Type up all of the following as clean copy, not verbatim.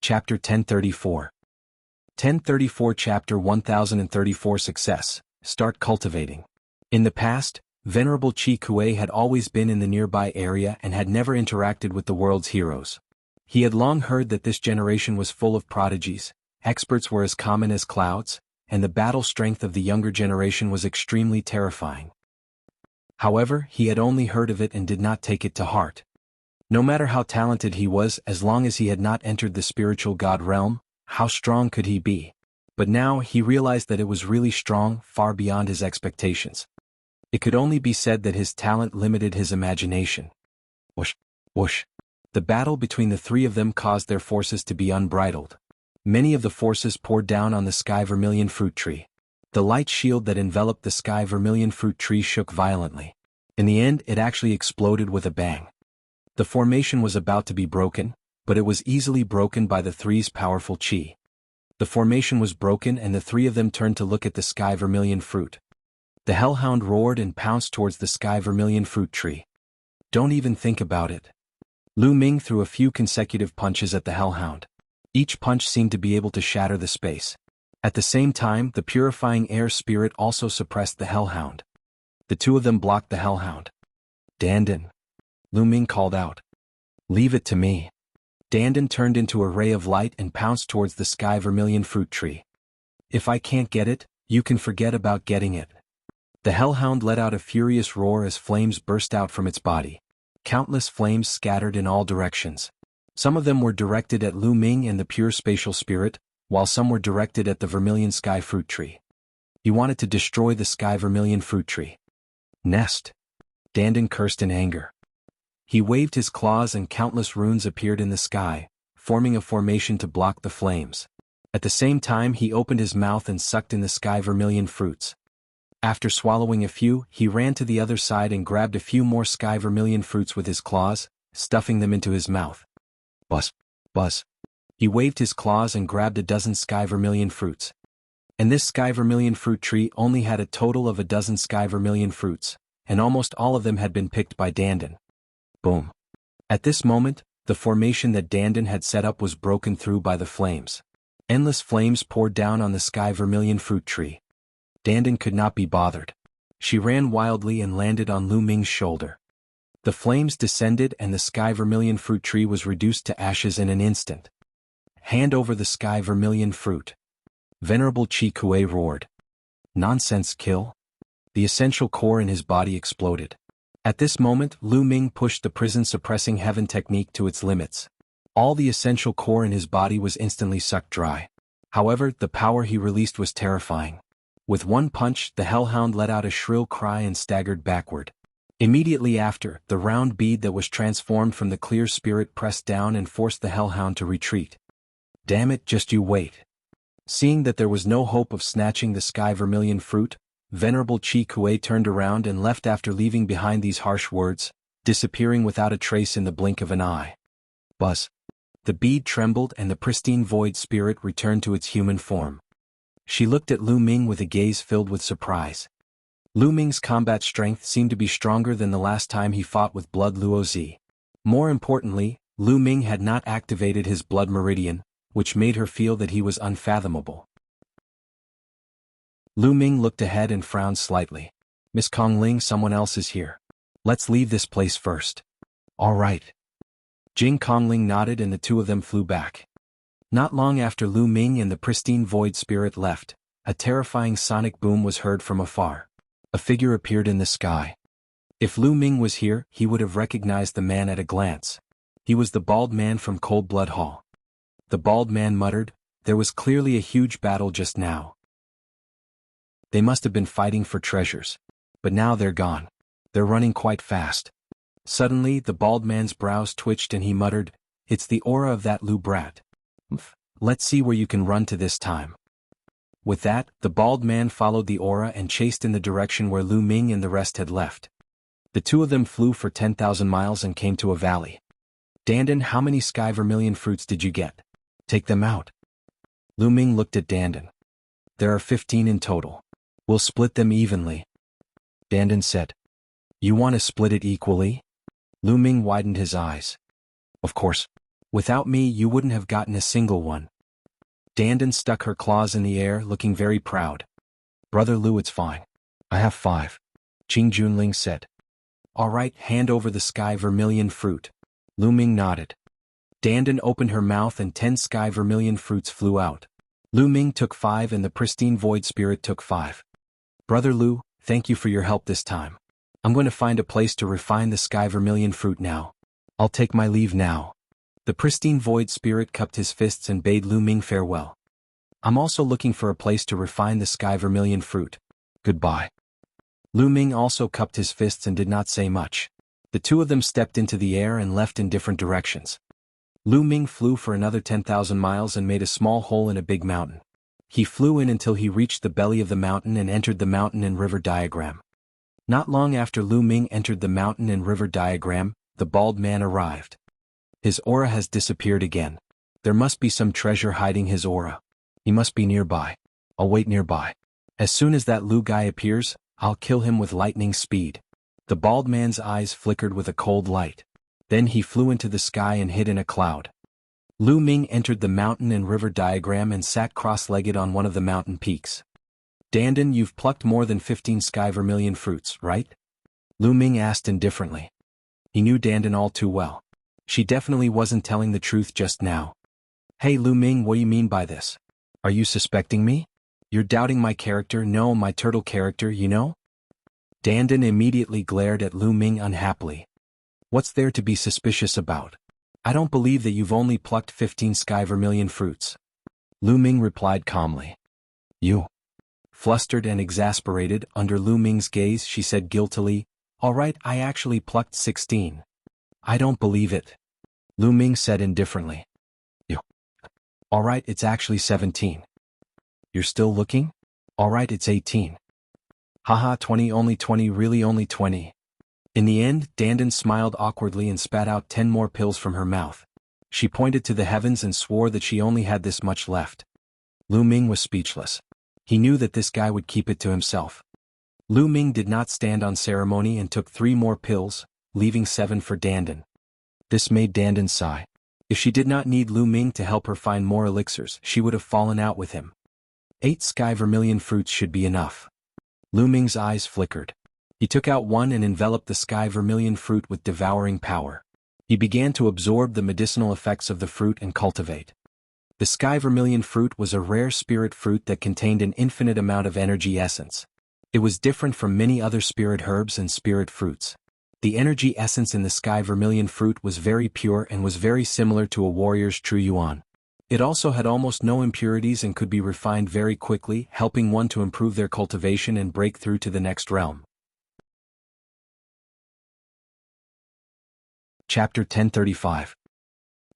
Chapter 1034. 1034 Chapter 1034 Success. Start cultivating. In the past, Venerable Chi Kuei had always been in the nearby area and had never interacted with the world's heroes. He had long heard that this generation was full of prodigies, experts were as common as clouds, and the battle strength of the younger generation was extremely terrifying. However, he had only heard of it and did not take it to heart. No matter how talented he was, as long as he had not entered the spiritual god realm, how strong could he be? But now he realized that it was really strong, far beyond his expectations. It could only be said that his talent limited his imagination. Whoosh, whoosh. The battle between the three of them caused their forces to be unbridled. Many of the forces poured down on the sky vermilion fruit tree. The light shield that enveloped the sky vermilion fruit tree shook violently. In the end, it actually exploded with a bang. The formation was about to be broken, but it was easily broken by the three's powerful chi. The formation was broken and the three of them turned to look at the sky vermilion fruit. The hellhound roared and pounced towards the sky vermilion fruit tree. Don't even think about it. Lu Ming threw a few consecutive punches at the hellhound. Each punch seemed to be able to shatter the space. At the same time, the purifying air spirit also suppressed the hellhound. The two of them blocked the hellhound. Dandan. Lu Ming called out. Leave it to me. Dandan turned into a ray of light and pounced towards the sky vermilion fruit tree. If I can't get it, you can forget about getting it. The hellhound let out a furious roar as flames burst out from its body. Countless flames scattered in all directions. Some of them were directed at Lu Ming and the pure spatial spirit, while some were directed at the vermilion sky fruit tree. He wanted to destroy the sky vermilion fruit tree. Nest. Dandan cursed in anger. He waved his claws and countless runes appeared in the sky, forming a formation to block the flames. At the same time he opened his mouth and sucked in the sky vermilion fruits. After swallowing a few, he ran to the other side and grabbed a few more sky vermilion fruits with his claws, stuffing them into his mouth. Buzz, buzz. He waved his claws and grabbed a dozen sky vermilion fruits. And this sky vermilion fruit tree only had a total of a dozen sky vermilion fruits, and almost all of them had been picked by Dandan. Boom. At this moment, the formation that Dandan had set up was broken through by the flames. Endless flames poured down on the sky vermilion fruit tree. Dandan could not be bothered. She ran wildly and landed on Lu Ming's shoulder. The flames descended and the sky vermilion fruit tree was reduced to ashes in an instant. Hand over the sky vermilion fruit. Venerable Chi Kuei roared. Nonsense, kill. The essential core in his body exploded. At this moment, Lu Ming pushed the prison-suppressing heaven technique to its limits. All the essential core in his body was instantly sucked dry. However, the power he released was terrifying. With one punch, the hellhound let out a shrill cry and staggered backward. Immediately after, the round bead that was transformed from the clear spirit pressed down and forced the hellhound to retreat. Damn it, just you wait. Seeing that there was no hope of snatching the sky vermilion fruit, Venerable Chi Kuei turned around and left after leaving behind these harsh words, disappearing without a trace in the blink of an eye. Buzz. The bead trembled and the pristine void spirit returned to its human form. She looked at Lu Ming with a gaze filled with surprise. Lu Ming's combat strength seemed to be stronger than the last time he fought with Blood Luozi. More importantly, Lu Ming had not activated his blood meridian, which made her feel that he was unfathomable. Lu Ming looked ahead and frowned slightly. Miss Kongling, someone else is here. Let's leave this place first. All right. Jing Kongling nodded and the two of them flew back. Not long after Lu Ming and the pristine void spirit left, a terrifying sonic boom was heard from afar. A figure appeared in the sky. If Lu Ming was here, he would have recognized the man at a glance. He was the bald man from Cold Blood Hall. The bald man muttered, "There was clearly a huge battle just now. They must have been fighting for treasures. But now they're gone. They're running quite fast." Suddenly, the bald man's brows twitched and he muttered, "It's the aura of that Lu brat. Let's see where you can run to this time." With that, the bald man followed the aura and chased in the direction where Lu Ming and the rest had left. The two of them flew for 10,000 miles and came to a valley. Dandan, how many sky vermilion fruits did you get? Take them out. Lu Ming looked at Dandan. There are 15 in total. We'll split them evenly. Dandan said. You want to split it equally? Lu Ming widened his eyes. Of course. Without me you wouldn't have gotten a single one. Dandan stuck her claws in the air, looking very proud. Brother Lu, it's fine. I have 5. Qing Junling said. All right, hand over the sky vermilion fruit. Lu Ming nodded. Dandan opened her mouth and 10 sky vermilion fruits flew out. Lu Ming took 5 and the pristine void spirit took 5. Brother Lu, thank you for your help this time. I'm going to find a place to refine the sky vermilion fruit now. I'll take my leave now. The pristine void spirit cupped his fists and bade Lu Ming farewell. I'm also looking for a place to refine the sky vermilion fruit. Goodbye. Lu Ming also cupped his fists and did not say much. The two of them stepped into the air and left in different directions. Lu Ming flew for another 10,000 miles and made a small hole in a big mountain. He flew in until he reached the belly of the mountain and entered the mountain and river diagram. Not long after Lu Ming entered the mountain and river diagram, the bald man arrived. His aura has disappeared again. There must be some treasure hiding his aura. He must be nearby. I'll wait nearby. As soon as that Lu guy appears, I'll kill him with lightning speed. The bald man's eyes flickered with a cold light. Then he flew into the sky and hid in a cloud. Lu Ming entered the mountain and river diagram and sat cross-legged on one of the mountain peaks. Dandan, you've plucked more than 15 sky vermilion fruits, right? Lu Ming asked indifferently. He knew Dandan all too well. She definitely wasn't telling the truth just now. Hey Lu Ming, what do you mean by this? Are you suspecting me? You're doubting my character? No, my turtle character, you know? Dandan immediately glared at Lu Ming unhappily. What's there to be suspicious about? I don't believe that you've only plucked 15 sky vermilion fruits. Lu Ming replied calmly. You. Flustered and exasperated under Lu Ming's gaze, she said guiltily, all right, I actually plucked 16. I don't believe it. Lu Ming said indifferently. You. All right, it's actually 17. You're still looking? All right, it's 18. Haha, 20, only 20, really only 20. In the end, Dandan smiled awkwardly and spat out 10 more pills from her mouth. She pointed to the heavens and swore that she only had this much left. Lu Ming was speechless. He knew that this guy would keep it to himself. Lu Ming did not stand on ceremony and took 3 more pills, leaving 7 for Dandan. This made Dandan sigh. If she did not need Lu Ming to help her find more elixirs, she would have fallen out with him. 8 sky vermilion fruits should be enough. Lu Ming's eyes flickered. He took out one and enveloped the sky vermilion fruit with devouring power. He began to absorb the medicinal effects of the fruit and cultivate. The sky vermilion fruit was a rare spirit fruit that contained an infinite amount of energy essence. It was different from many other spirit herbs and spirit fruits. The energy essence in the sky vermilion fruit was very pure and was very similar to a warrior's true yuan. It also had almost no impurities and could be refined very quickly, helping one to improve their cultivation and break through to the next realm. Chapter 1035.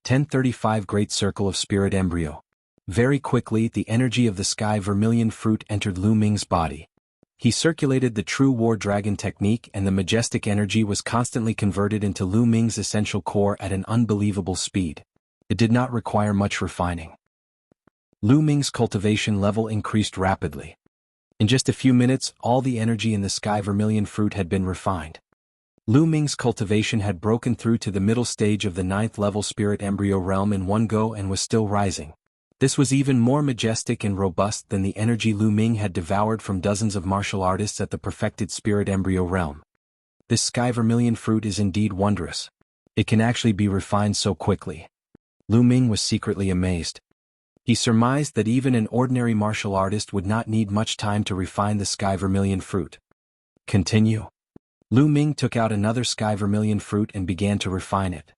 1035 Great Circle of Spirit Embryo. Very quickly, the energy of the sky vermilion fruit entered Lu Ming's body. He circulated the true war dragon technique and the majestic energy was constantly converted into Lu Ming's essential core at an unbelievable speed. It did not require much refining. Lu Ming's cultivation level increased rapidly. In just a few minutes, all the energy in the sky vermilion fruit had been refined. Lu Ming's cultivation had broken through to the middle stage of the 9th level spirit embryo realm in one go and was still rising. This was even more majestic and robust than the energy Lu Ming had devoured from dozens of martial artists at the perfected spirit embryo realm. This sky vermilion fruit is indeed wondrous. It can actually be refined so quickly. Lu Ming was secretly amazed. He surmised that even an ordinary martial artist would not need much time to refine the sky vermilion fruit. Continue. Lu Ming took out another sky vermilion fruit and began to refine it.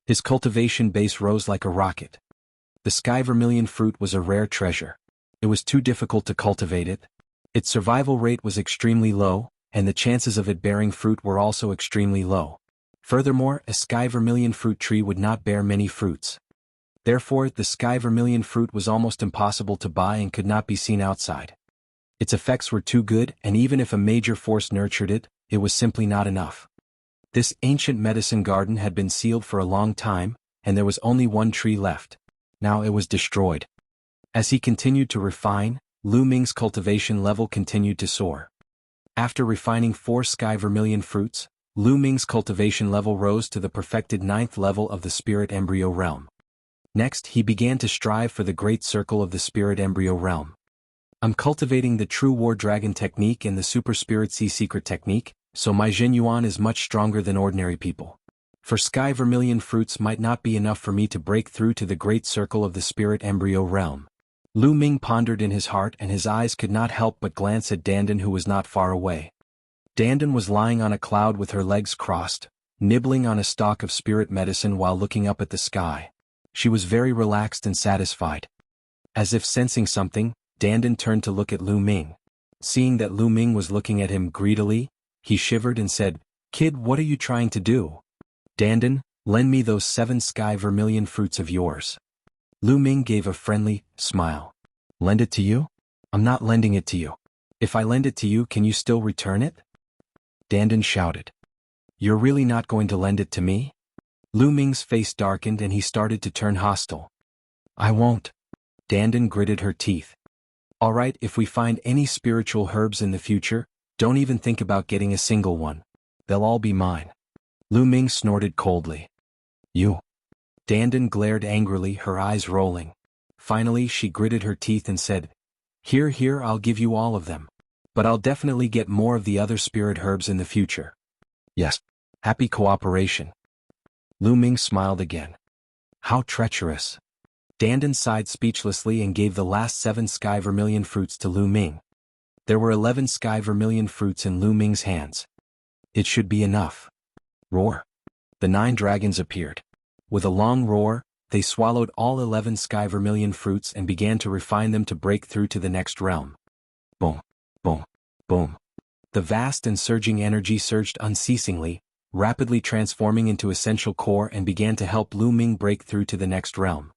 His cultivation base rose like a rocket. The sky vermilion fruit was a rare treasure. It was too difficult to cultivate it. Its survival rate was extremely low, and the chances of it bearing fruit were also extremely low. Furthermore, a sky vermilion fruit tree would not bear many fruits. Therefore, the sky vermilion fruit was almost impossible to buy and could not be seen outside. Its effects were too good, and even if a major force nurtured it, it was simply not enough. This ancient medicine garden had been sealed for a long time, and there was only one tree left. Now it was destroyed. As he continued to refine, Lu Ming's cultivation level continued to soar. After refining 4 sky vermilion fruits, Lu Ming's cultivation level rose to the perfected 9th level of the spirit embryo realm. Next, he began to strive for the great circle of the spirit embryo realm. I'm cultivating the true war dragon technique and the super spirit sea secret technique, so my Jin Yuan is much stronger than ordinary people. For sky vermilion fruits might not be enough for me to break through to the great circle of the spirit embryo realm. Lu Ming pondered in his heart, and his eyes could not help but glance at Dandan, who was not far away. Dandan was lying on a cloud with her legs crossed, nibbling on a stalk of spirit medicine while looking up at the sky. She was very relaxed and satisfied. As if sensing something, Dandan turned to look at Lu Ming. Seeing that Lu Ming was looking at him greedily, he shivered and said, "Kid, what are you trying to do?" "Dandan, lend me those 7 sky vermilion fruits of yours." Lu Ming gave a friendly smile. "Lend it to you? I'm not lending it to you. If I lend it to you, can you still return it?" Dandan shouted. "You're really not going to lend it to me?" Lu Ming's face darkened and he started to turn hostile. "I won't." Dandan gritted her teeth. "All right, if we find any spiritual herbs in the future, don't even think about getting a single one. They'll all be mine." Lu Ming snorted coldly. "You." Dandan glared angrily, her eyes rolling. Finally, she gritted her teeth and said, Here, I'll give you all of them. But I'll definitely get more of the other spirit herbs in the future." "Yes. Happy cooperation." Lu Ming smiled again. How treacherous. Dandan sighed speechlessly and gave the last 7 sky vermilion fruits to Lu Ming. There were 11 sky vermilion fruits in Lu Ming's hands. It should be enough. Roar. The 9 dragons appeared. With a long roar, they swallowed all 11 sky vermilion fruits and began to refine them to break through to the next realm. Boom, boom, boom. The vast and surging energy surged unceasingly, rapidly transforming into essential core, and began to help Lu Ming break through to the next realm.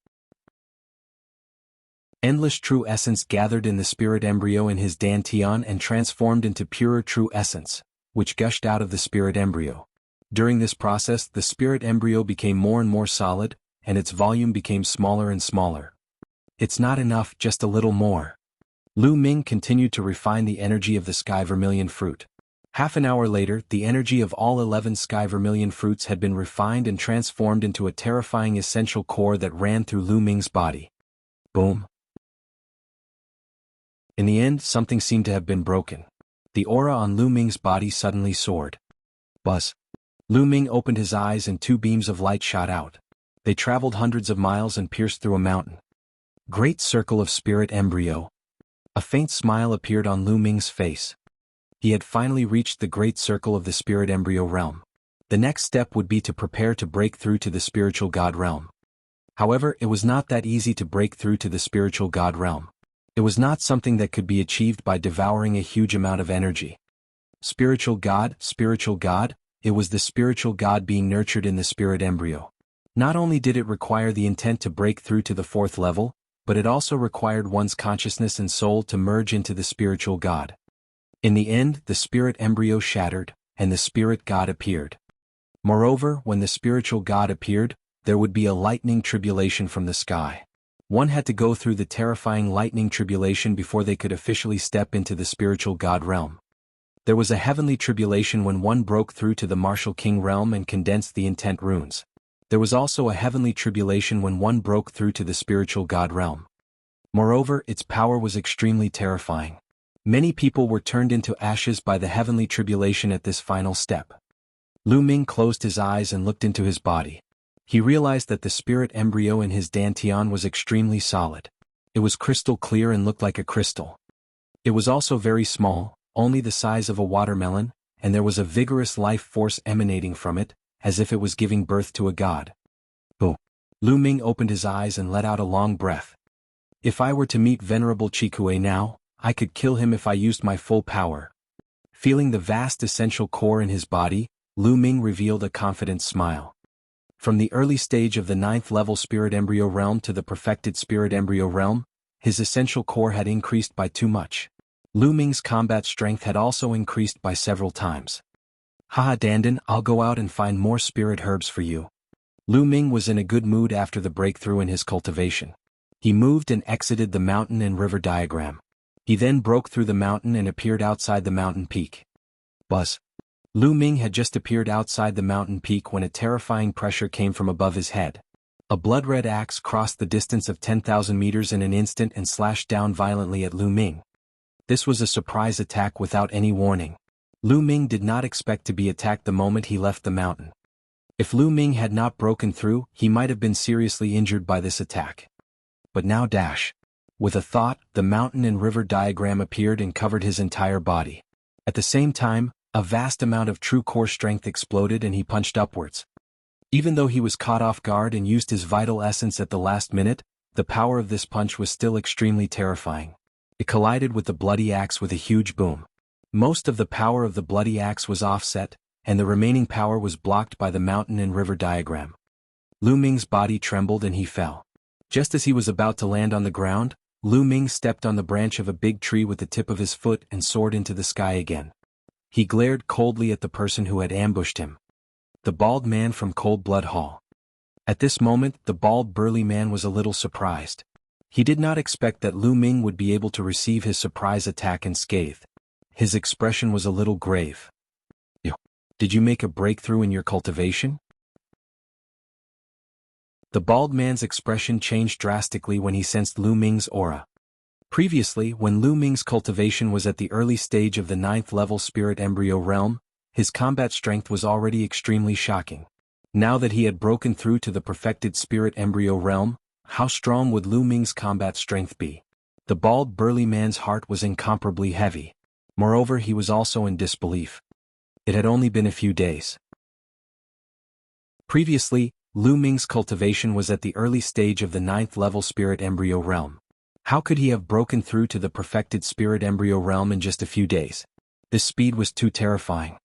Endless true essence gathered in the spirit embryo in his dantian and transformed into purer true essence, which gushed out of the spirit embryo. During this process, the spirit embryo became more and more solid, and its volume became smaller and smaller. "It's not enough, just a little more." Lu Ming continued to refine the energy of the sky vermilion fruit. Half an hour later, the energy of all 11 sky vermilion fruits had been refined and transformed into a terrifying essential core that ran through Lu Ming's body. Boom. In the end, something seemed to have been broken. The aura on Lu Ming's body suddenly soared. Buzz. Lu Ming opened his eyes and 2 beams of light shot out. They traveled hundreds of miles and pierced through a mountain. Great circle of spirit embryo. A faint smile appeared on Lu Ming's face. He had finally reached the great circle of the spirit embryo realm. The next step would be to prepare to break through to the spiritual god realm. However, it was not that easy to break through to the spiritual god realm. It was not something that could be achieved by devouring a huge amount of energy. Spiritual god, it was the spiritual god being nurtured in the spirit embryo. Not only did it require the intent to break through to the 4th level, but it also required one's consciousness and soul to merge into the spiritual god. In the end, the spirit embryo shattered, and the spirit god appeared. Moreover, when the spiritual god appeared, there would be a lightning tribulation from the sky. One had to go through the terrifying lightning tribulation before they could officially step into the spiritual god realm. There was a heavenly tribulation when one broke through to the martial king realm and condensed the intent runes. There was also a heavenly tribulation when one broke through to the spiritual god realm. Moreover, its power was extremely terrifying. Many people were turned into ashes by the heavenly tribulation at this final step. Lu Ming closed his eyes and looked into his body. He realized that the spirit embryo in his dantian was extremely solid. It was crystal clear and looked like a crystal. It was also very small, only the size of a watermelon, and there was a vigorous life force emanating from it, as if it was giving birth to a god. Oh! Lu Ming opened his eyes and let out a long breath. If I were to meet Venerable Chikue now, I could kill him if I used my full power. Feeling the vast essential core in his body, Lu Ming revealed a confident smile. From the early stage of the 9th level spirit embryo realm to the perfected spirit embryo realm, his essential core had increased by too much. Lu Ming's combat strength had also increased by several times. Haha Dandan, I'll go out and find more spirit herbs for you. Lu Ming was in a good mood after the breakthrough in his cultivation. He moved and exited the mountain and river diagram. He then broke through the mountain and appeared outside the mountain peak. Buzz. Lu Ming had just appeared outside the mountain peak when a terrifying pressure came from above his head. A blood-red axe crossed the distance of 10,000 meters in an instant and slashed down violently at Lu Ming. This was a surprise attack without any warning. Lu Ming did not expect to be attacked the moment he left the mountain. If Lu Ming had not broken through, he might have been seriously injured by this attack. But now dash. With a thought, the mountain and river diagram appeared and covered his entire body. At the same time, a vast amount of true core strength exploded and he punched upwards. Even though he was caught off guard and used his vital essence at the last minute, the power of this punch was still extremely terrifying. It collided with the bloody axe with a huge boom. Most of the power of the bloody axe was offset, and the remaining power was blocked by the mountain and river diagram. Lu Ming's body trembled and he fell. Just as he was about to land on the ground, Lu Ming stepped on the branch of a big tree with the tip of his foot and soared into the sky again. He glared coldly at the person who had ambushed him. The bald man from Cold Blood Hall. At this moment, the bald burly man was a little surprised. He did not expect that Lu Ming would be able to receive his surprise attack unscathed. His expression was a little grave. Did you make a breakthrough in your cultivation? The bald man's expression changed drastically when he sensed Lu Ming's aura. Previously, when Lu Ming's cultivation was at the early stage of the 9th level spirit embryo realm, his combat strength was already extremely shocking. Now that he had broken through to the perfected spirit embryo realm, how strong would Lu Ming's combat strength be? The bald burly man's heart was incomparably heavy. Moreover, he was also in disbelief. It had only been a few days. Previously, Lu Ming's cultivation was at the early stage of the 9th level spirit embryo realm. How could he have broken through to the perfected spirit embryo realm in just a few days? This speed was too terrifying.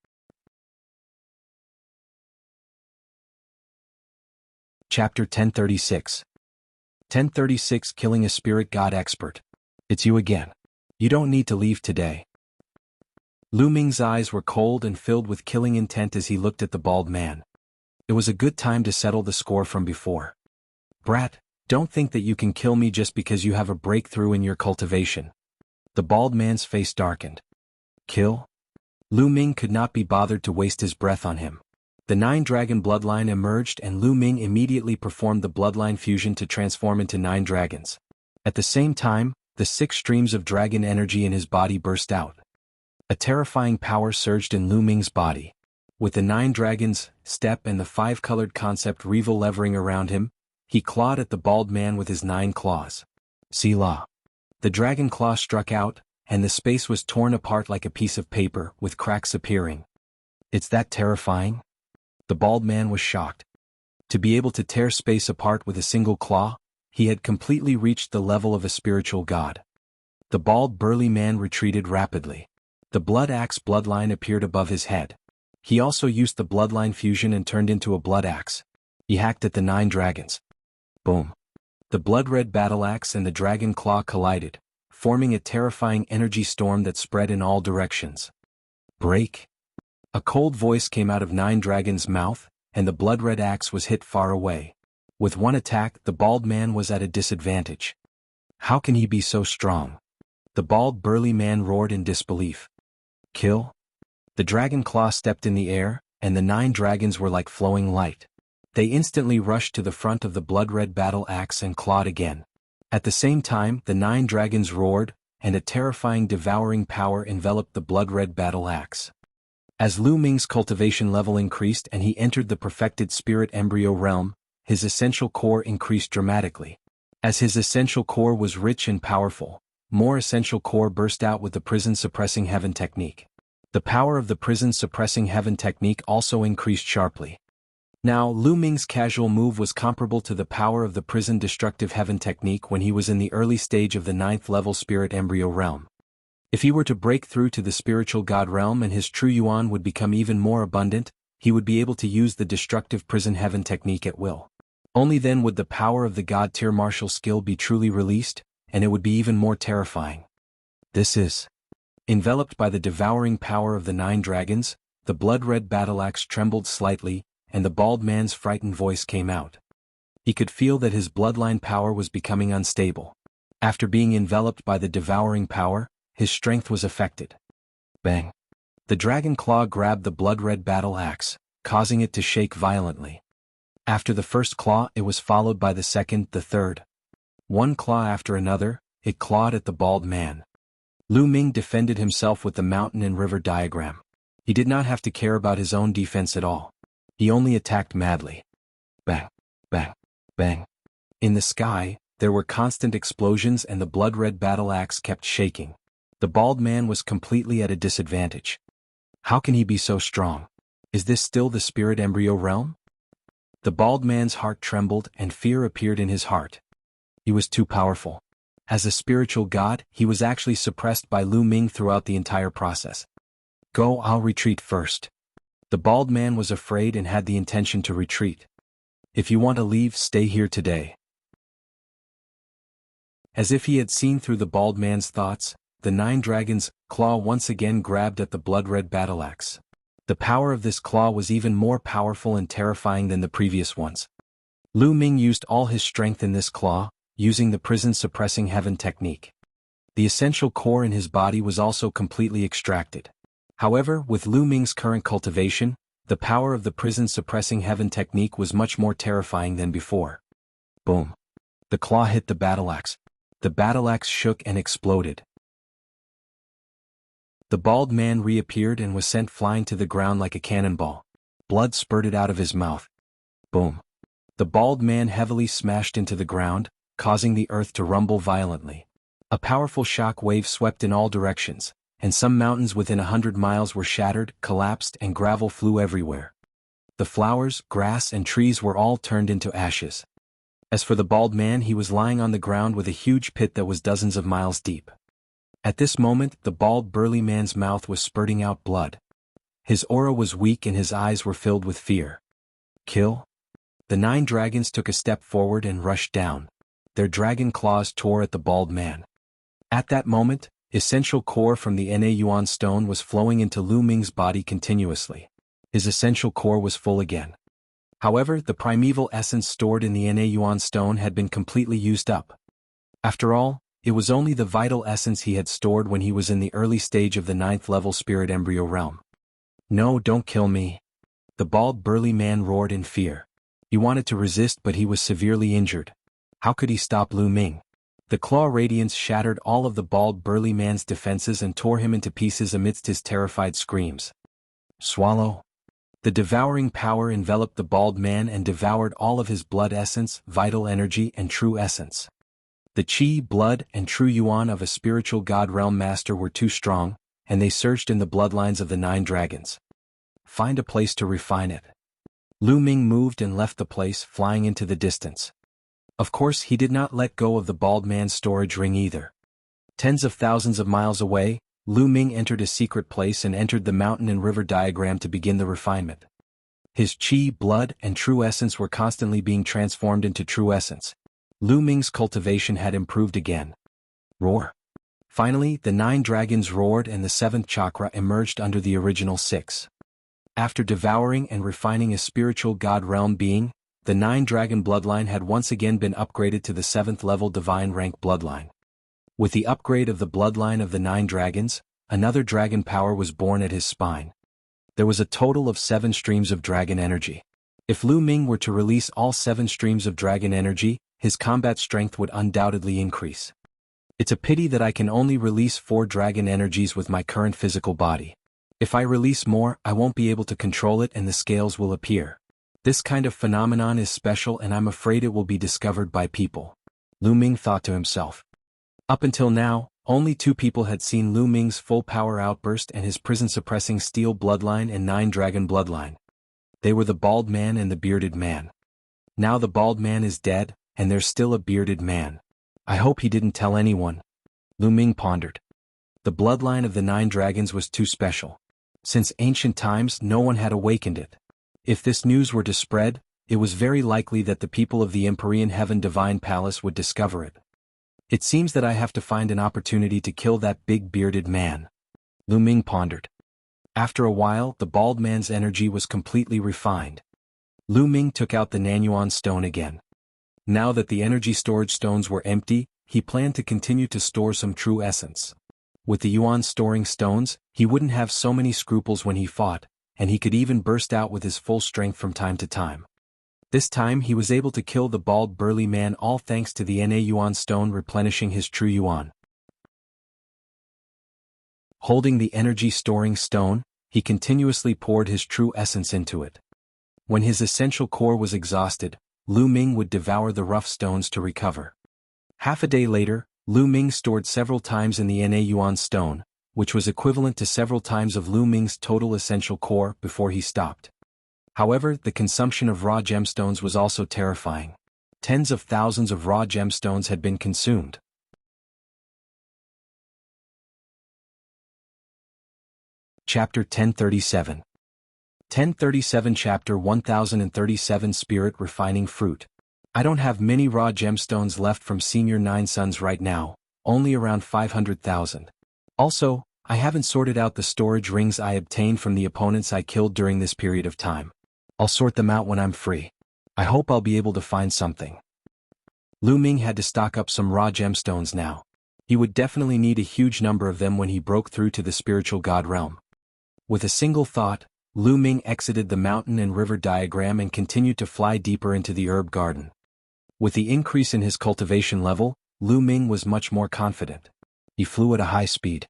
Chapter 1036. 1036 Killing a Spirit God Expert. It's you again. You don't need to leave today. Lu Ming's eyes were cold and filled with killing intent as he looked at the bald man. It was a good time to settle the score from before. Brat, don't think that you can kill me just because you have a breakthrough in your cultivation. The bald man's face darkened. Kill? Lu Ming could not be bothered to waste his breath on him. The 9-dragon bloodline emerged and Lu Ming immediately performed the bloodline fusion to transform into 9 dragons. At the same time, the 6 streams of dragon energy in his body burst out. A terrifying power surged in Lu Ming's body. With the 9 dragons, step and the 5-colored concept Revel levering around him, he clawed at the bald man with his 9 claws. Selah. The dragon claw struck out, and the space was torn apart like a piece of paper, with cracks appearing. It's that terrifying? The bald man was shocked. To be able to tear space apart with a single claw, he had completely reached the level of a spiritual god. The bald burly man retreated rapidly. The blood axe bloodline appeared above his head. He also used the bloodline fusion and turned into a blood axe. He hacked at the 9 dragons. Boom. The blood-red battle axe and the dragon claw collided, forming a terrifying energy storm that spread in all directions. Break. A cold voice came out of 9 dragons' mouth, and the blood-red axe was hit far away. With one attack, the bald man was at a disadvantage. How can he be so strong? The bald burly man roared in disbelief. Kill? The dragon claw stepped in the air, and the 9 dragons were like flowing light. They instantly rushed to the front of the blood-red battle axe and clawed again. At the same time, the 9 dragons roared, and a terrifying devouring power enveloped the blood-red battle axe. As Lu Ming's cultivation level increased and he entered the perfected spirit embryo realm, his essential core increased dramatically. As his essential core was rich and powerful, more essential core burst out with the prison suppressing heaven technique. The power of the prison suppressing heaven technique also increased sharply. Now, Lu Ming's casual move was comparable to the power of the prison destructive heaven technique when he was in the early stage of the 9th level spirit embryo realm. If he were to break through to the spiritual god realm and his true yuan would become even more abundant, he would be able to use the destructive prison heaven technique at will. Only then would the power of the god tier martial skill be truly released, and it would be even more terrifying. This is. Enveloped by the devouring power of the 9 dragons, the blood-red battle axe trembled slightly, and the bald man's frightened voice came out. He could feel that his bloodline power was becoming unstable. After being enveloped by the devouring power, his strength was affected. Bang! The dragon claw grabbed the blood-red battle axe, causing it to shake violently. After the first claw, it was followed by the second, the third. One claw after another, it clawed at the bald man. Lu Ming defended himself with the mountain and river diagram. He did not have to care about his own defense at all. He only attacked madly. Bang, bang, bang. In the sky, there were constant explosions and the blood-red battle axe kept shaking. The bald man was completely at a disadvantage. How can he be so strong? Is this still the spirit embryo realm? The bald man's heart trembled and fear appeared in his heart. He was too powerful. As a spiritual god, he was actually suppressed by Lu Ming throughout the entire process. Go, I'll retreat first. The bald man was afraid and had the intention to retreat. If you want to leave, stay here today. As if he had seen through the bald man's thoughts, the 9 dragons' claw once again grabbed at the blood-red battle axe. The power of this claw was even more powerful and terrifying than the previous ones. Lu Ming used all his strength in this claw, using the prison suppressing heaven technique. The essential core in his body was also completely extracted. However, with Lu Ming's current cultivation, the power of the prison suppressing heaven technique was much more terrifying than before. Boom. The claw hit the battle axe. The battle axe shook and exploded. The bald man reappeared and was sent flying to the ground like a cannonball. Blood spurted out of his mouth. Boom. The bald man heavily smashed into the ground, causing the earth to rumble violently. A powerful shock wave swept in all directions, and some mountains within 100 miles were shattered, collapsed, and gravel flew everywhere. The flowers, grass, and trees were all turned into ashes. As for the bald man, he was lying on the ground with a huge pit that was dozens of miles deep. At this moment, the bald burly man's mouth was spurting out blood. His aura was weak and his eyes were filled with fear. Kill? The 9 dragons took a step forward and rushed down. Their dragon claws tore at the bald man. At that moment, essential core from the Na Yuan stone was flowing into Lu Ming's body continuously. His essential core was full again. However, the primeval essence stored in the Na Yuan stone had been completely used up. After all, it was only the vital essence he had stored when he was in the early stage of the 9th level spirit embryo realm. No, don't kill me. The bald burly man roared in fear. He wanted to resist, but he was severely injured. How could he stop Lu Ming? The claw radiance shattered all of the bald burly man's defenses and tore him into pieces amidst his terrified screams. Swallow. The devouring power enveloped the bald man and devoured all of his blood essence, vital energy, and true essence. The chi, blood, and true yuan of a spiritual god realm master were too strong, and they surged in the bloodlines of the 9 dragons. Find a place to refine it. Lu Ming moved and left the place, flying into the distance. Of course, he did not let go of the bald man's storage ring either. Tens of thousands of miles away, Lu Ming entered a secret place and entered the mountain and river diagram to begin the refinement. His chi, blood, and true essence were constantly being transformed into true essence. Lu Ming's cultivation had improved again. Roar. Finally, the 9 dragons roared and the 7th chakra emerged under the original 6. After devouring and refining a spiritual god realm being, the 9 dragon bloodline had once again been upgraded to the 7th level divine rank bloodline. With the upgrade of the bloodline of the 9 dragons, another dragon power was born at his spine. There was a total of 7 streams of dragon energy. If Lu Ming were to release all 7 streams of dragon energy, his combat strength would undoubtedly increase. It's a pity that I can only release 4 dragon energies with my current physical body. If I release more, I won't be able to control it and the scales will appear. This kind of phenomenon is special and I'm afraid it will be discovered by people. Lu Ming thought to himself. Up until now, only 2 people had seen Lu Ming's full power outburst and his prison-suppressing steel bloodline and 9 dragon bloodline. They were the bald man and the bearded man. Now the bald man is dead, and there's still a bearded man. I hope he didn't tell anyone. Lu Ming pondered. The bloodline of the 9 dragons was too special. Since ancient times, no one had awakened it. If this news were to spread, it was very likely that the people of the Empyrean Heaven Divine Palace would discover it. It seems that I have to find an opportunity to kill that big bearded man. Lu Ming pondered. After a while, the bald man's energy was completely refined. Lu Ming took out the Nanyuan stone again. Now that the energy storage stones were empty, he planned to continue to store some true essence. With the Yuan storing stones, he wouldn't have so many scruples when he fought, and he could even burst out with his full strength from time to time. This time he was able to kill the bald burly man, all thanks to the Na Yuan stone replenishing his true yuan. Holding the energy-storing stone, he continuously poured his true essence into it. When his essential core was exhausted, Lu Ming would devour the rough stones to recover. Half a day later, Lu Ming stored several times in the Na Yuan stone, which was equivalent to several times of Lu Ming's total essential core before he stopped. However, the consumption of raw gemstones was also terrifying. Tens of thousands of raw gemstones had been consumed. Chapter 1037. 1037 Chapter 1037 Spirit Refining Fruit. I don't have many raw gemstones left from Senior 9 Sons right now, only around 500,000. Also, I haven't sorted out the storage rings I obtained from the opponents I killed during this period of time. I'll sort them out when I'm free. I hope I'll be able to find something. Lu Ming had to stock up some raw gemstones now. He would definitely need a huge number of them when he broke through to the spiritual god realm. With a single thought, Lu Ming exited the mountain and river diagram and continued to fly deeper into the herb garden. With the increase in his cultivation level, Lu Ming was much more confident. He flew at a high speed.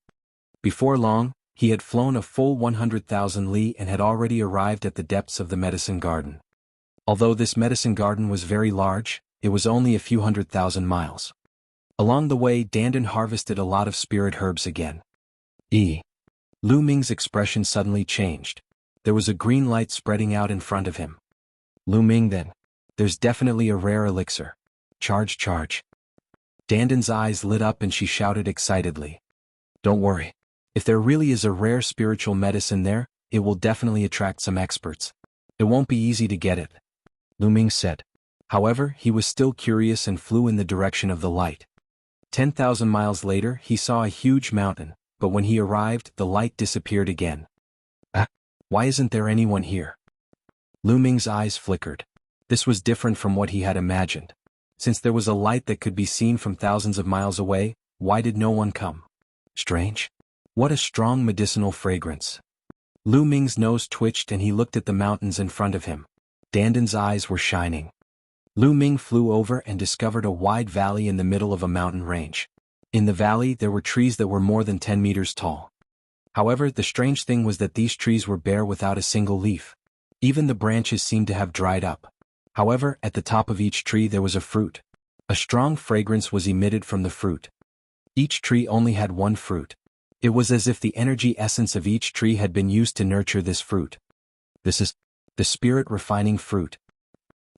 Before long, he had flown a full 100,000 li and had already arrived at the depths of the medicine garden. Although this medicine garden was very large, it was only a few 100,000 miles. Along the way, Dandan harvested a lot of spirit herbs again. Lu Ming's expression suddenly changed. There was a green light spreading out in front of him. Lu Ming then. There's definitely a rare elixir. Charge, charge. Dandan's eyes lit up and she shouted excitedly. Don't worry. If there really is a rare spiritual medicine there, it will definitely attract some experts. It won't be easy to get it, Lu Ming said. However, he was still curious and flew in the direction of the light. 10,000 miles later, he saw a huge mountain, but when he arrived, the light disappeared again. Why isn't there anyone here? Lu Ming's eyes flickered. This was different from what he had imagined. Since there was a light that could be seen from thousands of miles away, why did no one come? Strange. What a strong medicinal fragrance. Lu Ming's nose twitched and he looked at the mountains in front of him. Dandan's eyes were shining. Lu Ming flew over and discovered a wide valley in the middle of a mountain range. In the valley there were trees that were more than 10 meters tall. However, the strange thing was that these trees were bare without a single leaf. Even the branches seemed to have dried up. However, at the top of each tree there was a fruit. A strong fragrance was emitted from the fruit. Each tree only had one fruit. It was as if the energy essence of each tree had been used to nurture this fruit. This is the spirit refining fruit.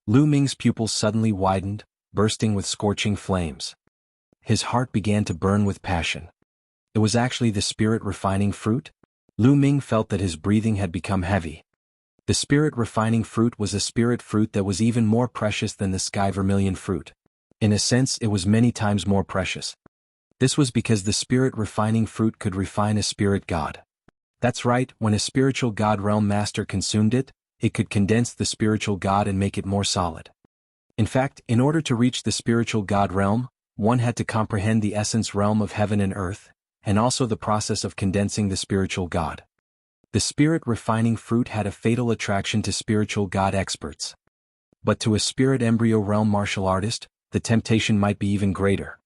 Lu Ming's pupils suddenly widened, bursting with scorching flames. His heart began to burn with passion. It was actually the spirit refining fruit? Lu Ming felt that his breathing had become heavy. The spirit refining fruit was a spirit fruit that was even more precious than the sky vermilion fruit. In a sense, it was many times more precious. This was because the spirit refining fruit could refine a spirit god. That's right, when a spiritual god realm master consumed it, it could condense the spiritual god and make it more solid. In fact, in order to reach the spiritual god realm, one had to comprehend the essence realm of heaven and earth, and also the process of condensing the spiritual god. The spirit refining fruit had a fatal attraction to spiritual god experts. But to a spirit embryo realm martial artist, the temptation might be even greater.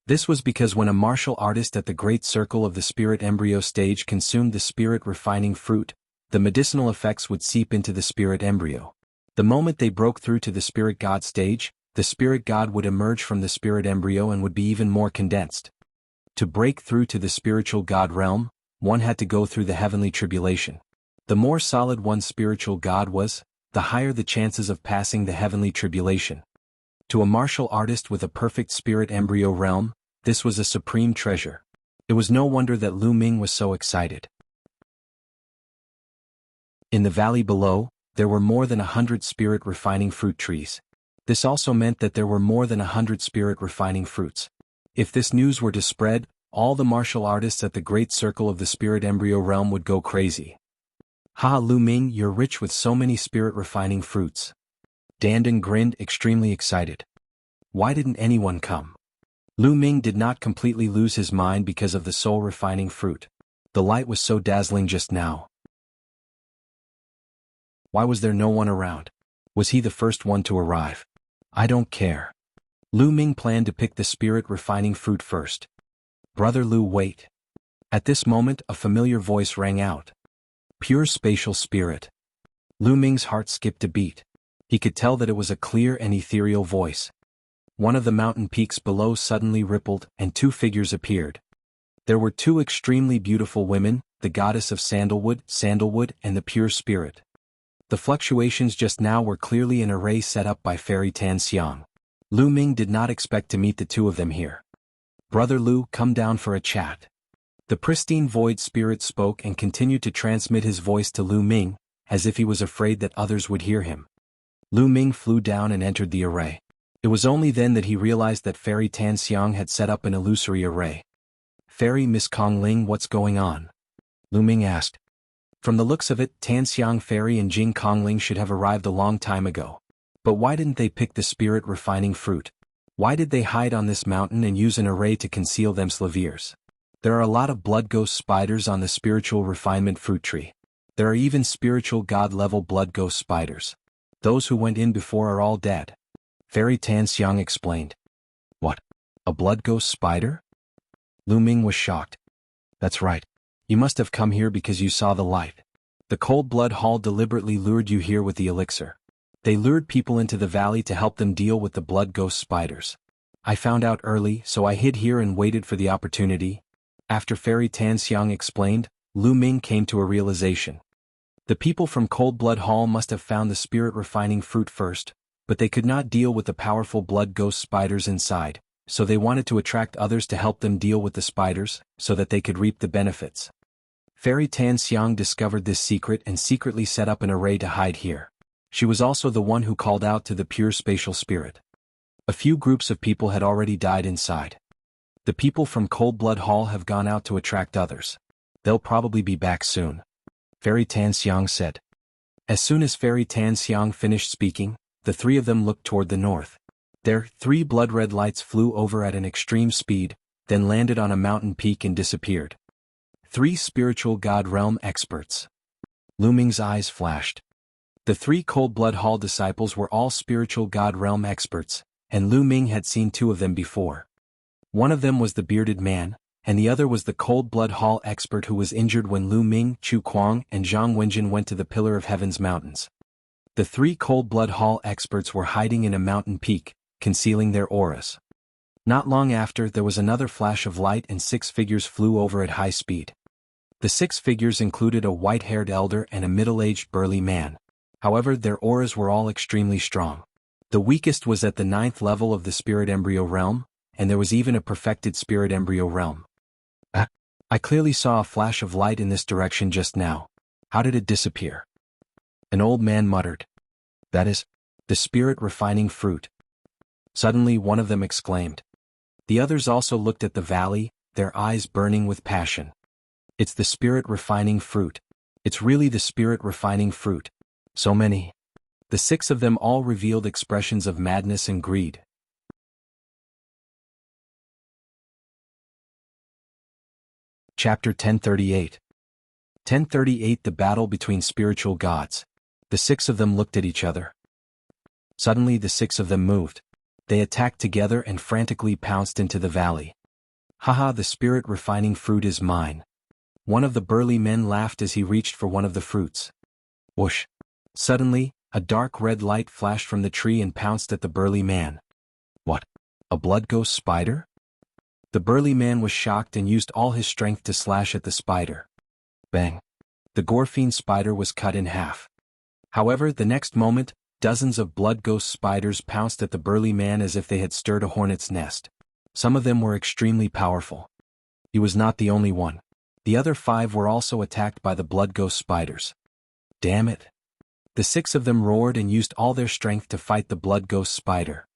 This was because when a martial artist at the great circle of the spirit embryo stage consumed the spirit refining fruit, the medicinal effects would seep into the spirit embryo. The moment they broke through to the spirit god stage, the spirit god would emerge from the spirit embryo and would be even more condensed. To break through to the spiritual god realm, one had to go through the heavenly tribulation. The more solid one's spiritual god was, the higher the chances of passing the heavenly tribulation. To a martial artist with a perfect spirit embryo realm, this was a supreme treasure. It was no wonder that Lu Ming was so excited. In the valley below, there were more than 100 spirit refining fruit trees. This also meant that there were more than 100 spirit refining fruits. If this news were to spread, all the martial artists at the great circle of the spirit embryo realm would go crazy. Ha, Lu Ming, you're rich with so many spirit refining fruits. Dandan grinned, extremely excited. Why didn't anyone come? Lu Ming did not completely lose his mind because of the soul refining fruit. The light was so dazzling just now. Why was there no one around? Was he the first one to arrive? I don't care. Lu Ming planned to pick the spirit-refining fruit first. Brother Lu, wait. At this moment, a familiar voice rang out. Pure spatial spirit. Lu Ming's heart skipped a beat. He could tell that it was a clear and ethereal voice. One of the mountain peaks below suddenly rippled, and two figures appeared. There were two extremely beautiful women, the goddess of sandalwood, and the pure spirit. The fluctuations just now were clearly an array set up by Fairy Tan Xiang. Lu Ming did not expect to meet the two of them here. Brother Lu, come down for a chat. The pristine void spirit spoke and continued to transmit his voice to Lu Ming, as if he was afraid that others would hear him. Lu Ming flew down and entered the array. It was only then that he realized that Fairy Tan Xiang had set up an illusory array. Fairy Miss Kongling, what's going on? Lu Ming asked. From the looks of it, Tan Xiang Fairy and Jing Kongling should have arrived a long time ago. But why didn't they pick the spirit-refining fruit? Why did they hide on this mountain and use an array to conceal themselves? There are a lot of blood ghost spiders on the spiritual refinement fruit tree. There are even spiritual god-level blood ghost spiders. Those who went in before are all dead. Fairy Tan Xiang explained. What? A blood ghost spider? Lu Ming was shocked. That's right. You must have come here because you saw the light. The Cold Blood Hall deliberately lured you here with the elixir. They lured people into the valley to help them deal with the blood ghost spiders. I found out early, so I hid here and waited for the opportunity. After Fairy Tan Xiang explained, Lu Ming came to a realization. The people from Cold Blood Hall must have found the spirit-refining fruit first, but they could not deal with the powerful blood ghost spiders inside, so they wanted to attract others to help them deal with the spiders, so that they could reap the benefits. Fairy Tan Xiang discovered this secret and secretly set up an array to hide here. She was also the one who called out to the pure spatial spirit. A few groups of people had already died inside. The people from Cold Blood Hall have gone out to attract others. They'll probably be back soon. Fairy Tan Xiang said. As soon as Fairy Tan Xiang finished speaking, the three of them looked toward the north. Their three blood-red lights flew over at an extreme speed, then landed on a mountain peak and disappeared. Three spiritual god realm experts. Lu Ming's eyes flashed. The three Cold Blood Hall disciples were all spiritual god realm experts, and Lu Ming had seen two of them before. One of them was the bearded man, and the other was the Cold Blood Hall expert who was injured when Lu Ming, Chu Kuang, and Zhang Wenjin went to the Pillar of Heaven's mountains. The three Cold Blood Hall experts were hiding in a mountain peak, concealing their auras. Not long after, there was another flash of light and 6 figures flew over at high speed. The 6 figures included a white-haired elder and a middle-aged burly man. However, their auras were all extremely strong. The weakest was at the 9th level of the spirit embryo realm, and there was even a perfected spirit embryo realm. I clearly saw a flash of light in this direction just now. How did it disappear? An old man muttered. That is, the spirit-refining fruit. Suddenly one of them exclaimed. The others also looked at the valley, their eyes burning with passion. It's the spirit-refining fruit. It's really the spirit-refining fruit. So many. The 6 of them all revealed expressions of madness and greed. Chapter 1038. 1038 The Battle Between Spiritual Gods. The 6 of them looked at each other. Suddenly the 6 of them moved. They attacked together and frantically pounced into the valley. Haha, the spirit-refining fruit is mine. One of the burly men laughed as he reached for one of the fruits. Whoosh. Suddenly, a dark red light flashed from the tree and pounced at the burly man. What? A blood ghost spider? The burly man was shocked and used all his strength to slash at the spider. Bang. The Gorfiend spider was cut in half. However, the next moment, dozens of blood ghost spiders pounced at the burly man as if they had stirred a hornet's nest. Some of them were extremely powerful. He was not the only one. The other 5 were also attacked by the blood ghost spiders. Damn it. The 6 of them roared and used all their strength to fight the blood ghost spider.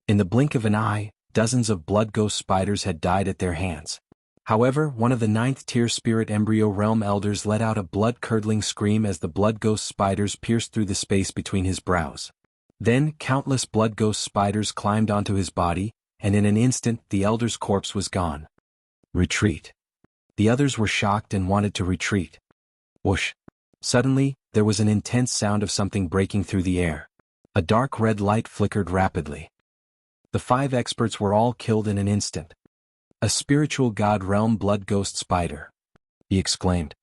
In the blink of an eye, dozens of blood ghost spiders had died at their hands. However, one of the 9th-tier spirit embryo realm elders let out a blood-curdling scream as the blood ghost spiders pierced through the space between his brows. Then, countless blood ghost spiders climbed onto his body, and in an instant the elder's corpse was gone. Retreat. The others were shocked and wanted to retreat. Whoosh. Suddenly, there was an intense sound of something breaking through the air. A dark red light flickered rapidly. The 5 experts were all killed in an instant. A spiritual god realm blood ghost spider, he exclaimed.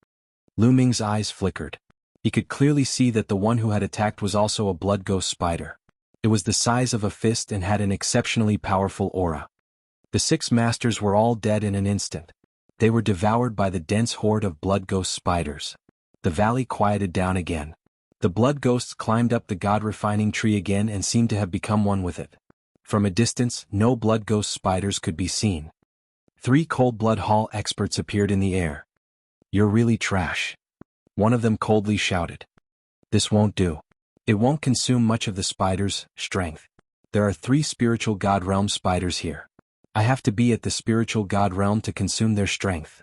Lu Ming's eyes flickered. He could clearly see that the one who had attacked was also a blood ghost spider. It was the size of a fist and had an exceptionally powerful aura. The 6 masters were all dead in an instant. They were devoured by the dense horde of blood ghost spiders. The valley quieted down again. The blood ghosts climbed up the god-refining tree again and seemed to have become one with it. From a distance, no blood ghost spiders could be seen. 3 Cold Blood Hall experts appeared in the air. You're really trash. One of them coldly shouted. This won't do. It won't consume much of the spider's strength. There are 3 spiritual god realm spiders here. I have to be at the spiritual god realm to consume their strength.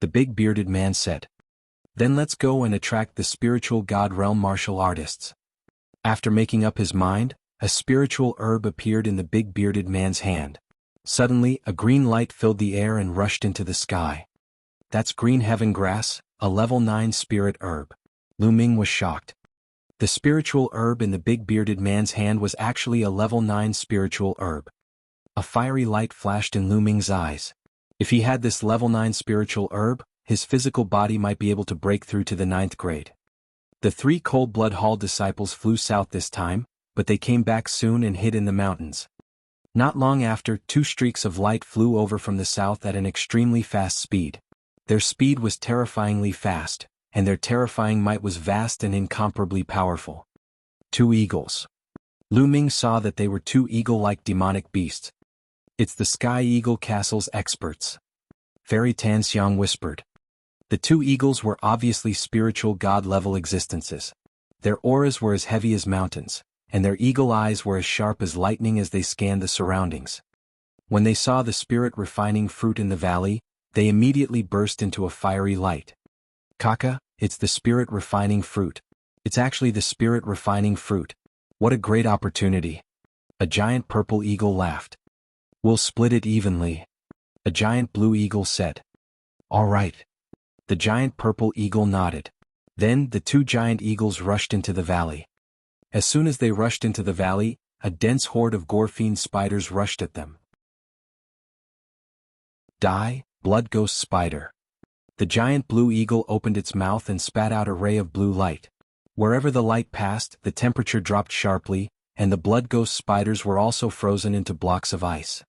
The big bearded man said. Then let's go and attract the spiritual god realm martial artists. After making up his mind, a spiritual herb appeared in the big bearded man's hand. Suddenly, a green light filled the air and rushed into the sky. That's green heaven grass, a level 9 spirit herb. Lu Ming was shocked. The spiritual herb in the big bearded man's hand was actually a level 9 spiritual herb. A fiery light flashed in Lu Ming's eyes. If he had this level 9 spiritual herb, his physical body might be able to break through to the 9th grade. The 3 Cold Blood Hall disciples flew south this time, but they came back soon and hid in the mountains. Not long after, 2 streaks of light flew over from the south at an extremely fast speed. Their speed was terrifyingly fast, and their terrifying might was vast and incomparably powerful. 2 eagles. Lu Ming saw that they were 2 eagle-like demonic beasts. It's the Sky Eagle Castle's experts. Fairy Tan Xiang whispered. The 2 eagles were obviously spiritual god-level existences. Their auras were as heavy as mountains, and their eagle eyes were as sharp as lightning as they scanned the surroundings. When they saw the spirit-refining fruit in the valley, they immediately burst into a fiery light. Kaka, it's the spirit-refining fruit. It's actually the spirit-refining fruit. What a great opportunity. A giant purple eagle laughed. We'll split it evenly. A giant blue eagle said. All right. The giant purple eagle nodded. Then the 2 giant eagles rushed into the valley. As soon as they rushed into the valley, a dense horde of gore-fiend spiders rushed at them. Die, blood ghost spider. The giant blue eagle opened its mouth and spat out a ray of blue light. Wherever the light passed, the temperature dropped sharply, and the blood ghost spiders were also frozen into blocks of ice.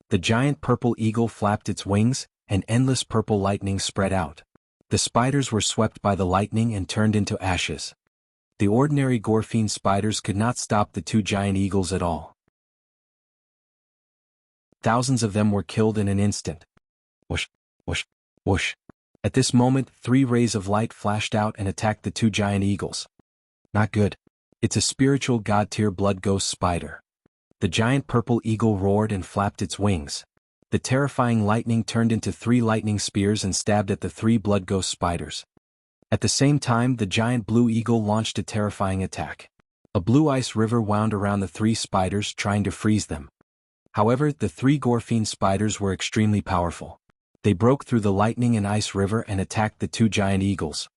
The giant purple eagle flapped its wings, and endless purple lightning spread out. The spiders were swept by the lightning and turned into ashes. The ordinary gore-fiend spiders could not stop the 2 giant eagles at all. Thousands of them were killed in an instant. Whoosh, whoosh, whoosh. At this moment, 3 rays of light flashed out and attacked the 2 giant eagles. Not good. It's a spiritual god-tier blood ghost spider. The giant purple eagle roared and flapped its wings. The terrifying lightning turned into 3 lightning spears and stabbed at the 3 blood ghost spiders. At the same time, the giant blue eagle launched a terrifying attack. A blue ice river wound around the 3 spiders, trying to freeze them. However, the 3 gore-fiend spiders were extremely powerful. They broke through the lightning and ice river and attacked the 2 giant eagles.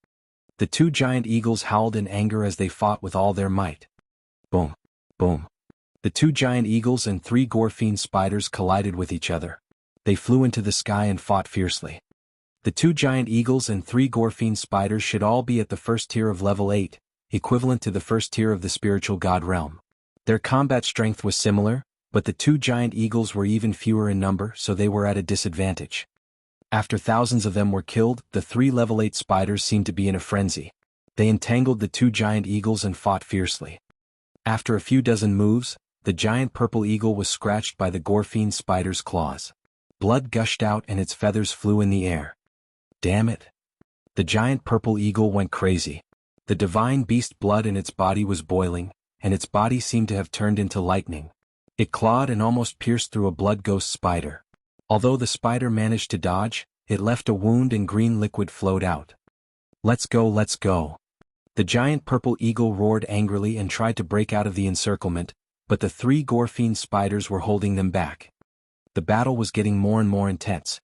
The 2 giant eagles howled in anger as they fought with all their might. Boom, boom. The 2 giant eagles and 3 gore-fiend spiders collided with each other. They flew into the sky and fought fiercely. The 2 giant eagles and 3 gore-fiend spiders should all be at the 1st tier of level 8, equivalent to the 1st tier of the spiritual god realm. Their combat strength was similar, but the 2 giant eagles were even fewer in number, so they were at a disadvantage. After thousands of them were killed, the 3 level 8 spiders seemed to be in a frenzy. They entangled the 2 giant eagles and fought fiercely. After a few dozen moves, the giant purple eagle was scratched by the gore-fiend spider's claws. Blood gushed out and its feathers flew in the air. Damn it. The giant purple eagle went crazy. The divine beast blood in its body was boiling, and its body seemed to have turned into lightning. It clawed and almost pierced through a blood ghost spider. Although the spider managed to dodge, it left a wound and green liquid flowed out. Let's go, let's go. The giant purple eagle roared angrily and tried to break out of the encirclement, but the 3 gore-fiend spiders were holding them back. The battle was getting more and more intense.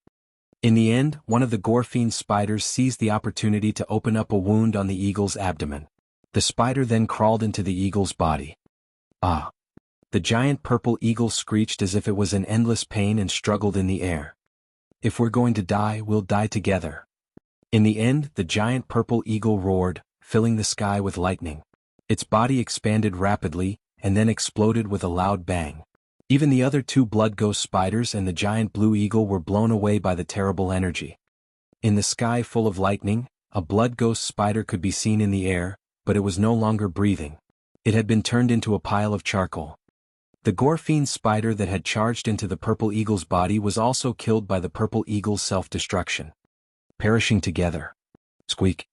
In the end, one of the gore-fiend spiders seized the opportunity to open up a wound on the eagle's abdomen. The spider then crawled into the eagle's body. Ah! The giant purple eagle screeched as if it was in endless pain and struggled in the air. If we're going to die, we'll die together. In the end, the giant purple eagle roared, filling the sky with lightning. Its body expanded rapidly, and then exploded with a loud bang. Even the other two blood ghost spiders and the giant blue eagle were blown away by the terrible energy. In the sky full of lightning, a blood ghost spider could be seen in the air, but it was no longer breathing. It had been turned into a pile of charcoal. The gore-fiend spider that had charged into the purple eagle's body was also killed by the purple eagle's self-destruction. Perishing together. Squeak.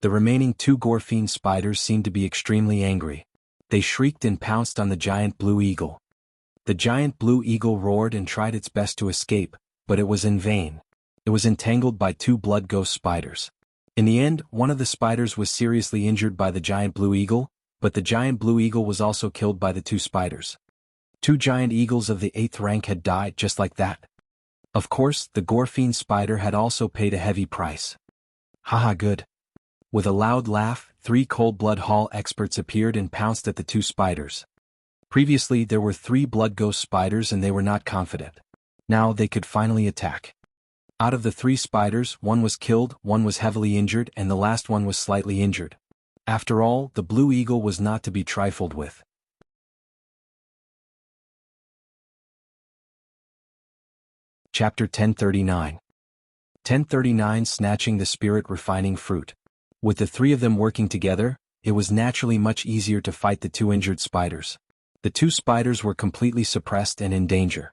The remaining two gore-fiend spiders seemed to be extremely angry. They shrieked and pounced on the giant blue eagle. The giant blue eagle roared and tried its best to escape, but it was in vain. It was entangled by two blood ghost spiders. In the end, one of the spiders was seriously injured by the giant blue eagle, but the giant blue eagle was also killed by the two spiders. Two giant eagles of the 8th rank had died just like that. Of course, the gore-fiend spider had also paid a heavy price. Haha, good. With a loud laugh, 3 cold-blood hall experts appeared and pounced at the two spiders. Previously there were 3 blood ghost spiders and they were not confident. Now they could finally attack. Out of the 3 spiders, one was killed, one was heavily injured, and the last one was slightly injured. After all, the blue eagle was not to be trifled with. Chapter 1039. 1039 Snatching the Spirit Refining Fruit. With the 3 of them working together, it was naturally much easier to fight the 2 injured spiders. The 2 spiders were completely suppressed and in danger.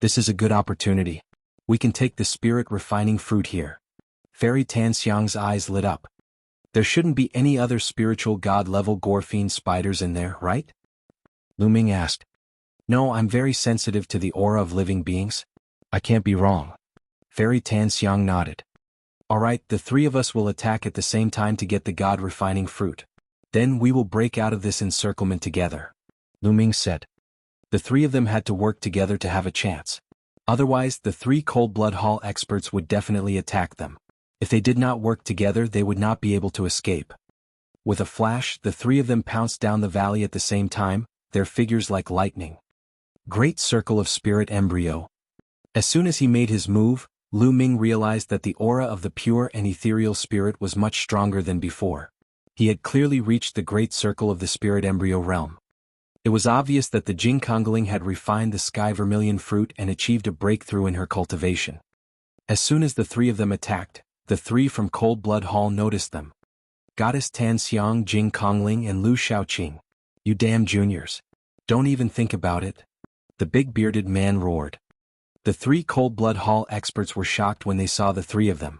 This is a good opportunity. We can take the spirit refining fruit here. Fairy Tanxiang's eyes lit up. There shouldn't be any other spiritual god-level gore-fiend spiders in there, right? Lu Ming asked. No, I'm very sensitive to the aura of living beings. I can't be wrong. Fairy Tanxiang nodded. Alright, the 3 of us will attack at the same time to get the god-refining fruit. Then we will break out of this encirclement together. Lu Ming said. The 3 of them had to work together to have a chance. Otherwise, the 3 cold-blood hall experts would definitely attack them. If they did not work together, they would not be able to escape. With a flash, the 3 of them pounced down the valley at the same time, their figures like lightning. Great circle of spirit embryo. As soon as he made his move, Lu Ming realized that the aura of the pure and ethereal spirit was much stronger than before. He had clearly reached the great circle of the spirit embryo realm. It was obvious that the Jianghu had refined the sky vermilion fruit and achieved a breakthrough in her cultivation. As soon as the 3 of them attacked, the 3 from Cold Blood Hall noticed them. Goddess Tan Xiang, Jing Kongling and Lu Shaoqing. You damn juniors. Don't even think about it. The big bearded man roared. The 3 Cold Blood Hall experts were shocked when they saw the 3 of them.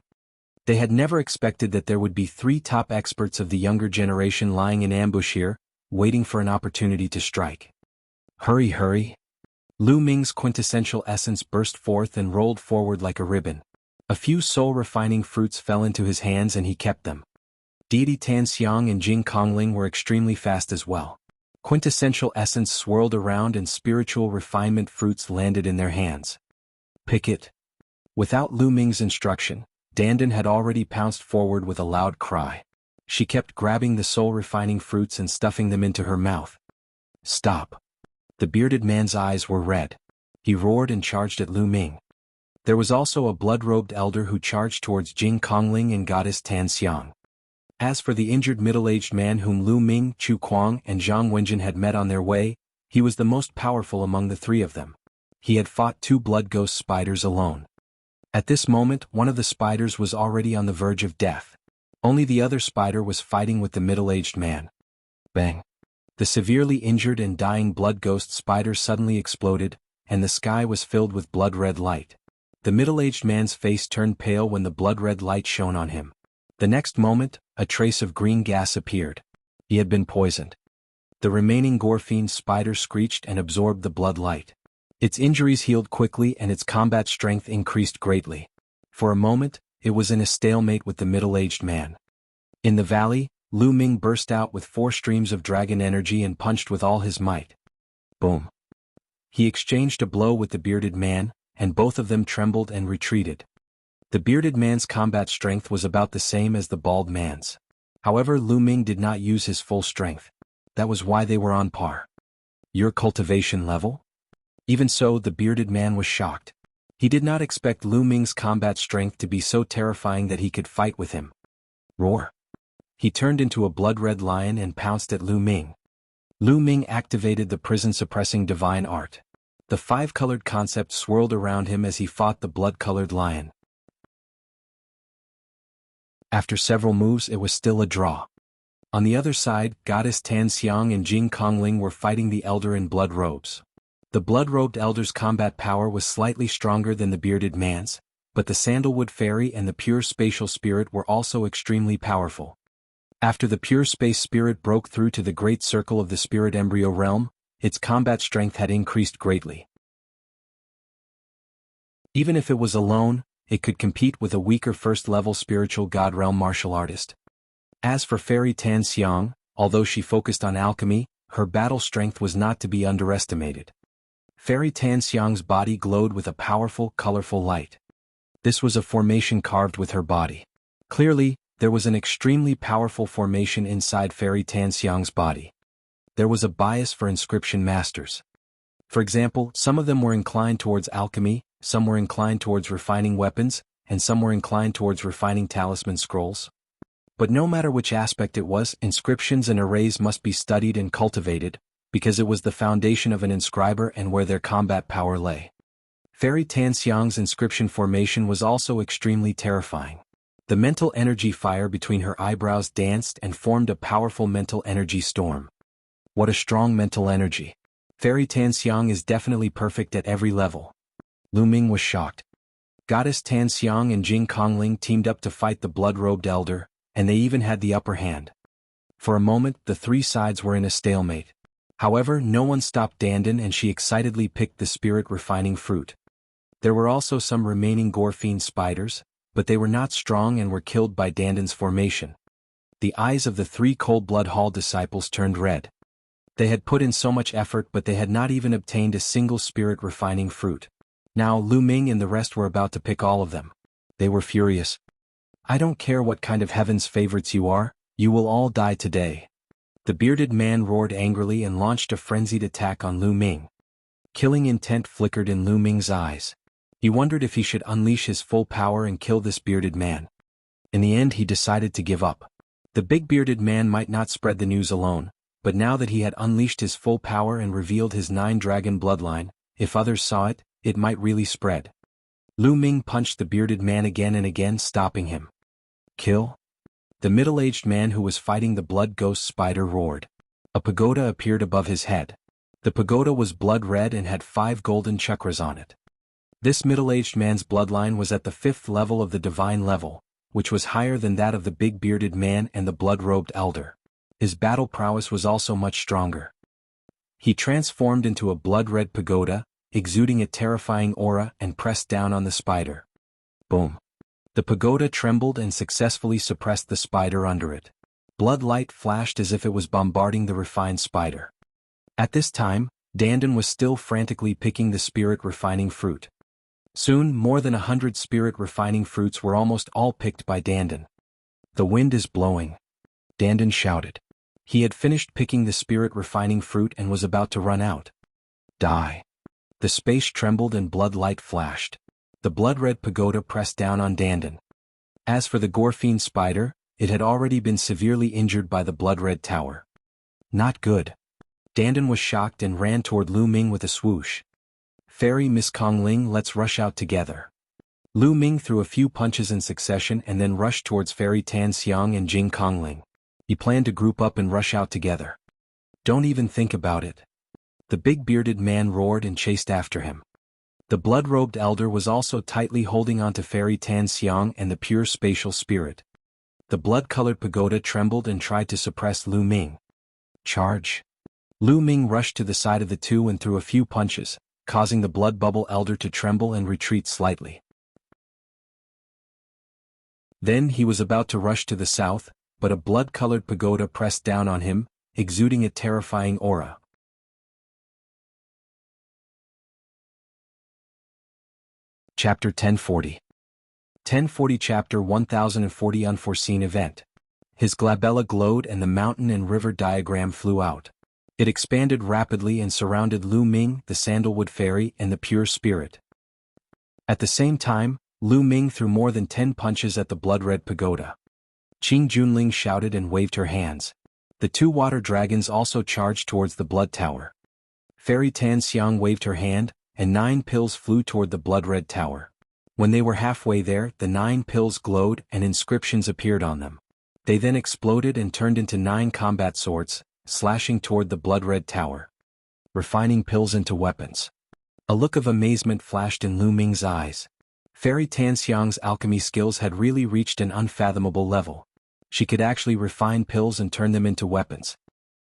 They had never expected that there would be 3 top experts of the younger generation lying in ambush here, waiting for an opportunity to strike. Hurry, hurry. Lu Ming's quintessential essence burst forth and rolled forward like a ribbon. A few soul-refining fruits fell into his hands and he kept them. Deity Tan Xiang and Jing Kongling were extremely fast as well. Quintessential essence swirled around and spiritual refinement fruits landed in their hands. Pick it. Without Lu Ming's instruction, Dandan had already pounced forward with a loud cry. She kept grabbing the soul-refining fruits and stuffing them into her mouth. Stop. The bearded man's eyes were red. He roared and charged at Lu Ming. There was also a blood-robed elder who charged towards Jing Kongling and Goddess Tan Xiang. As for the injured middle-aged man whom Lu Ming, Chu Kuang and Zhang Wenjin had met on their way, he was the most powerful among the 3 of them. He had fought 2 blood ghost spiders alone. At this moment, one of the spiders was already on the verge of death. Only the other spider was fighting with the middle-aged man. Bang! The severely injured and dying blood ghost spider suddenly exploded, and the sky was filled with blood-red light. The middle-aged man's face turned pale when the blood-red light shone on him. The next moment, a trace of green gas appeared. He had been poisoned. The remaining gore-fiend spider screeched and absorbed the blood light. Its injuries healed quickly and its combat strength increased greatly. For a moment, it was in a stalemate with the middle-aged man. In the valley, Lu Ming burst out with 4 streams of dragon energy and punched with all his might. Boom. He exchanged a blow with the bearded man, and both of them trembled and retreated. The bearded man's combat strength was about the same as the bald man's. However, Lu Ming did not use his full strength. That was why they were on par. Your cultivation level? Even so, the bearded man was shocked. He did not expect Lu Ming's combat strength to be so terrifying that he could fight with him. Roar. He turned into a blood-red lion and pounced at Lu Ming. Lu Ming activated the prison-suppressing divine art. The five-colored concept swirled around him as he fought the blood-colored lion. After several moves, it was still a draw. On the other side, Goddess Tan Xiang and Jing Kongling were fighting the elder in blood robes. The blood-robed elder's combat power was slightly stronger than the bearded man's, but the sandalwood fairy and the pure spatial spirit were also extremely powerful. After the pure space spirit broke through to the great circle of the spirit embryo realm, its combat strength had increased greatly. Even if it was alone, it could compete with a weaker first-level spiritual god realm martial artist. As for Fairy Tan Xiang, although she focused on alchemy, her battle strength was not to be underestimated. Fairy Tan Xiang's body glowed with a powerful, colorful light. This was a formation carved with her body. Clearly, there was an extremely powerful formation inside Fairy Tan Xiang's body. There was a bias for inscription masters. For example, some of them were inclined towards alchemy, some were inclined towards refining weapons, and some were inclined towards refining talisman scrolls. But no matter which aspect it was, inscriptions and arrays must be studied and cultivated, because it was the foundation of an inscriber and where their combat power lay. Fairy Tan Xiang's inscription formation was also extremely terrifying. The mental energy fire between her eyebrows danced and formed a powerful mental energy storm. What a strong mental energy. Fairy Tan Xiang is definitely perfect at every level. Lu Ming was shocked. Goddess Tan Xiang and Jing Kongling teamed up to fight the blood-robed elder, and they even had the upper hand. For a moment, the three sides were in a stalemate. However, no one stopped Dandan and she excitedly picked the spirit-refining fruit. There were also some remaining Gorfiend spiders, but they were not strong and were killed by Dandan's formation. The eyes of the three Cold-Blood Hall disciples turned red. They had put in so much effort but they had not even obtained a single spirit-refining fruit. Now Lu Ming and the rest were about to pick all of them. They were furious. I don't care what kind of heaven's favorites you are, you will all die today. The bearded man roared angrily and launched a frenzied attack on Lu Ming. Killing intent flickered in Lu Ming's eyes. He wondered if he should unleash his full power and kill this bearded man. In the end he decided to give up. The big bearded man might not spread the news alone, but now that he had unleashed his full power and revealed his 9-dragon bloodline, if others saw it, it might really spread. Lu Ming punched the bearded man again and again, stopping him. Kill? The middle-aged man who was fighting the blood ghost spider roared. A pagoda appeared above his head. The pagoda was blood-red and had 5 golden chakras on it. This middle-aged man's bloodline was at the 5th level of the divine level, which was higher than that of the big bearded man and the blood-robed elder. His battle prowess was also much stronger. He transformed into a blood-red pagoda, exuding a terrifying aura, and pressed down on the spider. Boom. The pagoda trembled and successfully suppressed the spider under it. Blood light flashed as if it was bombarding the refined spider. At this time, Dandan was still frantically picking the spirit-refining fruit. Soon, more than 100 spirit-refining fruits were almost all picked by Dandan. The wind is blowing. Dandan shouted. He had finished picking the spirit-refining fruit and was about to run out. Die. The space trembled and blood light flashed. The blood-red pagoda pressed down on Dandan. As for the Gorfiend spider, it had already been severely injured by the blood-red tower. Not good. Dandan was shocked and ran toward Lu Ming with a swoosh. Fairy Miss Kongling, let's rush out together. Lu Ming threw a few punches in succession and then rushed towards Fairy Tan Xiang and Jing Kongling. He planned to group up and rush out together. Don't even think about it. The big bearded man roared and chased after him. The blood-robed elder was also tightly holding onto Fairy Tan Xiang and the pure spatial spirit. The blood-colored pagoda trembled and tried to suppress Lu Ming. Charge! Lu Ming rushed to the side of the two and threw a few punches, causing the blood bubble elder to tremble and retreat slightly. Then he was about to rush to the south, but a blood-colored pagoda pressed down on him, exuding a terrifying aura. Chapter 1040. 1040 Chapter 1040 Unforeseen Event. His glabella glowed and the mountain and river diagram flew out. It expanded rapidly and surrounded Lu Ming, the sandalwood fairy, and the pure spirit. At the same time, Lu Ming threw more than 10 punches at the blood-red pagoda. Qing Junling shouted and waved her hands. The 2 water dragons also charged towards the blood tower. Fairy Tan Xiang waved her hand, and 9 pills flew toward the blood-red tower. When they were halfway there, the 9 pills glowed and inscriptions appeared on them. They then exploded and turned into 9 combat swords, slashing toward the blood-red tower. Refining pills into weapons. A look of amazement flashed in Lu Ming's eyes. Fairy Tan Xiang's alchemy skills had really reached an unfathomable level. She could actually refine pills and turn them into weapons.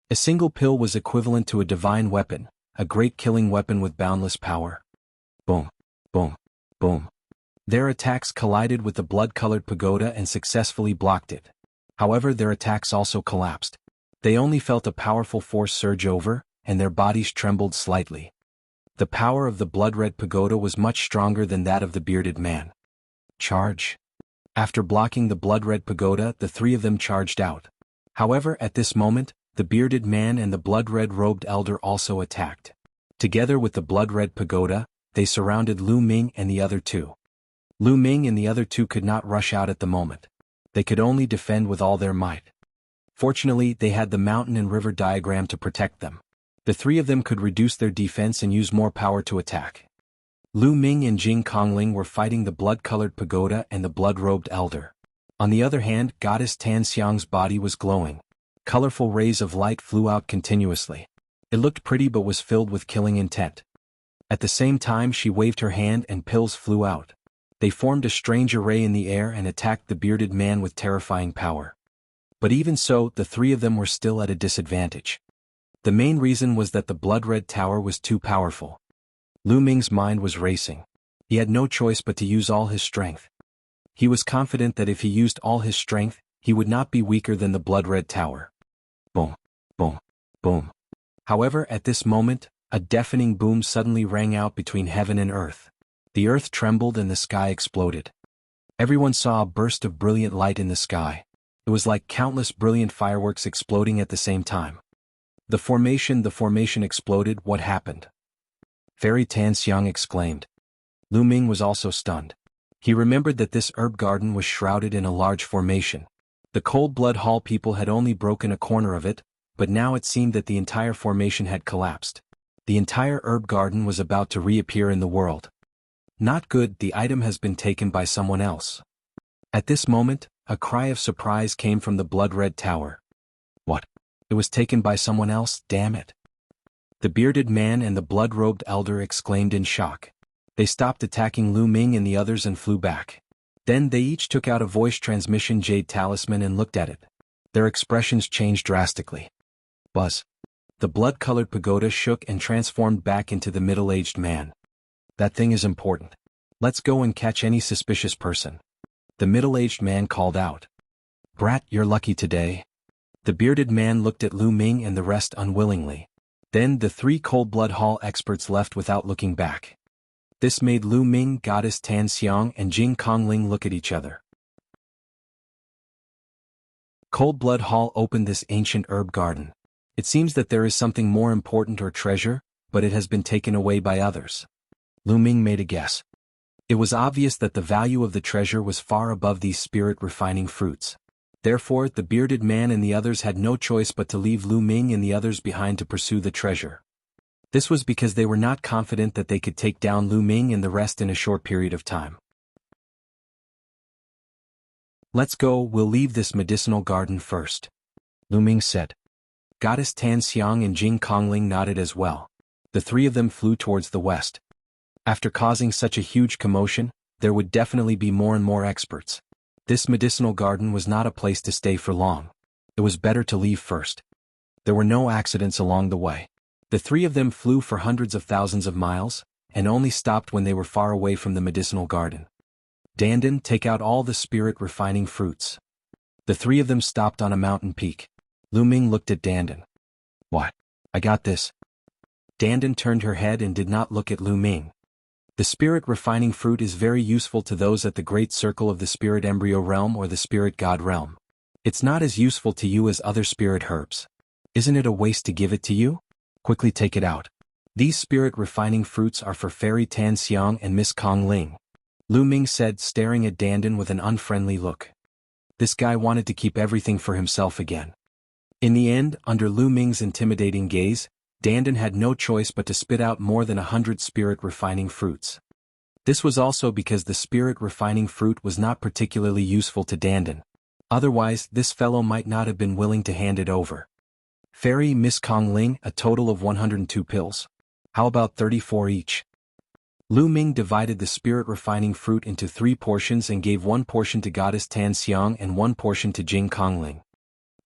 A single pill was equivalent to a divine weapon, a great killing weapon with boundless power. Boom, boom, boom. Their attacks collided with the blood-colored pagoda and successfully blocked it. However, their attacks also collapsed. They only felt a powerful force surge over, and their bodies trembled slightly. The power of the blood-red pagoda was much stronger than that of the bearded man. Charge. After blocking the blood-red pagoda, the 3 of them charged out. However, at this moment, the bearded man and the blood-red robed elder also attacked. Together with the blood-red pagoda, they surrounded Lu Ming and the other 2. Lu Ming and the other 2 could not rush out at the moment. They could only defend with all their might. Fortunately, they had the mountain and river diagram to protect them. The 3 of them could reduce their defense and use more power to attack. Lu Ming and Jing Kongling were fighting the blood-colored pagoda and the blood-robed elder. On the other hand, Goddess Tan Xiang's body was glowing. Colorful rays of light flew out continuously. It looked pretty but was filled with killing intent. At the same time, she waved her hand and pills flew out. They formed a strange array in the air and attacked the bearded man with terrifying power. But even so, the 3 of them were still at a disadvantage. The main reason was that the blood-red tower was too powerful. Lu Ming's mind was racing. He had no choice but to use all his strength. He was confident that if he used all his strength, he would not be weaker than the blood-red tower. Boom, boom, boom. However, at this moment, a deafening boom suddenly rang out between heaven and earth. The earth trembled and the sky exploded. Everyone saw a burst of brilliant light in the sky. It was like countless brilliant fireworks exploding at the same time. The formation exploded. What happened? Fairy Tan Xiang exclaimed. Lu Ming was also stunned. He remembered that this herb garden was shrouded in a large formation. The Cold Blood Hall people had only broken a corner of it, but now it seemed that the entire formation had collapsed. The entire herb garden was about to reappear in the world. Not good, the item has been taken by someone else. At this moment, a cry of surprise came from the blood-red tower. What? It was taken by someone else, damn it. The bearded man and the blood-robed elder exclaimed in shock. They stopped attacking Lu Ming and the others and flew back. Then they each took out a voice transmission jade talisman and looked at it. Their expressions changed drastically. Buzz. The blood-colored pagoda shook and transformed back into the middle-aged man. That thing is important. Let's go and catch any suspicious person. The middle-aged man called out. Brat, you're lucky today. The bearded man looked at Lu Ming and the rest unwillingly. Then the 3 Cold Blood Hall experts left without looking back. This made Lu Ming, Goddess Tan Xiang and Jing Kongling look at each other. Cold Blood Hall opened this ancient herb garden. It seems that there is something more important or treasure, but it has been taken away by others. Lu Ming made a guess. It was obvious that the value of the treasure was far above these spirit-refining fruits. Therefore, the bearded man and the others had no choice but to leave Lu Ming and the others behind to pursue the treasure. This was because they were not confident that they could take down Lu Ming and the rest in a short period of time. Let's go, we'll leave this medicinal garden first. Lu Ming said. Goddess Tan Xiang and Jing Kongling nodded as well. The 3 of them flew towards the west. After causing such a huge commotion, there would definitely be more and more experts. This medicinal garden was not a place to stay for long. It was better to leave first. There were no accidents along the way. The 3 of them flew for hundreds of thousands of miles, and only stopped when they were far away from the medicinal garden. Dandan, take out all the spirit-refining fruits. The 3 of them stopped on a mountain peak. Lu Ming looked at Dandan. What? I got this. Dandan turned her head and did not look at Lu Ming. The spirit-refining fruit is very useful to those at the Great Circle of the Spirit Embryo Realm or the Spirit God Realm. It's not as useful to you as other spirit herbs. Isn't it a waste to give it to you? Quickly take it out. These spirit refining fruits are for Fairy Tan Xiang and Miss Kong Ling. Lu Ming said, staring at Dandan with an unfriendly look. This guy wanted to keep everything for himself again. In the end, under Lu Ming's intimidating gaze, Dandan had no choice but to spit out more than 100 spirit refining fruits. This was also because the spirit refining fruit was not particularly useful to Dandan. Otherwise, this fellow might not have been willing to hand it over. Fairy Miss Kong Ling, a total of 102 pills. How about 34 each? Lu Ming divided the spirit refining fruit into 3 portions and gave 1 portion to Goddess Tan Xiang and 1 portion to Jing Kongling.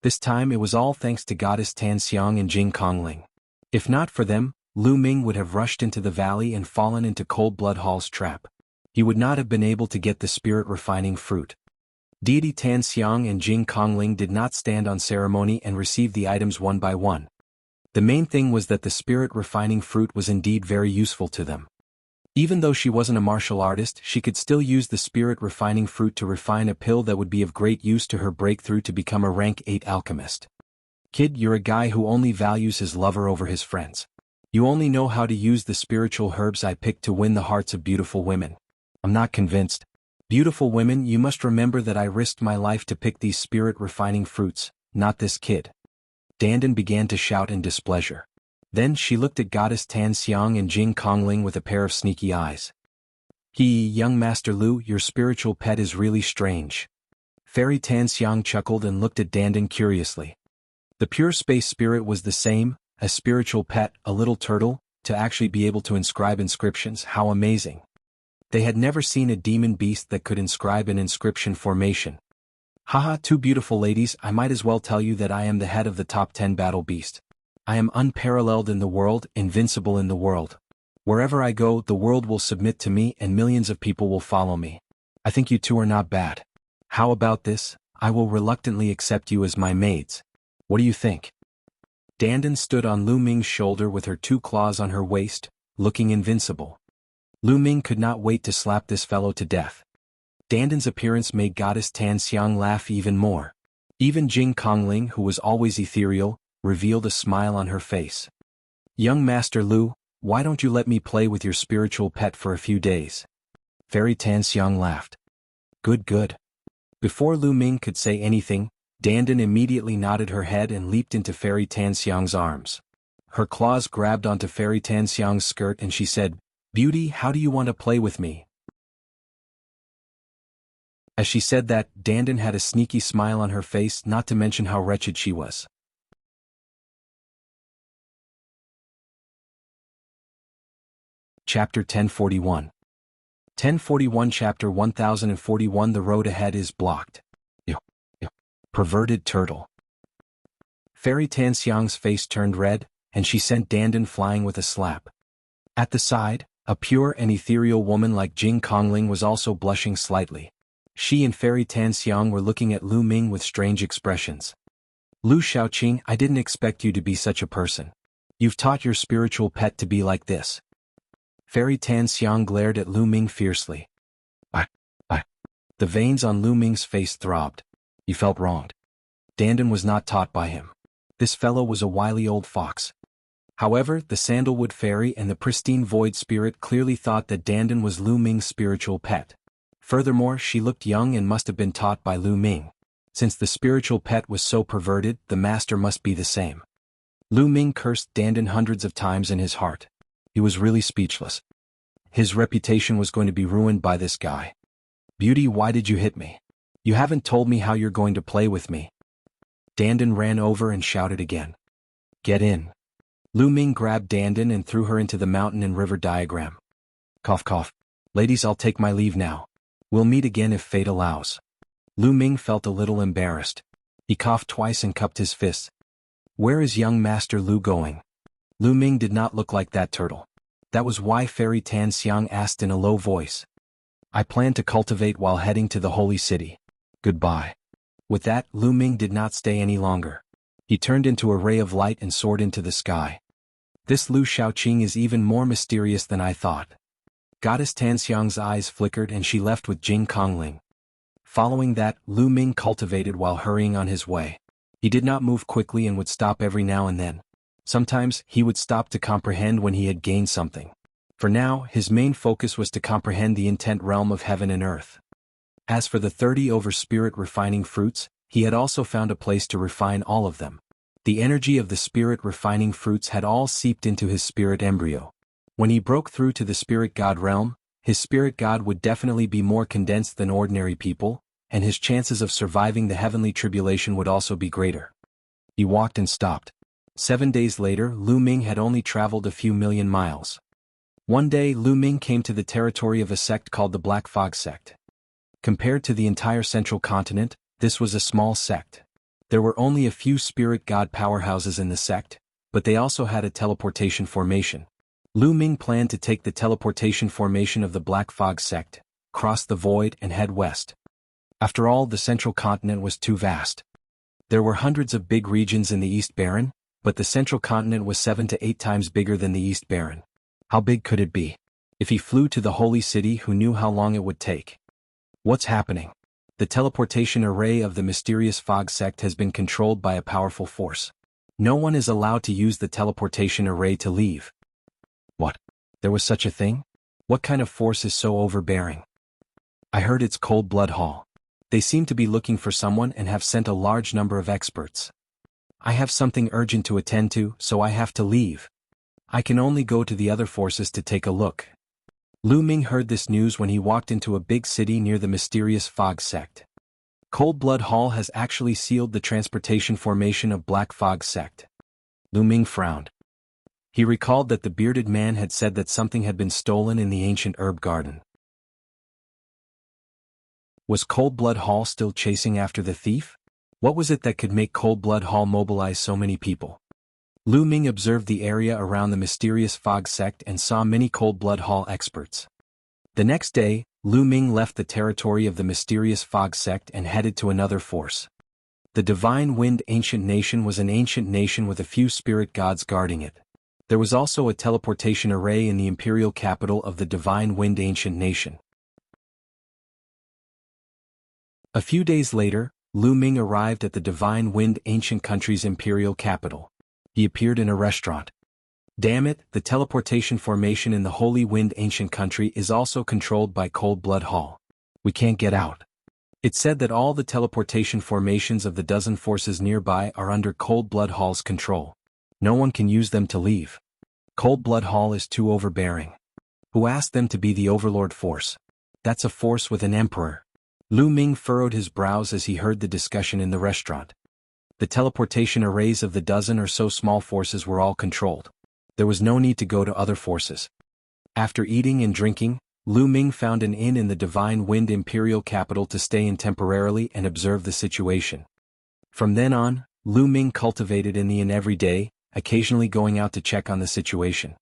This time it was all thanks to Goddess Tan Xiang and Jing Kongling. If not for them, Lu Ming would have rushed into the valley and fallen into Cold Blood Hall's trap. He would not have been able to get the spirit refining fruit. Deity Tan Xiang and Jing Kongling did not stand on ceremony and receive the items one by one. The main thing was that the spirit refining fruit was indeed very useful to them. Even though she wasn't a martial artist, she could still use the spirit refining fruit to refine a pill that would be of great use to her breakthrough to become a rank 8 alchemist. Kid, you're a guy who only values his lover over his friends. You only know how to use the spiritual herbs I picked to win the hearts of beautiful women. I'm not convinced. Beautiful women, you must remember that I risked my life to pick these spirit refining fruits, not this kid. Dandan began to shout in displeasure. Then she looked at Goddess Tan Xiang and Jing Kongling with a pair of sneaky eyes. Young Master Lu, your spiritual pet is really strange. Fairy Tan Xiang chuckled and looked at Dandan curiously. The pure space spirit was the same, a spiritual pet, a little turtle, to actually be able to inscribe inscriptions. How amazing. They had never seen a demon beast that could inscribe an inscription formation. Haha, 2 beautiful ladies, I might as well tell you that I am the head of the top 10 battle beast. I am unparalleled in the world, invincible in the world. Wherever I go, the world will submit to me and millions of people will follow me. I think you two are not bad. How about this? I will reluctantly accept you as my maids. What do you think? Dandan stood on Lu Ming's shoulder with her 2 claws on her waist, looking invincible. Lu Ming could not wait to slap this fellow to death. Dandan's appearance made Goddess Tan Xiang laugh even more. Even Jing Kongling, who was always ethereal, revealed a smile on her face. Young Master Lu, why don't you let me play with your spiritual pet for a few days? Fairy Tan Xiang laughed. Good. Before Lu Ming could say anything, Dandan immediately nodded her head and leaped into Fairy Tan Xiang's arms. Her claws grabbed onto Fairy Tan Xiang's skirt and she said, Beauty, how do you want to play with me? As she said that, Dandan had a sneaky smile on her face, not to mention how wretched she was. Chapter 1041. 1041 Chapter 1041 The road ahead is blocked. Perverted turtle. Fairy Tan Xiang's face turned red, and she sent Dandan flying with a slap. At the side, a pure and ethereal woman like Jing Kongling was also blushing slightly. She and Fairy Tan Xiang were looking at Lu Ming with strange expressions. Lu Shaoqing, I didn't expect you to be such a person. You've taught your spiritual pet to be like this. Fairy Tan Xiang glared at Lu Ming fiercely. The veins on Lu Ming's face throbbed. He felt wronged. Dandan was not taught by him. This fellow was a wily old fox. However, the Sandalwood Fairy and the pristine Void Spirit clearly thought that Dandan was Lu Ming's spiritual pet. Furthermore, she looked young and must have been taught by Lu Ming. Since the spiritual pet was so perverted, the master must be the same. Lu Ming cursed Dandan hundreds of times in his heart. He was really speechless. His reputation was going to be ruined by this guy. Beauty, why did you hit me? You haven't told me how you're going to play with me. Dandan ran over and shouted again. Get in. Lu Ming grabbed Dandan and threw her into the mountain and river diagram. Cough cough. Ladies, I'll take my leave now. We'll meet again if fate allows. Lu Ming felt a little embarrassed. He coughed twice and cupped his fists. Where is young Master Lu going? Lu Ming did not look like that turtle. That was why Fairy Tan Xiang asked in a low voice. I plan to cultivate while heading to the holy city. Goodbye. With that, Lu Ming did not stay any longer. He turned into a ray of light and soared into the sky. This Lu Shaoqing is even more mysterious than I thought. Goddess Tan Xiang's eyes flickered and she left with Jing Kongling. Following that, Lu Ming cultivated while hurrying on his way. He did not move quickly and would stop every now and then. Sometimes, he would stop to comprehend when he had gained something. For now, his main focus was to comprehend the intent realm of heaven and earth. As for the 30 over spirit refining fruits, he had also found a place to refine all of them. The energy of the spirit refining fruits had all seeped into his spirit embryo. When he broke through to the spirit god realm, his spirit god would definitely be more condensed than ordinary people, and his chances of surviving the heavenly tribulation would also be greater. He walked and stopped. 7 days later, Lu Ming had only traveled a few million miles. One day, Lu Ming came to the territory of a sect called the Black Fog sect. Compared to the entire central continent, this was a small sect. There were only a few spirit god powerhouses in the sect, but they also had a teleportation formation. Lu Ming planned to take the teleportation formation of the Black Fog sect, cross the void and head west. After all, the central continent was too vast. There were hundreds of big regions in the East Barren, but the central continent was 7 to 8 times bigger than the East Barren. How big could it be? If he flew to the holy city, who knew how long it would take? What's happening? The teleportation array of the mysterious fog sect has been controlled by a powerful force. No one is allowed to use the teleportation array to leave. What? There was such a thing? What kind of force is so overbearing? I heard it's Cold Blood Hall. They seem to be looking for someone and have sent a large number of experts. I have something urgent to attend to, so I have to leave. I can only go to the other forces to take a look. Lu Ming heard this news when he walked into a big city near the mysterious fog sect. Cold Blood Hall has actually sealed the transportation formation of Black Fog sect. Lu Ming frowned. He recalled that the bearded man had said that something had been stolen in the ancient herb garden. Was Cold Blood Hall still chasing after the thief? What was it that could make Cold Blood Hall mobilize so many people? Lu Ming observed the area around the mysterious fog sect and saw many Cold Blood Hall experts. The next day, Lu Ming left the territory of the mysterious fog sect and headed to another force. The Divine Wind Ancient Nation was an ancient nation with a few spirit gods guarding it. There was also a teleportation array in the imperial capital of the Divine Wind Ancient Nation. A few days later, Lu Ming arrived at the Divine Wind Ancient Country's imperial capital. He appeared in a restaurant. Damn it, the teleportation formation in the Holy Wind Ancient Country is also controlled by Cold Blood Hall. We can't get out. It said that all the teleportation formations of the dozen forces nearby are under Cold Blood Hall's control. No one can use them to leave. Cold Blood Hall is too overbearing. Who asked them to be the overlord force? That's a force with an emperor. Lu Ming furrowed his brows as he heard the discussion in the restaurant. The teleportation arrays of the dozen or so small forces were all controlled. There was no need to go to other forces. After eating and drinking, Lu Ming found an inn in the Divine Wind Imperial capital to stay in temporarily and observe the situation. From then on, Lu Ming cultivated in the inn every day, occasionally going out to check on the situation.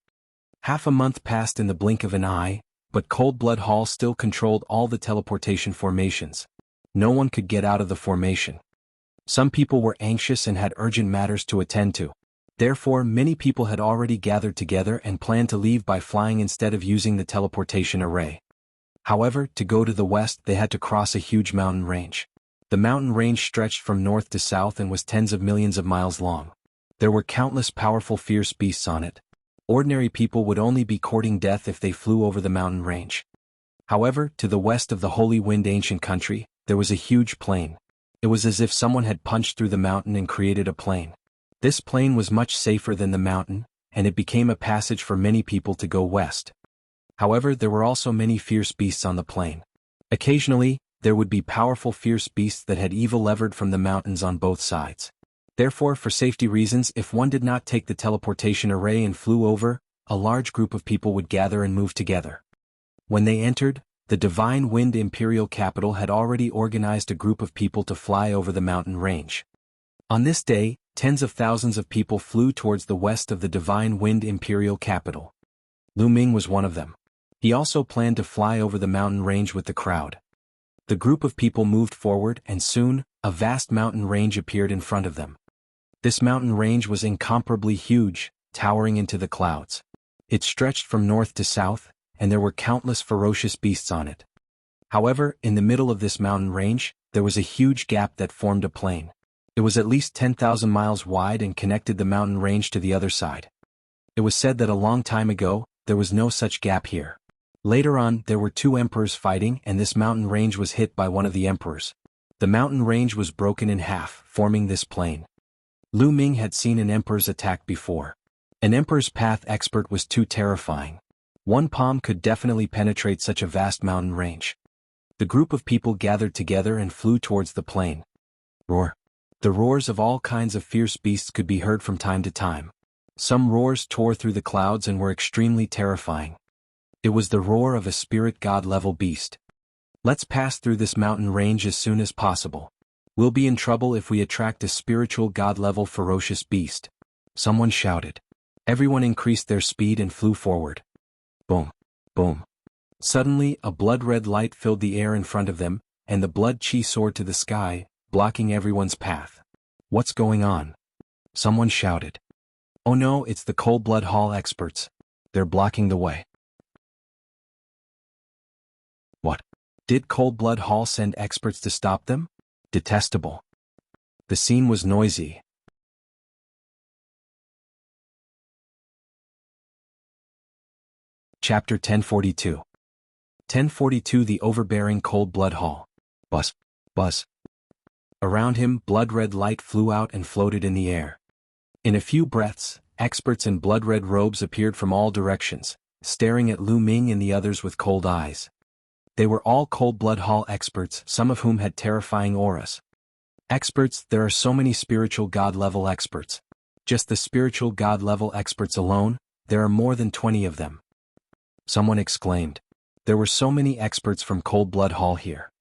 Half a month passed in the blink of an eye, but Cold Blood Hall still controlled all the teleportation formations. No one could get out of the formation. Some people were anxious and had urgent matters to attend to. Therefore, many people had already gathered together and planned to leave by flying instead of using the teleportation array. However, to go to the west they had to cross a huge mountain range. The mountain range stretched from north to south and was tens of millions of miles long. There were countless powerful fierce beasts on it. Ordinary people would only be courting death if they flew over the mountain range. However, to the west of the Holy Wind Ancient Country, there was a huge plain. It was as if someone had punched through the mountain and created a plain. This plain was much safer than the mountain, and it became a passage for many people to go west. However, there were also many fierce beasts on the plain. Occasionally, there would be powerful fierce beasts that had evil levered from the mountains on both sides. Therefore, for safety reasons, if one did not take the teleportation array and flew over, a large group of people would gather and move together. When they entered, the Divine Wind Imperial capital had already organized a group of people to fly over the mountain range. On this day, tens of thousands of people flew towards the west of the Divine Wind Imperial capital. Lu Ming was one of them. He also planned to fly over the mountain range with the crowd. The group of people moved forward and soon, a vast mountain range appeared in front of them. This mountain range was incomparably huge, towering into the clouds. It stretched from north to south, and there were countless ferocious beasts on it. However, in the middle of this mountain range, there was a huge gap that formed a plain. It was at least 10,000 miles wide and connected the mountain range to the other side. It was said that a long time ago, there was no such gap here. Later on, there were two emperors fighting and this mountain range was hit by one of the emperors. The mountain range was broken in half, forming this plain. Lu Ming had seen an emperor's attack before. An emperor's path expert was too terrifying. One palm could definitely penetrate such a vast mountain range. The group of people gathered together and flew towards the plain. Roar. The roars of all kinds of fierce beasts could be heard from time to time. Some roars tore through the clouds and were extremely terrifying. It was the roar of a spirit god-level beast. Let's pass through this mountain range as soon as possible. We'll be in trouble if we attract a spiritual god-level ferocious beast. Someone shouted. Everyone increased their speed and flew forward. Boom. Boom. Suddenly, a blood-red light filled the air in front of them, and the blood chi soared to the sky, blocking everyone's path. What's going on? Someone shouted. Oh no, it's the Cold Blood Hall experts. They're blocking the way. What? Did Cold Blood Hall send experts to stop them? Detestable. The scene was noisy. Chapter 1042. 1042 The Overbearing Cold Blood Hall. Buzz. Buzz. Around him, blood-red light flew out and floated in the air. In a few breaths, experts in blood-red robes appeared from all directions, staring at Lu Ming and the others with cold eyes. They were all Cold Blood Hall experts, some of whom had terrifying auras. Experts, there are so many spiritual god-level experts. Just the spiritual god-level experts alone, there are more than 20 of them. Someone exclaimed. There were so many experts from Cold Blood Hall here.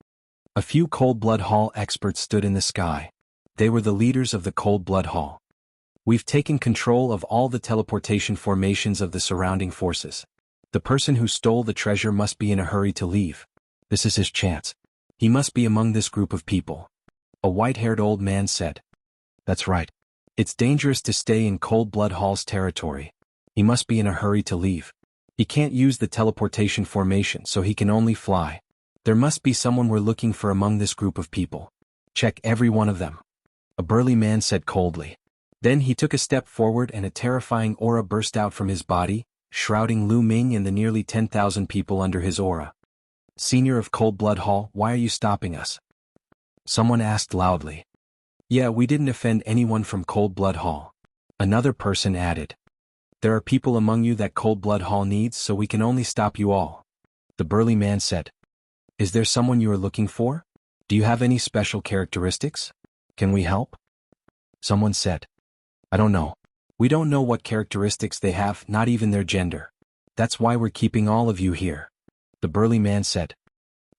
A few Cold Blood Hall experts stood in the sky. They were the leaders of the Cold Blood Hall. We've taken control of all the teleportation formations of the surrounding forces. The person who stole the treasure must be in a hurry to leave. This is his chance. He must be among this group of people. A white-haired old man said. That's right. It's dangerous to stay in Cold Blood Hall's territory. He must be in a hurry to leave. He can't use the teleportation formation, so he can only fly. There must be someone we're looking for among this group of people. Check every one of them. A burly man said coldly. Then he took a step forward and a terrifying aura burst out from his body, shrouding Lu Ming and the nearly 10,000 people under his aura. Senior of Cold Blood Hall, why are you stopping us? Someone asked loudly. Yeah, we didn't offend anyone from Cold Blood Hall. Another person added. There are people among you that Cold Blood Hall needs, so we can only stop you all. The burly man said. Is there someone you are looking for? Do you have any special characteristics? Can we help? Someone said. I don't know. We don't know what characteristics they have, not even their gender. That's why we're keeping all of you here. The burly man said.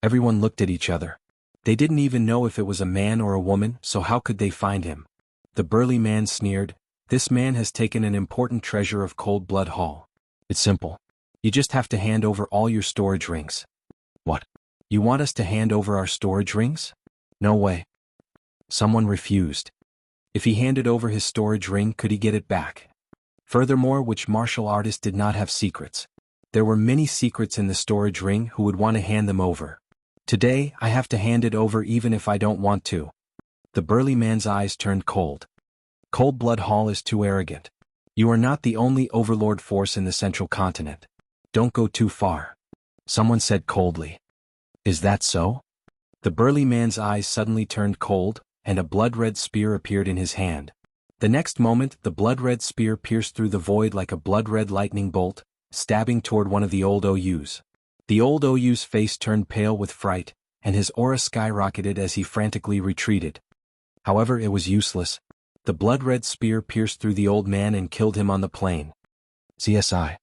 Everyone looked at each other. They didn't even know if it was a man or a woman, so how could they find him? The burly man sneered. This man has taken an important treasure of Cold Blood Hall. It's simple. You just have to hand over all your storage rings. What? You want us to hand over our storage rings? No way. Someone refused. If he handed over his storage ring, could he get it back? Furthermore, which martial artist did not have secrets? There were many secrets in the storage ring who would want to hand them over. Today, I have to hand it over even if I don't want to. The burly man's eyes turned cold. Cold Blood Hall is too arrogant. You are not the only overlord force in the central continent. Don't go too far. Someone said coldly. Is that so? The burly man's eyes suddenly turned cold, and a blood-red spear appeared in his hand. The next moment, the blood-red spear pierced through the void like a blood-red lightning bolt, stabbing toward one of the old OUs. The old OU's face turned pale with fright, and his aura skyrocketed as he frantically retreated. However, it was useless. The blood-red spear pierced through the old man and killed him on the plain. CSI.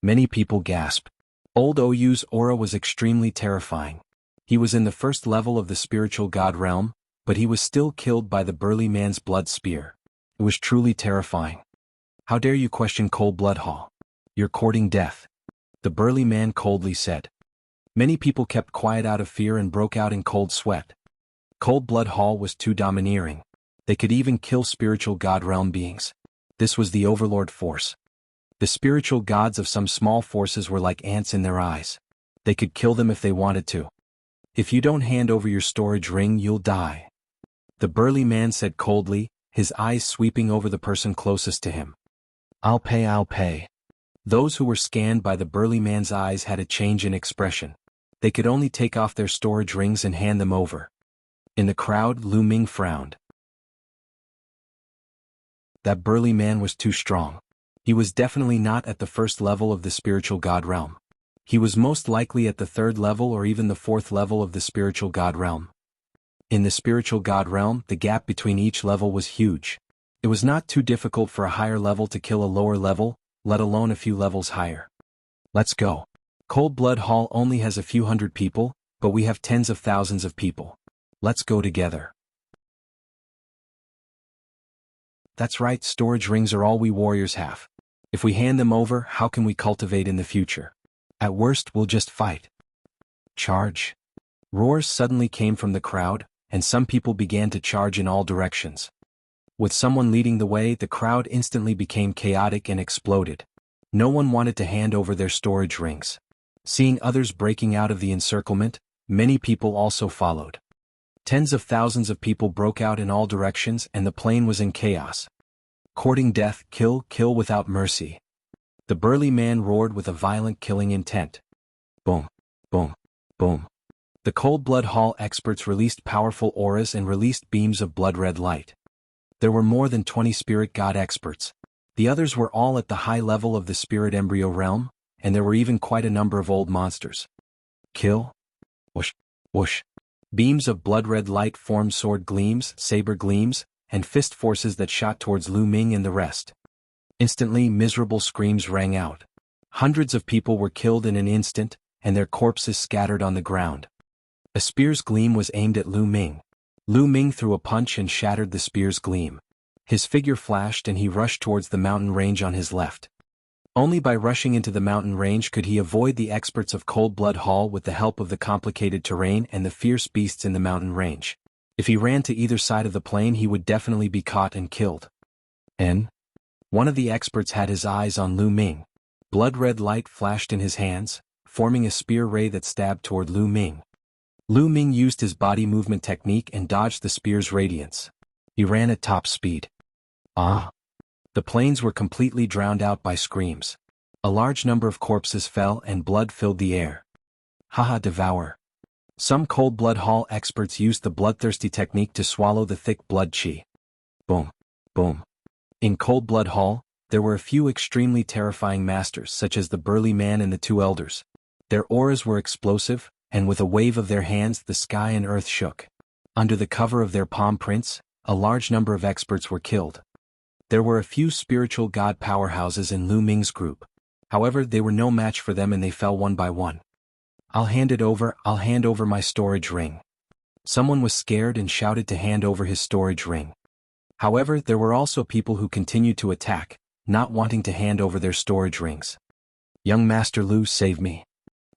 Many people gasped. Old OU's aura was extremely terrifying. He was in the first level of the spiritual god realm, but he was still killed by the burly man's blood spear. It was truly terrifying. How dare you question Cold Blood Hall? You're courting death. The burly man coldly said. Many people kept quiet out of fear and broke out in cold sweat. Cold Blood Hall was too domineering. They could even kill spiritual god realm beings. This was the overlord force. The spiritual gods of some small forces were like ants in their eyes. They could kill them if they wanted to. If you don't hand over your storage ring, you'll die. The burly man said coldly, his eyes sweeping over the person closest to him. I'll pay. Those who were scanned by the burly man's eyes had a change in expression. They could only take off their storage rings and hand them over. In the crowd, Lu Ming frowned. That burly man was too strong. He was definitely not at the first level of the spiritual god realm. He was most likely at the third level or even the fourth level of the spiritual god realm. In the spiritual god realm, the gap between each level was huge. It was not too difficult for a higher level to kill a lower level, let alone a few levels higher. Let's go. Cold Blood Hall only has a few hundred people, but we have tens of thousands of people. Let's go together. That's right, storage rings are all we warriors have. If we hand them over, how can we cultivate in the future? At worst, we'll just fight. Charge. Roars suddenly came from the crowd, and some people began to charge in all directions. With someone leading the way, the crowd instantly became chaotic and exploded. No one wanted to hand over their storage rings. Seeing others breaking out of the encirclement, many people also followed. Tens of thousands of people broke out in all directions and the plain was in chaos. Courting death, kill without mercy. The burly man roared with a violent killing intent. Boom, boom, boom. The Cold Blood Hall experts released powerful auras and released beams of blood-red light. There were more than 20 spirit god experts. The others were all at the high level of the spirit embryo realm, and there were even quite a number of old monsters. Kill. Whoosh, whoosh. Beams of blood-red light formed sword gleams, saber gleams, and fist forces that shot towards Lu Ming and the rest. Instantly, miserable screams rang out. Hundreds of people were killed in an instant, and their corpses scattered on the ground. A spear's gleam was aimed at Lu Ming. Lu Ming threw a punch and shattered the spear's gleam. His figure flashed and he rushed towards the mountain range on his left. Only by rushing into the mountain range could he avoid the experts of Cold Blood Hall with the help of the complicated terrain and the fierce beasts in the mountain range. If he ran to either side of the plain, he would definitely be caught and killed. One of the experts had his eyes on Lu Ming. Blood-red light flashed in his hands, forming a spear ray that stabbed toward Lu Ming. Lu Ming used his body movement technique and dodged the spear's radiance. He ran at top speed. Ah! The plains were completely drowned out by screams. A large number of corpses fell and blood filled the air. Haha, devour. Some Cold Blood Hall experts used the bloodthirsty technique to swallow the thick blood chi. Boom, boom. In Cold Blood Hall, there were a few extremely terrifying masters such as the burly man and the two elders. Their auras were explosive, and with a wave of their hands the sky and earth shook. Under the cover of their palm prints, a large number of experts were killed. There were a few spiritual god powerhouses in Lu Ming's group. However, they were no match for them and they fell one by one. I'll hand over my storage ring. Someone was scared and shouted to hand over his storage ring. However, there were also people who continued to attack, not wanting to hand over their storage rings. Young Master Lu, save me.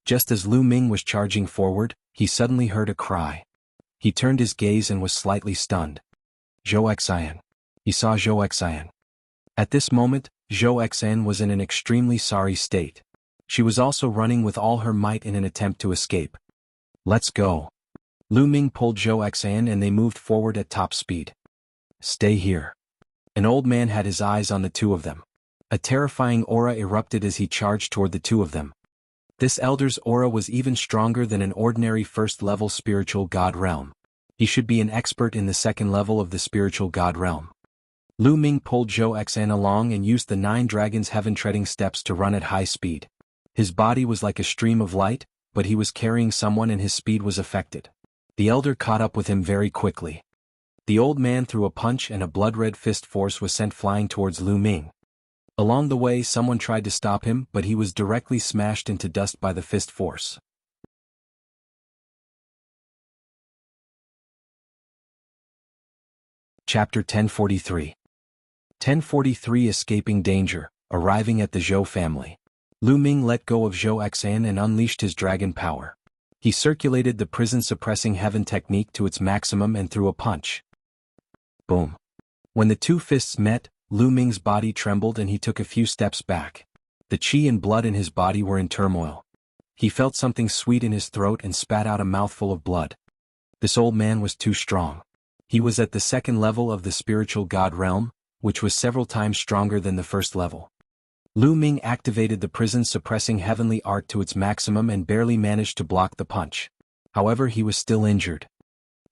Just as Lu Ming was charging forward, he suddenly heard a cry. He turned his gaze and was slightly stunned. Zhou Xian. He saw Zhou Xian. At this moment, Zhou Xian was in an extremely sorry state. She was also running with all her might in an attempt to escape. Let's go. Lu Ming pulled Zhou Xian and they moved forward at top speed. Stay here. An old man had his eyes on the two of them. A terrifying aura erupted as he charged toward the two of them. This elder's aura was even stronger than an ordinary first-level spiritual god realm. He should be an expert in the second level of the spiritual god realm. Lu Ming pulled Zhou Xian along and used the 9 dragons heaven-treading steps to run at high speed. His body was like a stream of light, but he was carrying someone and his speed was affected. The elder caught up with him very quickly. The old man threw a punch and a blood-red fist force was sent flying towards Lu Ming. Along the way, someone tried to stop him, but he was directly smashed into dust by the fist force. Chapter 1043. 1043 Escaping Danger, arriving at the Zhou family. Lu Ming let go of Zhou Xian and unleashed his dragon power. He circulated the prison-suppressing heaven technique to its maximum and threw a punch. Boom. When the two fists met, Lu Ming's body trembled and he took a few steps back. The qi and blood in his body were in turmoil. He felt something sweet in his throat and spat out a mouthful of blood. This old man was too strong. He was at the second level of the spiritual god realm, which was several times stronger than the first level. Lu Ming activated the prison-suppressing heavenly art to its maximum and barely managed to block the punch. However, he was still injured.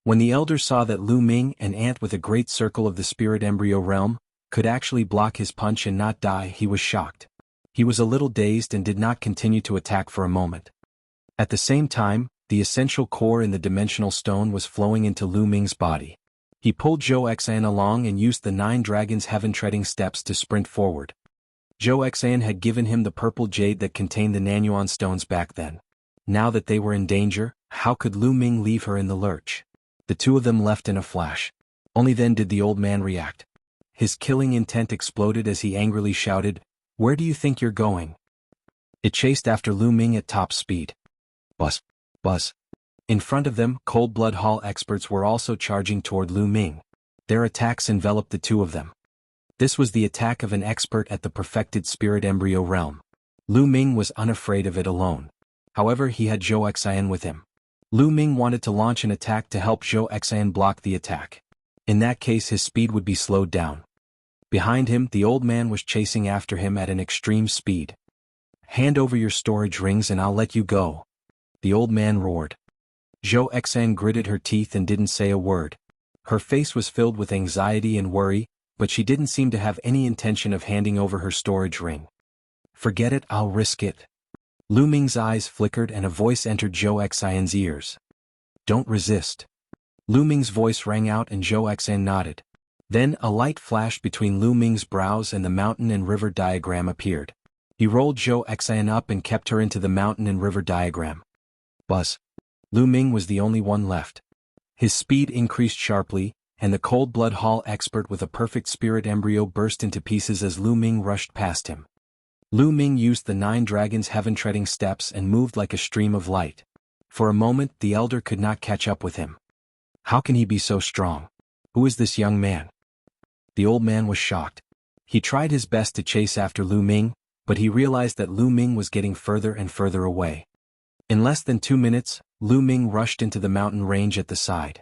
When the elder saw that Lu Ming, an ant with a great circle of the spirit embryo realm, could actually block his punch and not die, he was shocked. He was a little dazed and did not continue to attack for a moment. At the same time, the essential core in the dimensional stone was flowing into Lu Ming's body. He pulled Zhou Xan along and used the 9 dragons' heaven-treading steps to sprint forward. Zhou Xan had given him the purple jade that contained the Nanyuan stones back then. Now that they were in danger, how could Lu Ming leave her in the lurch? The two of them left in a flash. Only then did the old man react. His killing intent exploded as he angrily shouted, "Where do you think you're going?" It chased after Lu Ming at top speed. Buzz! Buzz! In front of them, Cold Blood Hall experts were also charging toward Lu Ming. Their attacks enveloped the two of them. This was the attack of an expert at the perfected spirit embryo realm. Lu Ming was unafraid of it alone. However, he had Zhou Xian with him. Lu Ming wanted to launch an attack to help Zhou Xian block the attack. In that case, his speed would be slowed down. Behind him, the old man was chasing after him at an extreme speed. "Hand over your storage rings and I'll let you go," the old man roared. Zhou Xian gritted her teeth and didn't say a word. Her face was filled with anxiety and worry, but she didn't seem to have any intention of handing over her storage ring. "Forget it, I'll risk it." Lu Ming's eyes flickered and a voice entered Zhou Xian's ears. "Don't resist." Lu Ming's voice rang out and Zhou Xian nodded. Then a light flashed between Lu Ming's brows and the mountain and river diagram appeared. He rolled Zhou Xian up and kept her into the mountain and river diagram. Buzz! Lu Ming was the only one left. His speed increased sharply, and the Cold Blood Hall expert with a perfect spirit embryo burst into pieces as Lu Ming rushed past him. Lu Ming used the 9 dragons' heaven-treading steps and moved like a stream of light. For a moment, the elder could not catch up with him. How can he be so strong? Who is this young man? The old man was shocked. He tried his best to chase after Lu Ming, but he realized that Lu Ming was getting further and further away. In less than 2 minutes, Lu Ming rushed into the mountain range at the side.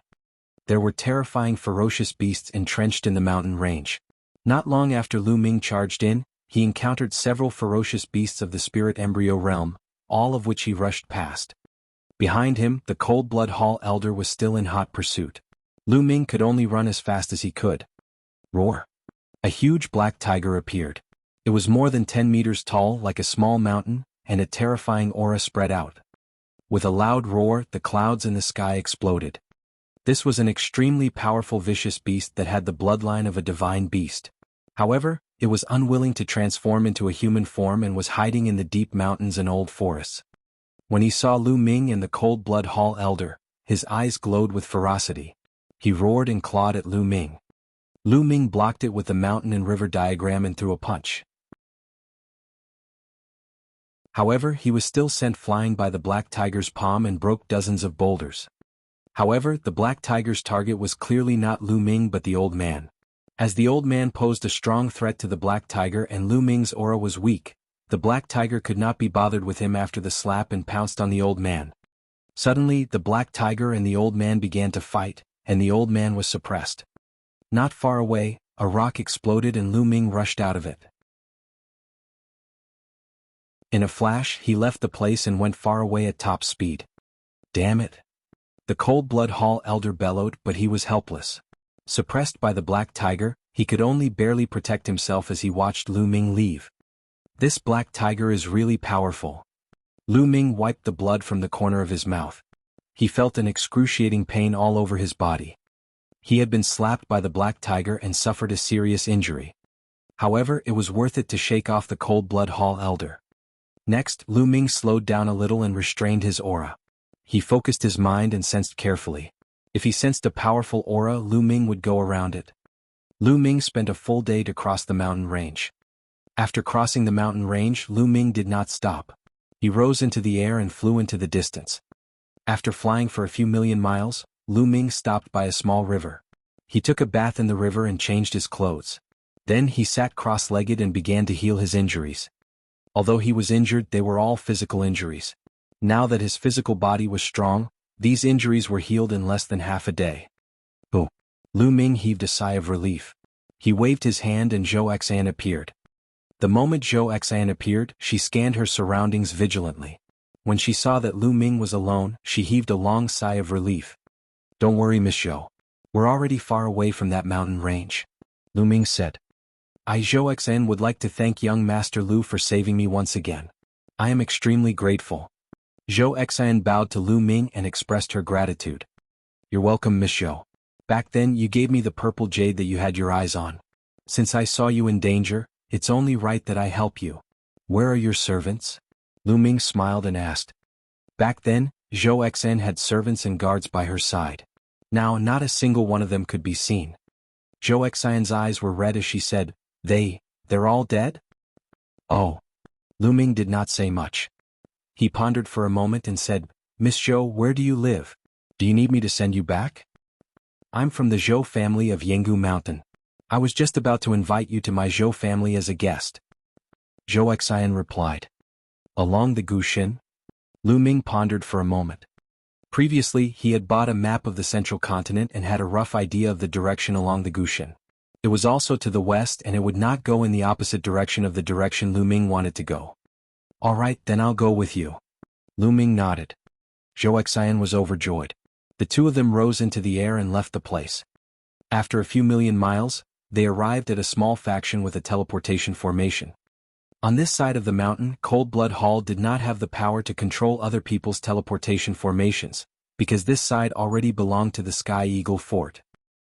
There were terrifying ferocious beasts entrenched in the mountain range. Not long after Lu Ming charged in, he encountered several ferocious beasts of the spirit embryo realm, all of which he rushed past. Behind him, the Cold Blood Hall elder was still in hot pursuit. Lu Ming could only run as fast as he could. Roar! A huge black tiger appeared. It was more than 10 meters tall, like a small mountain, and a terrifying aura spread out. With a loud roar, the clouds in the sky exploded. This was an extremely powerful vicious beast that had the bloodline of a divine beast. However, it was unwilling to transform into a human form and was hiding in the deep mountains and old forests. When he saw Lu Ming and the Cold Blood Hall elder, his eyes glowed with ferocity. He roared and clawed at Lu Ming. Lu Ming blocked it with the mountain and river diagram and threw a punch. However, he was still sent flying by the black tiger's palm and broke dozens of boulders. However, the black tiger's target was clearly not Lu Ming but the old man. As the old man posed a strong threat to the black tiger and Lu Ming's aura was weak, the black tiger could not be bothered with him after the slap and pounced on the old man. Suddenly, the black tiger and the old man began to fight, and the old man was suppressed. Not far away, a rock exploded and Lu Ming rushed out of it. In a flash, he left the place and went far away at top speed. Damn it! The Cold Blood Hall elder bellowed, but he was helpless. Suppressed by the black tiger, he could only barely protect himself as he watched Lu Ming leave. This black tiger is really powerful. Lu Ming wiped the blood from the corner of his mouth. He felt an excruciating pain all over his body. He had been slapped by the black tiger and suffered a serious injury. However, it was worth it to shake off the Cold Blood Hall elder. Next, Lu Ming slowed down a little and restrained his aura. He focused his mind and sensed carefully. If he sensed a powerful aura, Lu Ming would go around it. Lu Ming spent a full day to cross the mountain range. After crossing the mountain range, Lu Ming did not stop. He rose into the air and flew into the distance. After flying for a few million miles, Lu Ming stopped by a small river. He took a bath in the river and changed his clothes. Then he sat cross-legged and began to heal his injuries. Although he was injured, they were all physical injuries. Now that his physical body was strong, these injuries were healed in less than half a day. Oh! Lu Ming heaved a sigh of relief. He waved his hand and Zhou Xan appeared. The moment Zhou Xan appeared, she scanned her surroundings vigilantly. When she saw that Lu Ming was alone, she heaved a long sigh of relief. "Don't worry, Miss Zhou. We're already far away from that mountain range," Lu Ming said. Zhou Xan would like to thank young Master Lu for saving me once again. I am extremely grateful. Zhou Xan bowed to Lu Ming and expressed her gratitude. "You're welcome, Miss Zhou. Back then you gave me the purple jade that you had your eyes on. Since I saw you in danger, it's only right that I help you. Where are your servants?" Lu Ming smiled and asked. Back then, Zhou Xan had servants and guards by her side. Now not a single one of them could be seen. Zhou Xan's eyes were red as she said, They're all dead?" "Oh." Lu Ming did not say much. He pondered for a moment and said, "Miss Zhou, where do you live? Do you need me to send you back?" "I'm from the Zhou family of Jianghu Mountain. I was just about to invite you to my Zhou family as a guest," Zhou Xian replied. "Along the Gushin?" Lu Ming pondered for a moment. Previously, he had bought a map of the central continent and had a rough idea of the direction along the Gushin. It was also to the west and it would not go in the opposite direction of the direction Lu Ming wanted to go. "All right, then I'll go with you." Lu Ming nodded. Zhou Xian was overjoyed. The two of them rose into the air and left the place. After a few million miles, they arrived at a small faction with a teleportation formation. On this side of the mountain, Cold Blood Hall did not have the power to control other people's teleportation formations, because this side already belonged to the Sky Eagle Fort.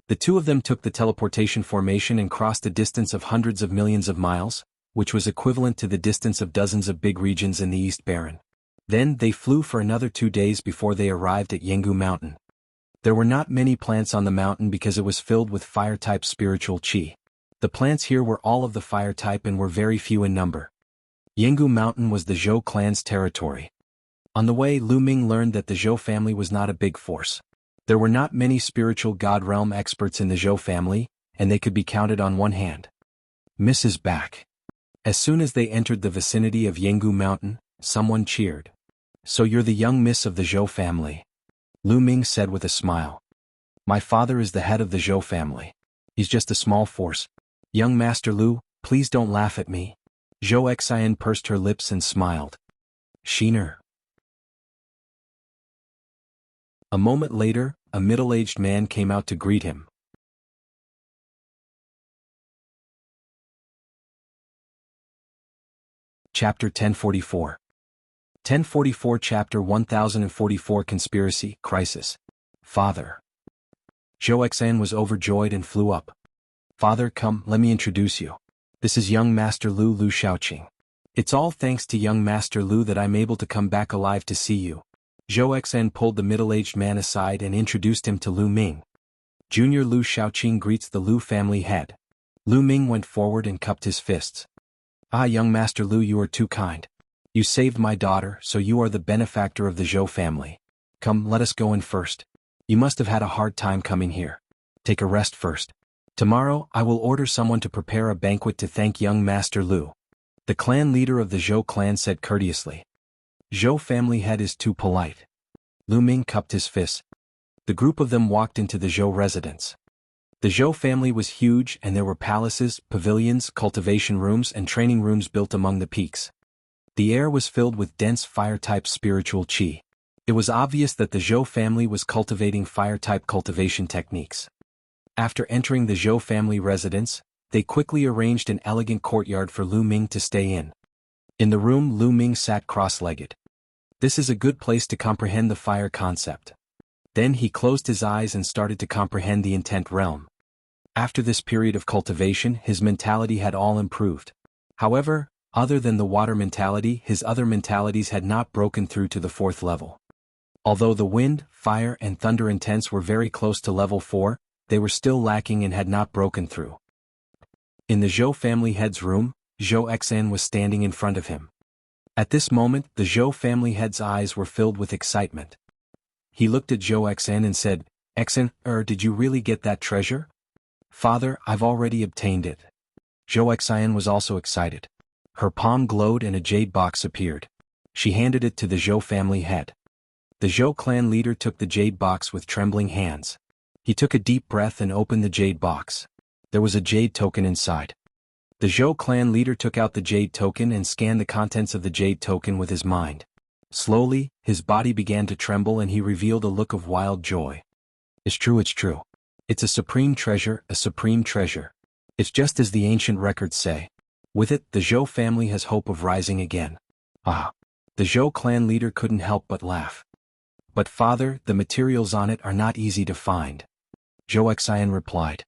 The two of them took the teleportation formation and crossed a distance of hundreds of millions of miles, which was equivalent to the distance of dozens of big regions in the East Baron. Then they flew for another 2 days before they arrived at Jianghu Mountain. There were not many plants on the mountain because it was filled with fire-type spiritual qi. The plants here were all of the fire type and were very few in number. Jianghu Mountain was the Zhou clan's territory. On the way, Lu Ming learned that the Zhou family was not a big force. There were not many spiritual god realm experts in the Zhou family, and they could be counted on one hand. "Miss is back." As soon as they entered the vicinity of Jianghu Mountain, someone cheered. "So you're the young miss of the Zhou family," Lu Ming said with a smile. "My father is the head of the Zhou family. He's just a small force. Young Master Lu, please don't laugh at me." Zhou Xian pursed her lips and smiled. "Sheener." A moment later, a middle-aged man came out to greet him. Chapter 1044. 1044 Chapter 1044 Conspiracy, Crisis. Father. Zhou Xian was overjoyed and flew up. "Father, come, let me introduce you. This is young Master Lu Xiaoqing. It's all thanks to young Master Lu that I'm able to come back alive to see you." Zhou Xian pulled the middle-aged man aside and introduced him to Lu Ming. Junior Lu Xiaoqing greets the Lu family head. Lu Ming went forward and cupped his fists. "Ah, young Master Lu, you are too kind. You saved my daughter, so you are the benefactor of the Zhou family. Come, let us go in first. You must have had a hard time coming here. Take a rest first. Tomorrow, I will order someone to prepare a banquet to thank young Master Lu," the clan leader of the Zhou clan said courteously. "Zhou family head is too polite." Lu Ming cupped his fists. The group of them walked into the Zhou residence. The Zhou family was huge and there were palaces, pavilions, cultivation rooms and training rooms built among the peaks. The air was filled with dense fire-type spiritual qi. It was obvious that the Zhou family was cultivating fire-type cultivation techniques. After entering the Zhou family residence, they quickly arranged an elegant courtyard for Lu Ming to stay in. In the room, Lu Ming sat cross-legged. This is a good place to comprehend the fire concept. Then he closed his eyes and started to comprehend the intent realm. After this period of cultivation, his mentality had all improved. However, other than the water mentality, his other mentalities had not broken through to the 4th level. Although the wind, fire and thunder intents were very close to level 4, they were still lacking and had not broken through. In the Zhou family head's room, Zhou Xian was standing in front of him. At this moment, the Zhou family head's eyes were filled with excitement. He looked at Zhou Xian and said, "Xian, did you really get that treasure?" "Father, I've already obtained it." Zhou Xian was also excited. Her palm glowed and a jade box appeared. She handed it to the Zhou family head. The Zhou clan leader took the jade box with trembling hands. He took a deep breath and opened the jade box. There was a jade token inside. The Zhou clan leader took out the jade token and scanned the contents of the jade token with his mind. Slowly, his body began to tremble and he revealed a look of wild joy. It's true, it's true. It's a supreme treasure, a supreme treasure. It's just as the ancient records say. With it, the Zhou family has hope of rising again. Ah! The Zhou clan leader couldn't help but laugh. But father, the materials on it are not easy to find. Zhou Xian replied.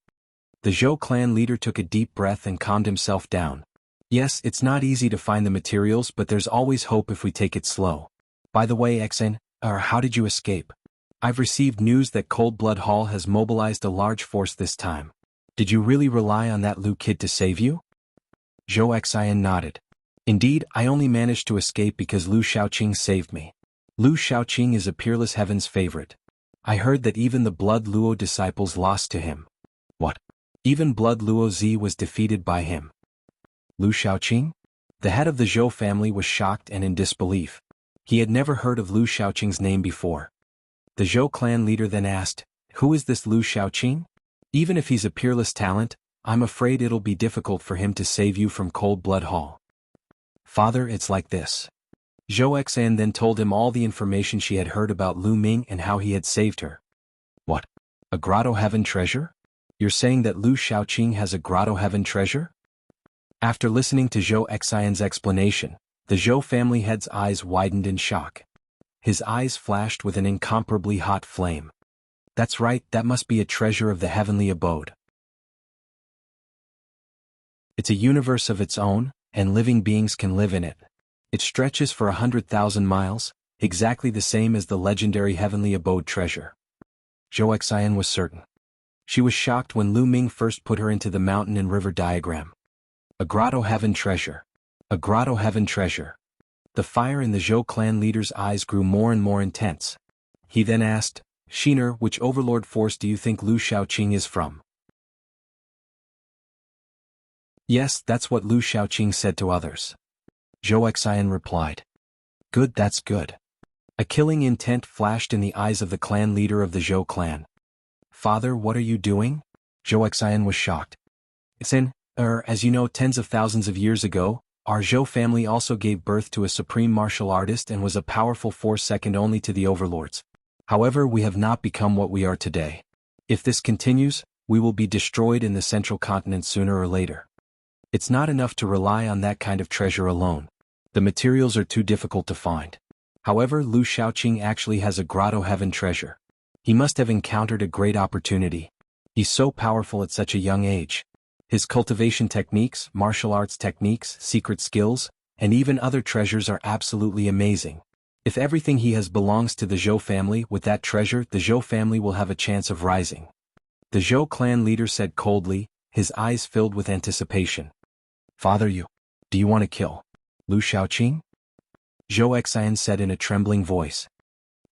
The Zhou clan leader took a deep breath and calmed himself down. Yes, it's not easy to find the materials, but there's always hope if we take it slow. By the way, Xian, how did you escape? I've received news that Cold Blood Hall has mobilized a large force this time. Did you really rely on that Lu kid to save you? Zhou Xian nodded. Indeed, I only managed to escape because Lu Shaoqing saved me. Lu Shaoqing is a peerless heaven's favorite. I heard that even the Blood Luo disciples lost to him. What? Even Blood Luo Z was defeated by him. Lu Shaoqing? The head of the Zhou family was shocked and in disbelief. He had never heard of Lu Shaoqing's name before. The Zhou clan leader then asked, who is this Lu Shaoqing? Even if he's a peerless talent, I'm afraid it'll be difficult for him to save you from Cold Blood Hall. Father, it's like this. Zhou Xian then told him all the information she had heard about Lu Ming and how he had saved her. What? A Grotto Heaven treasure? You're saying that Lu Shaoqing has a Grotto Heaven treasure? After listening to Zhou Xian's explanation, the Zhou family head's eyes widened in shock. His eyes flashed with an incomparably hot flame. That's right, that must be a treasure of the heavenly abode. It's a universe of its own, and living beings can live in it. It stretches for 100,000 miles, exactly the same as the legendary heavenly abode treasure. Zhou Xian was certain. She was shocked when Lu Ming first put her into the mountain and river diagram. A Grotto Heaven treasure. A Grotto Heaven treasure. The fire in the Zhou clan leader's eyes grew more and more intense. He then asked, Shiner, which overlord force do you think Lu Shaoqing is from? Yes, that's what Lu Shaoqing said to others. Zhou Xian replied. Good, that's good. A killing intent flashed in the eyes of the clan leader of the Zhou clan. Father, what are you doing? Zhou Xian was shocked. Xin, as you know, tens of thousands of years ago, our Zhou family also gave birth to a supreme martial artist and was a powerful force second only to the overlords. However, we have not become what we are today. If this continues, we will be destroyed in the central continent sooner or later. It's not enough to rely on that kind of treasure alone. The materials are too difficult to find. However, Lu Shaoqing actually has a Grotto Heaven treasure. He must have encountered a great opportunity. He's so powerful at such a young age. His cultivation techniques, martial arts techniques, secret skills, and even other treasures are absolutely amazing. If everything he has belongs to the Zhou family, with that treasure the Zhou family will have a chance of rising. The Zhou clan leader said coldly, his eyes filled with anticipation. Father, do you want to kill Lu Shaoqing? Zhou Xian said in a trembling voice.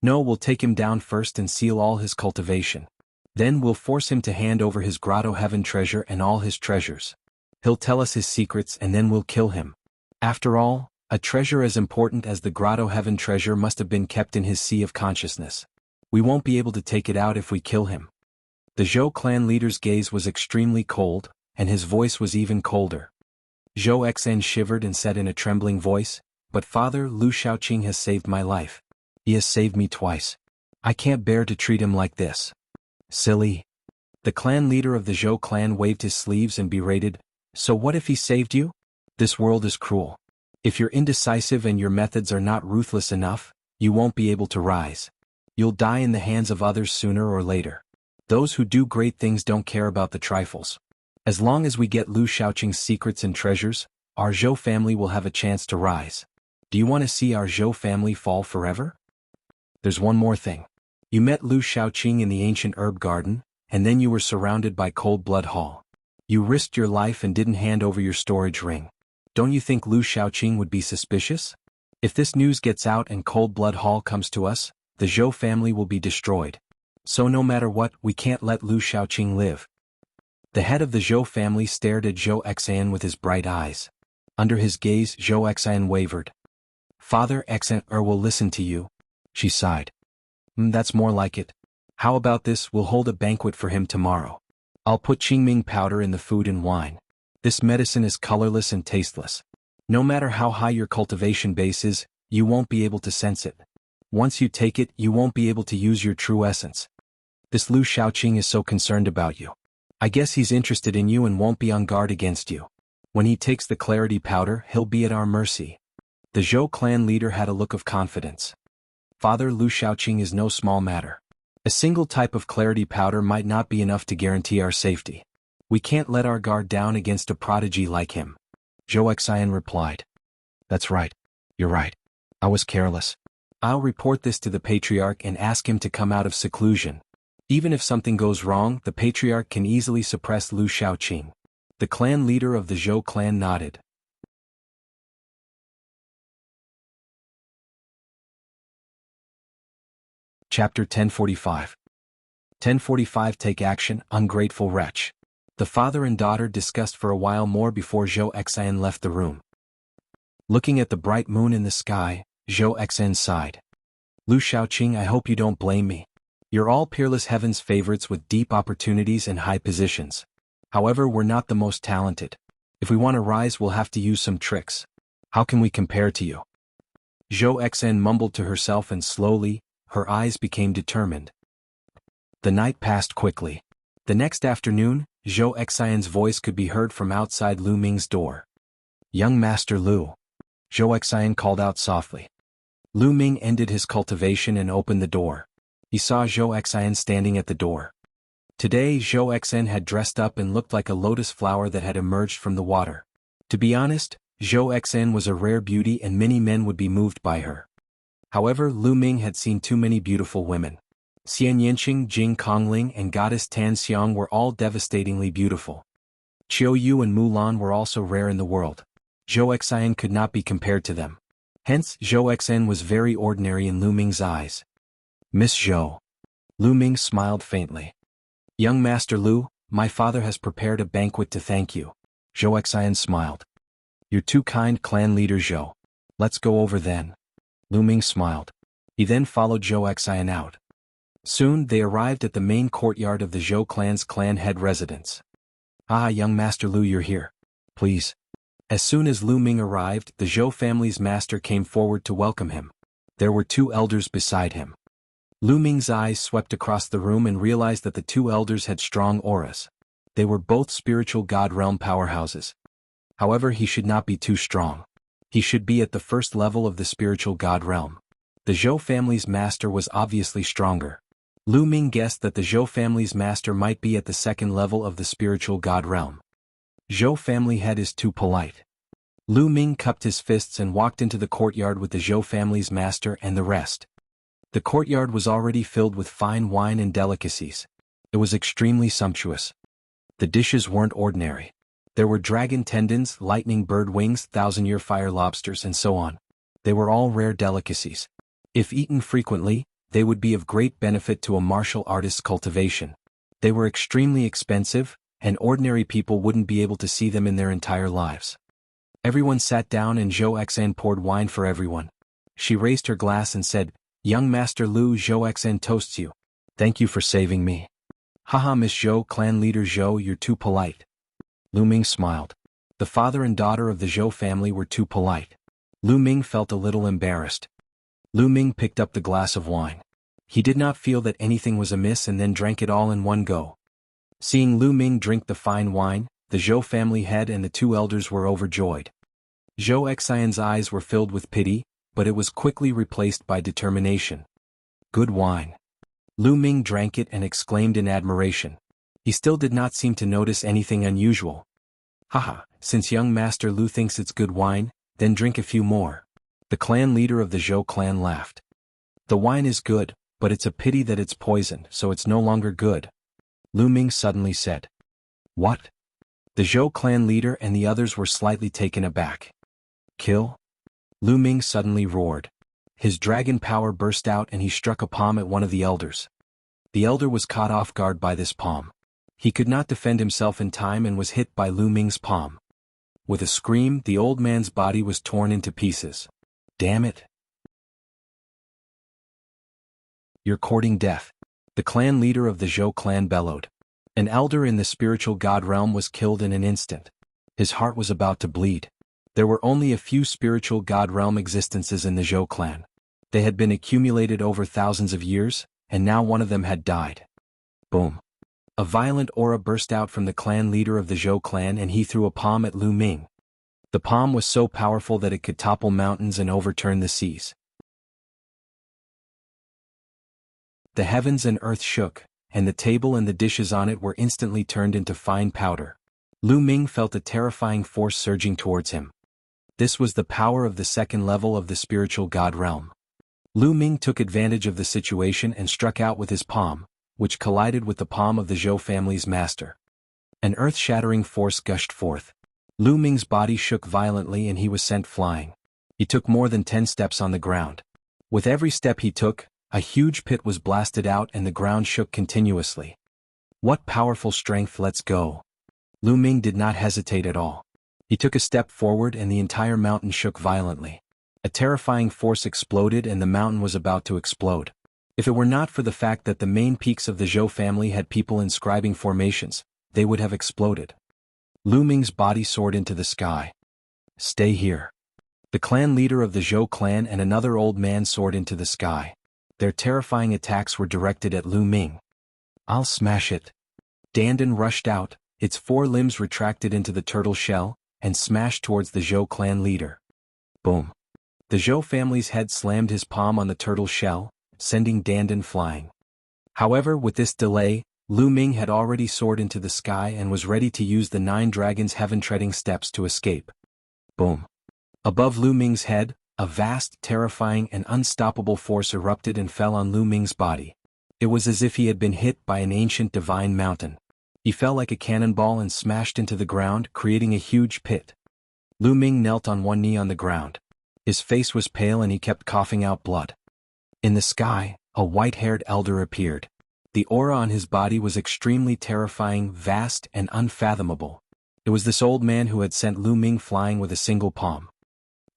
No, we'll take him down first and seal all his cultivation. Then we'll force him to hand over his Grotto Heaven treasure and all his treasures. He'll tell us his secrets and then we'll kill him. After all, a treasure as important as the Grotto Heaven treasure must have been kept in his sea of consciousness. We won't be able to take it out if we kill him. The Zhou clan leader's gaze was extremely cold, and his voice was even colder. Zhou Xian shivered and said in a trembling voice, But Father, Lu Shaoqing has saved my life. He has saved me twice. I can't bear to treat him like this. Silly. The clan leader of the Zhou clan waved his sleeves and berated, So what if he saved you? This world is cruel. If you're indecisive and your methods are not ruthless enough, you won't be able to rise. You'll die in the hands of others sooner or later. Those who do great things don't care about the trifles. As long as we get Lu Shaoqing's secrets and treasures, our Zhou family will have a chance to rise. Do you want to see our Zhou family fall forever? There's one more thing. You met Lu Shaoqing in the ancient herb garden, and then you were surrounded by Cold Blood Hall. You risked your life and didn't hand over your storage ring. Don't you think Lu Shaoqing would be suspicious? If this news gets out and Cold Blood Hall comes to us, the Zhou family will be destroyed. So no matter what, we can't let Lu Shaoqing live. The head of the Zhou family stared at Zhou Xian with his bright eyes. Under his gaze, Zhou Xian wavered. Father Xner will listen to you. She sighed. That's more like it. How about this, we'll hold a banquet for him tomorrow. I'll put Qingming powder in the food and wine. This medicine is colorless and tasteless. No matter how high your cultivation base is, you won't be able to sense it. Once you take it, you won't be able to use your true essence. This Lu Shaoqing is so concerned about you. I guess he's interested in you and won't be on guard against you. When he takes the clarity powder, he'll be at our mercy. The Zhou clan leader had a look of confidence. Father, Lu Shaoqing is no small matter. A single type of clarity powder might not be enough to guarantee our safety. We can't let our guard down against a prodigy like him. Zhou Xian replied. That's right. You're right. I was careless. I'll report this to the Patriarch and ask him to come out of seclusion. Even if something goes wrong, the Patriarch can easily suppress Lu Shaoqing. The clan leader of the Zhou clan nodded. Chapter 1045. 1045 Take action, ungrateful wretch. The father and daughter discussed for a while more before Zhou Xian left the room. Looking at the bright moon in the sky, Zhou Xian sighed. Lu Shaoqing, I hope you don't blame me. You're all peerless heaven's favorites with deep opportunities and high positions. However, we're not the most talented. If we want to rise, we'll have to use some tricks. How can we compare to you? Zhou Xian mumbled to herself and slowly, her eyes became determined. The night passed quickly. The next afternoon, Zhou Xian's voice could be heard from outside Lu Ming's door. Young Master Lu. Zhou Xian called out softly. Lu Ming ended his cultivation and opened the door. He saw Zhou Xian standing at the door. Today Zhou Xian had dressed up and looked like a lotus flower that had emerged from the water. To be honest, Zhou Xian was a rare beauty and many men would be moved by her. However, Lu Ming had seen too many beautiful women. Xian Yanqing, Jing Kongling and goddess Tan Xiang were all devastatingly beautiful. Qiu Yu and Mulan were also rare in the world. Zhou Xian could not be compared to them. Hence, Zhou Xian was very ordinary in Lu Ming's eyes. Miss Zhou. Lu Ming smiled faintly. Young Master Lu, my father has prepared a banquet to thank you. Zhou Xian smiled. You're too kind, clan leader Zhou. Let's go over then. Lu Ming smiled. He then followed Zhou Xian out. Soon they arrived at the main courtyard of the Zhou clan's clan head residence. Ah, young Master Lu, you're here. Please. As soon as Lu Ming arrived, the Zhou family's master came forward to welcome him. There were two elders beside him. Lu Ming's eyes swept across the room and realized that the two elders had strong auras. They were both spiritual god realm powerhouses. However, he should not be too strong. He should be at the first level of the spiritual god realm. The Zhou family's master was obviously stronger. Lu Ming guessed that the Zhou family's master might be at the second level of the spiritual god realm. Zhou family head is too polite. Lu Ming cupped his fists and walked into the courtyard with the Zhou family's master and the rest. The courtyard was already filled with fine wine and delicacies. It was extremely sumptuous. The dishes weren't ordinary. There were dragon tendons, lightning bird wings, 1,000-year fire lobsters and so on. They were all rare delicacies. If eaten frequently, they would be of great benefit to a martial artist's cultivation. They were extremely expensive, and ordinary people wouldn't be able to see them in their entire lives. Everyone sat down and Zhou Xian poured wine for everyone. She raised her glass and said, Young Master Lu, Zhou Xian toasts you. Thank you for saving me. Haha, Miss Zhou, clan leader Zhou, you're too polite. Lu Ming smiled. The father and daughter of the Zhou family were too polite. Lu Ming felt a little embarrassed. Lu Ming picked up the glass of wine. He did not feel that anything was amiss and then drank it all in one go. Seeing Lu Ming drink the fine wine, the Zhou family head and the two elders were overjoyed. Zhou Xian's eyes were filled with pity, but it was quickly replaced by determination. Good wine. Lu Ming drank it and exclaimed in admiration. He still did not seem to notice anything unusual. Haha, since young Master Lu thinks it's good wine, then drink a few more. The clan leader of the Zhou clan laughed. The wine is good, but it's a pity that it's poisoned, so it's no longer good. Lu Ming suddenly said. What? The Zhou clan leader and the others were slightly taken aback. Kill? Lu Ming suddenly roared. His dragon power burst out and he struck a palm at one of the elders. The elder was caught off guard by this palm. He could not defend himself in time and was hit by Lu Ming's palm. With a scream, the old man's body was torn into pieces. Damn it. You're courting death. The clan leader of the Zhou clan bellowed. An elder in the spiritual god realm was killed in an instant. His heart was about to bleed. There were only a few spiritual god realm existences in the Zhou clan. They had been accumulated over thousands of years, and now one of them had died. Boom. A violent aura burst out from the clan leader of the Zhou clan and he threw a palm at Lu Ming. The palm was so powerful that it could topple mountains and overturn the seas. The heavens and earth shook, and the table and the dishes on it were instantly turned into fine powder. Lu Ming felt a terrifying force surging towards him. This was the power of the second level of the spiritual god realm. Lu Ming took advantage of the situation and struck out with his palm, which collided with the palm of the Zhou family's master. An earth-shattering force gushed forth. Lu Ming's body shook violently and he was sent flying. He took more than 10 steps on the ground. With every step he took, a huge pit was blasted out and the ground shook continuously. What powerful strength, let's go. Lu Ming did not hesitate at all. He took a step forward and the entire mountain shook violently. A terrifying force exploded and the mountain was about to explode. If it were not for the fact that the main peaks of the Zhou family had people inscribing formations, they would have exploded. Lu Ming's body soared into the sky. Stay here. The clan leader of the Zhou clan and another old man soared into the sky. Their terrifying attacks were directed at Lu Ming. I'll smash it. Dandan rushed out, its 4 limbs retracted into the turtle shell, and smashed towards the Zhou clan leader. Boom. The Zhou family's head slammed his palm on the turtle shell, sending Dandan flying. However, with this delay, Lu Ming had already soared into the sky and was ready to use the 9 dragons' heaven-treading steps to escape. Boom. Above Lu Ming's head, a vast, terrifying and unstoppable force erupted and fell on Lu Ming's body. It was as if he had been hit by an ancient divine mountain. He fell like a cannonball and smashed into the ground, creating a huge pit. Lu Ming knelt on one knee on the ground. His face was pale and he kept coughing out blood. In the sky, a white-haired elder appeared. The aura on his body was extremely terrifying, vast and unfathomable. It was this old man who had sent Lu Ming flying with a single palm.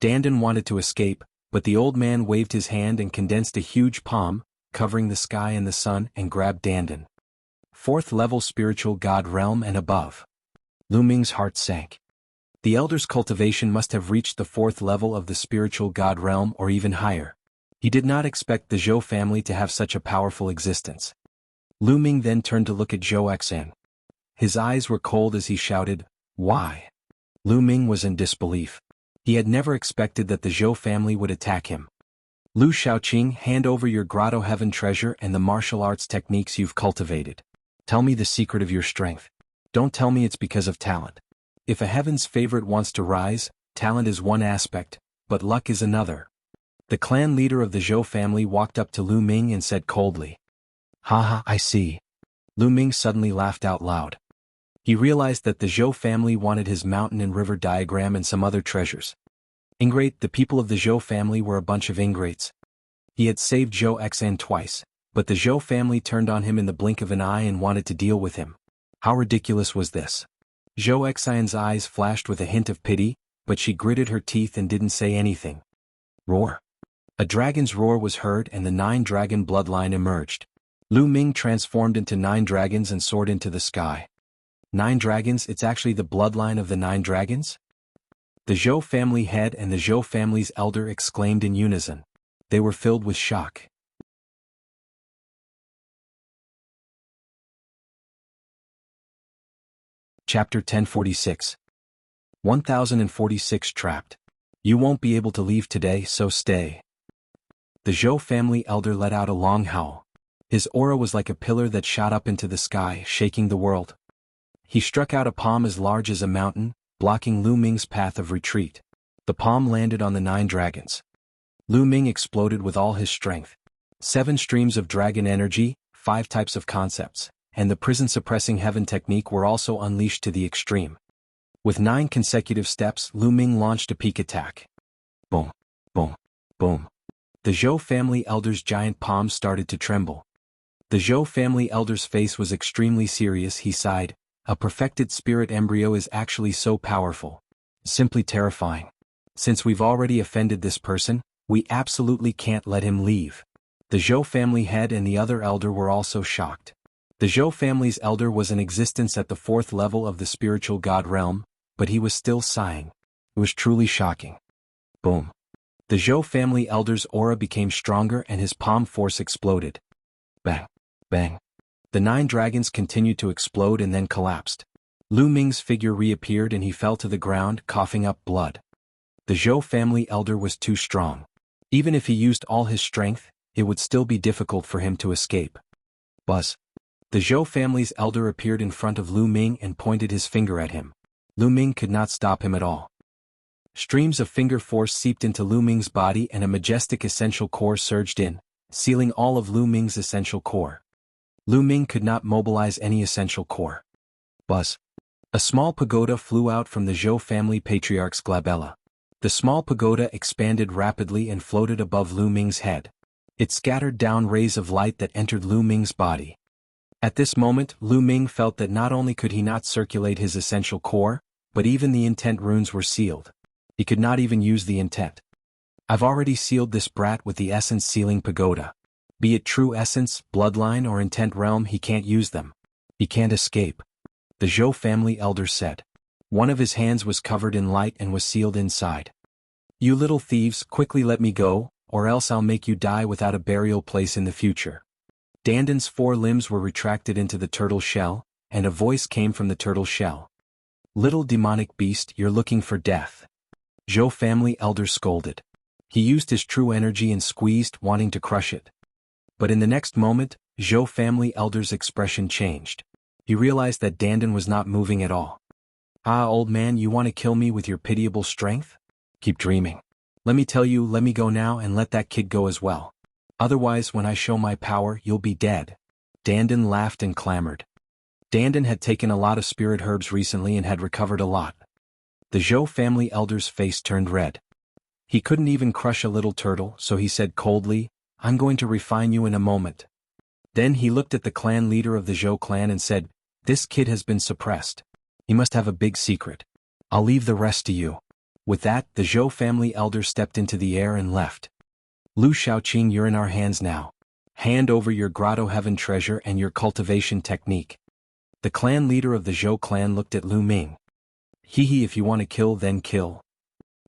Dandan wanted to escape, but the old man waved his hand and condensed a huge palm, covering the sky and the sun, and grabbed Dandan. 4th level spiritual god realm and above. Lu Ming's heart sank. The elder's cultivation must have reached the 4th level of the spiritual god realm or even higher. He did not expect the Zhou family to have such a powerful existence. Lu Ming then turned to look at Zhou Xan. His eyes were cold as he shouted, "Why?" Lu Ming was in disbelief. He had never expected that the Zhou family would attack him. Lu Shaoqing, hand over your grotto heaven treasure and the martial arts techniques you've cultivated. Tell me the secret of your strength. Don't tell me it's because of talent. If a heaven's favorite wants to rise, talent is one aspect, but luck is another. The clan leader of the Zhou family walked up to Lu Ming and said coldly, "Haha, I see." Lu Ming suddenly laughed out loud. He realized that the Zhou family wanted his mountain and river diagram and some other treasures. Ingrate, the people of the Zhou family were a bunch of ingrates. He had saved Zhou Xan twice, but the Zhou family turned on him in the blink of an eye and wanted to deal with him. How ridiculous was this? Zhou Xan's eyes flashed with a hint of pity, but she gritted her teeth and didn't say anything. Roar. A dragon's roar was heard and the 9-dragon bloodline emerged. Lu Ming transformed into 9 dragons and soared into the sky. 9 dragons, it's actually the bloodline of the 9 dragons? The Zhou family head and the Zhou family's elder exclaimed in unison. They were filled with shock. Chapter 1046. 1046 Trapped. You won't be able to leave today, so stay. The Zhou family elder let out a long howl. His aura was like a pillar that shot up into the sky, shaking the world. He struck out a palm as large as a mountain, blocking Lu Ming's path of retreat. The palm landed on the 9 dragons. Lu Ming exploded with all his strength. 7 streams of dragon energy, 5 types of concepts, and the prison-suppressing heaven technique were also unleashed to the extreme. With 9 consecutive steps, Lu Ming launched a peak attack. Boom, boom, boom. The Zhou family elder's giant palms started to tremble. The Zhou family elder's face was extremely serious. He sighed. A perfected spirit embryo is actually so powerful. Simply terrifying. Since we've already offended this person, We absolutely can't let him leave. The Zhou family head and the other elder were also shocked. The Zhou family's elder was in existence at the 4th level of the spiritual god realm, but he was still sighing. It was truly shocking. Boom. The Zhou family elder's aura became stronger and his palm force exploded. Bang. Bang. The 9 dragons continued to explode and then collapsed. Lu Ming's figure reappeared and he fell to the ground, coughing up blood. The Zhou family elder was too strong. Even if he used all his strength, it would still be difficult for him to escape. Buzz. The Zhou family's elder appeared in front of Lu Ming and pointed his finger at him. Lu Ming could not stop him at all. Streams of finger force seeped into Lu Ming's body and a majestic essential core surged in, sealing all of Lu Ming's essential core. Lu Ming could not mobilize any essential core. Buzz. A small pagoda flew out from the Zhou family patriarch's glabella. The small pagoda expanded rapidly and floated above Lu Ming's head. It scattered down rays of light that entered Lu Ming's body. At this moment, Lu Ming felt that not only could he not circulate his essential core, but even the intent runes were sealed. He could not even use the intent. I've already sealed this brat with the essence sealing pagoda. Be it true essence, bloodline or intent realm, he can't use them. He can't escape. The Zhou family elder said. One of his hands was covered in light and was sealed inside. You little thieves, quickly let me go, or else I'll make you die without a burial place in the future. Dandan's 4 limbs were retracted into the turtle shell, and a voice came from the turtle shell. Little demonic beast, you're looking for death. Zhou family elder scolded. He used his true energy and squeezed, wanting to crush it. But in the next moment, Zhou family elder's expression changed. He realized that Dandan was not moving at all. Ah, old man, you want to kill me with your pitiable strength? Keep dreaming. Let me tell you, let me go now and let that kid go as well. Otherwise, when I show my power, you'll be dead. Dandan laughed and clamored. Dandan had taken a lot of spirit herbs recently and had recovered a lot. The Zhou family elder's face turned red. He couldn't even crush a little turtle, so he said coldly, I'm going to refine you in a moment. Then he looked at the clan leader of the Zhou clan and said, this kid has been suppressed. He must have a big secret. I'll leave the rest to you. With that, the Zhou family elder stepped into the air and left. Lu Shaoqing, you're in our hands now. Hand over your grotto heaven treasure and your cultivation technique. The clan leader of the Zhou clan looked at Lu Ming. Hee, if you want to kill, then kill.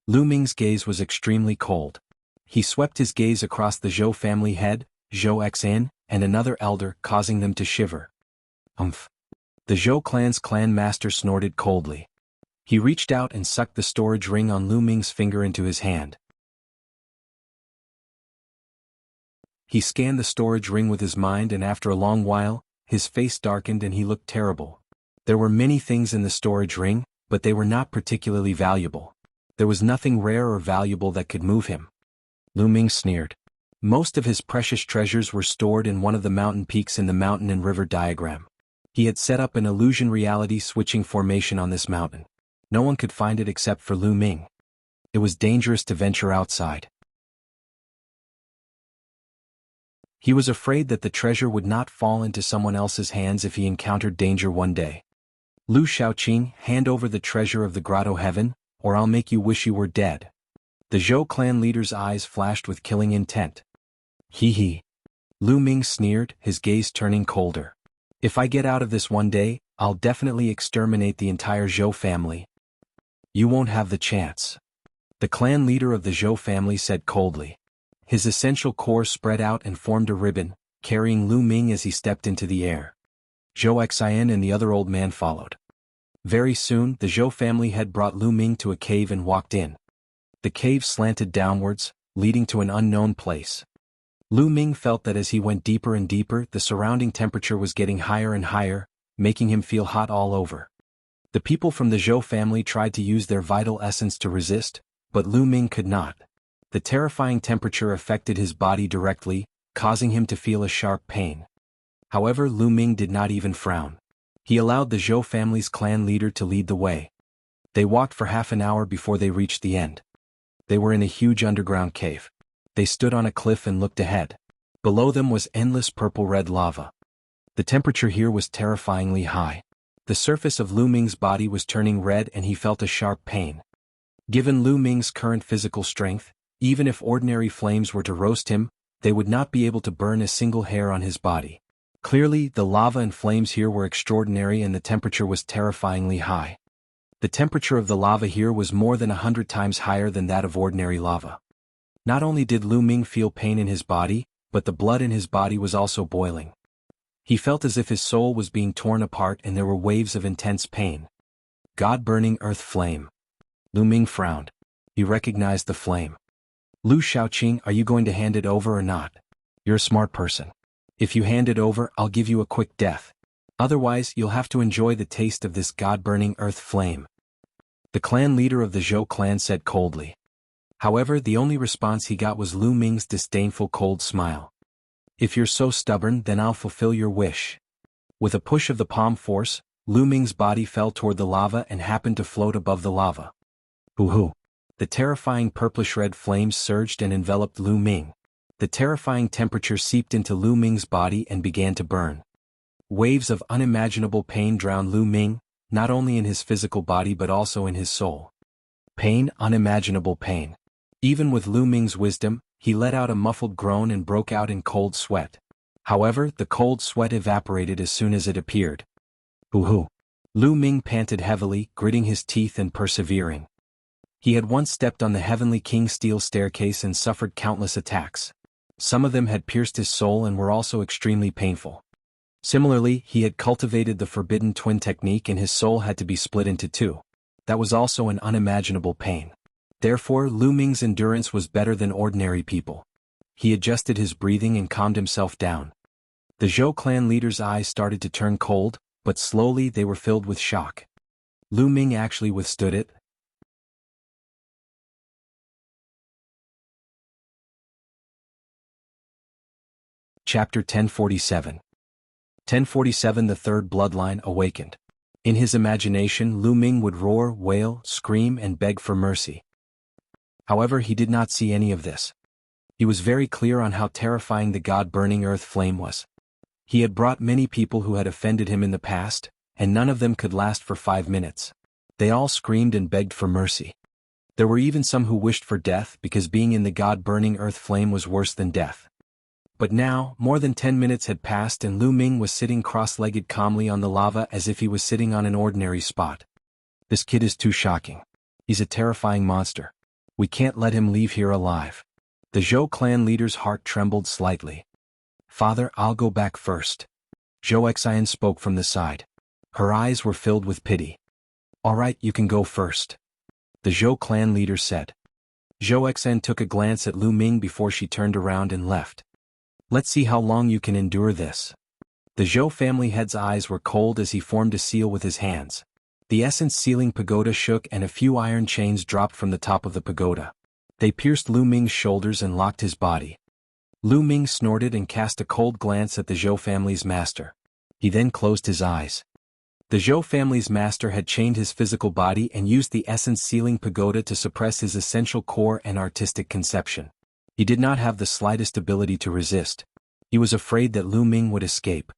Lu Ming's gaze was extremely cold. He swept his gaze across the Zhou family head, Zhou Xin, and another elder, causing them to shiver. Umph. The Zhou clan's clan master snorted coldly. He reached out and sucked the storage ring on Lu Ming's finger into his hand. He scanned the storage ring with his mind and after a long while, his face darkened and he looked terrible. There were many things in the storage ring, but they were not particularly valuable. There was nothing rare or valuable that could move him. Lu Ming sneered. Most of his precious treasures were stored in one of the mountain peaks in the mountain and river diagram. He had set up an illusion reality switching formation on this mountain. No one could find it except for Lu Ming. It was dangerous to venture outside. He was afraid that the treasure would not fall into someone else's hands if he encountered danger one day. Lu Shaoqing, hand over the treasure of the grotto heaven, or I'll make you wish you were dead. The Zhou clan leader's eyes flashed with killing intent. Hee. Lu Ming sneered, his gaze turning colder. If I get out of this one day, I'll definitely exterminate the entire Zhou family. You won't have the chance. The clan leader of the Zhou family said coldly. His essential core spread out and formed a ribbon, carrying Lu Ming as he stepped into the air. Zhou Xian and the other old man followed. Very soon, the Zhou family had brought Lu Ming to a cave and walked in. The cave slanted downwards, leading to an unknown place. Lu Ming felt that as he went deeper and deeper, the surrounding temperature was getting higher and higher, making him feel hot all over. The people from the Zhou family tried to use their vital essence to resist, but Lu Ming could not. The terrifying temperature affected his body directly, causing him to feel a sharp pain. However, Lu Ming did not even frown. He allowed the Zhou family's clan leader to lead the way. They walked for half an hour before they reached the end. They were in a huge underground cave. They stood on a cliff and looked ahead. Below them was endless purple-red lava. The temperature here was terrifyingly high. The surface of Lu Ming's body was turning red and he felt a sharp pain. Given Lu Ming's current physical strength, Even if ordinary flames were to roast him, they would not be able to burn a single hair on his body. Clearly, the lava and flames here were extraordinary and the temperature was terrifyingly high. The temperature of the lava here was more than 100 times higher than that of ordinary lava. Not only did Lu Ming feel pain in his body, but the blood in his body was also boiling. He felt as if his soul was being torn apart and there were waves of intense pain. God-burning earth flame. Lu Ming frowned. He recognized the flame. Lu Shaoqing, are you going to hand it over or not? You're a smart person. If you hand it over, I'll give you a quick death. Otherwise, you'll have to enjoy the taste of this God-burning earth flame. The clan leader of the Zhou clan said coldly. However, the only response he got was Lu Ming's disdainful cold smile. If you're so stubborn, then I'll fulfill your wish. With a push of the palm force, Lu Ming's body fell toward the lava and happened to float above the lava. Hoo-hoo! The terrifying purplish-red flames surged and enveloped Lu Ming. The terrifying temperature seeped into Lu Ming's body and began to burn. Waves of unimaginable pain drowned Lu Ming, not only in his physical body but also in his soul. Pain, unimaginable pain. Even with Lu Ming's wisdom, he let out a muffled groan and broke out in cold sweat. However, the cold sweat evaporated as soon as it appeared. Hoo-hoo! Lu Ming panted heavily, gritting his teeth and persevering. He had once stepped on the Heavenly King's steel staircase and suffered countless attacks. Some of them had pierced his soul and were also extremely painful. Similarly, he had cultivated the Forbidden Twin technique and his soul had to be split into two. That was also an unimaginable pain. Therefore, Lu Ming's endurance was better than ordinary people. He adjusted his breathing and calmed himself down. The Zhou clan leader's eyes started to turn cold, but slowly they were filled with shock. Lu Ming actually withstood it. Chapter 1047. 1047. The third bloodline awakened. In his imagination, Lu Ming would roar, wail, scream, and beg for mercy. However, he did not see any of this. He was very clear on how terrifying the God-burning earth flame was. He had brought many people who had offended him in the past, and none of them could last for 5 minutes. They all screamed and begged for mercy. There were even some who wished for death because being in the God-burning earth flame was worse than death. But now, more than 10 minutes had passed and Lu Ming was sitting cross-legged calmly on the lava as if he was sitting on an ordinary spot. This kid is too shocking. He's a terrifying monster. We can't let him leave here alive. The Zhou clan leader's heart trembled slightly. Father, I'll go back first. Zhou Xian spoke from the side. Her eyes were filled with pity. All right, you can go first. The Zhou clan leader said. Zhou Xian took a glance at Lu Ming before she turned around and left. Let's see how long you can endure this. The Zhou family head's eyes were cold as he formed a seal with his hands. The essence sealing pagoda shook and a few iron chains dropped from the top of the pagoda. They pierced Lu Ming's shoulders and locked his body. Lu Ming snorted and cast a cold glance at the Zhou family's master. He then closed his eyes. The Zhou family's master had chained his physical body and used the essence sealing pagoda to suppress his essential core and artistic conception. He did not have the slightest ability to resist. He was afraid that Lu Ming would escape.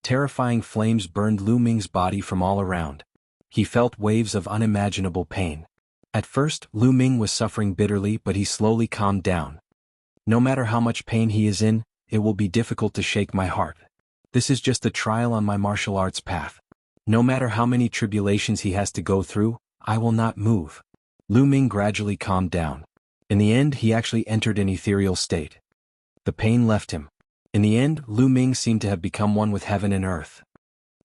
Terrifying flames burned Lu Ming's body from all around. He felt waves of unimaginable pain. At first, Lu Ming was suffering bitterly, but he slowly calmed down. No matter how much pain he is in, it will be difficult to shake my heart. This is just a trial on my martial arts path. No matter how many tribulations he has to go through, I will not move. Lu Ming gradually calmed down. In the end, he actually entered an ethereal state. The pain left him. In the end, Lu Ming seemed to have become one with heaven and earth.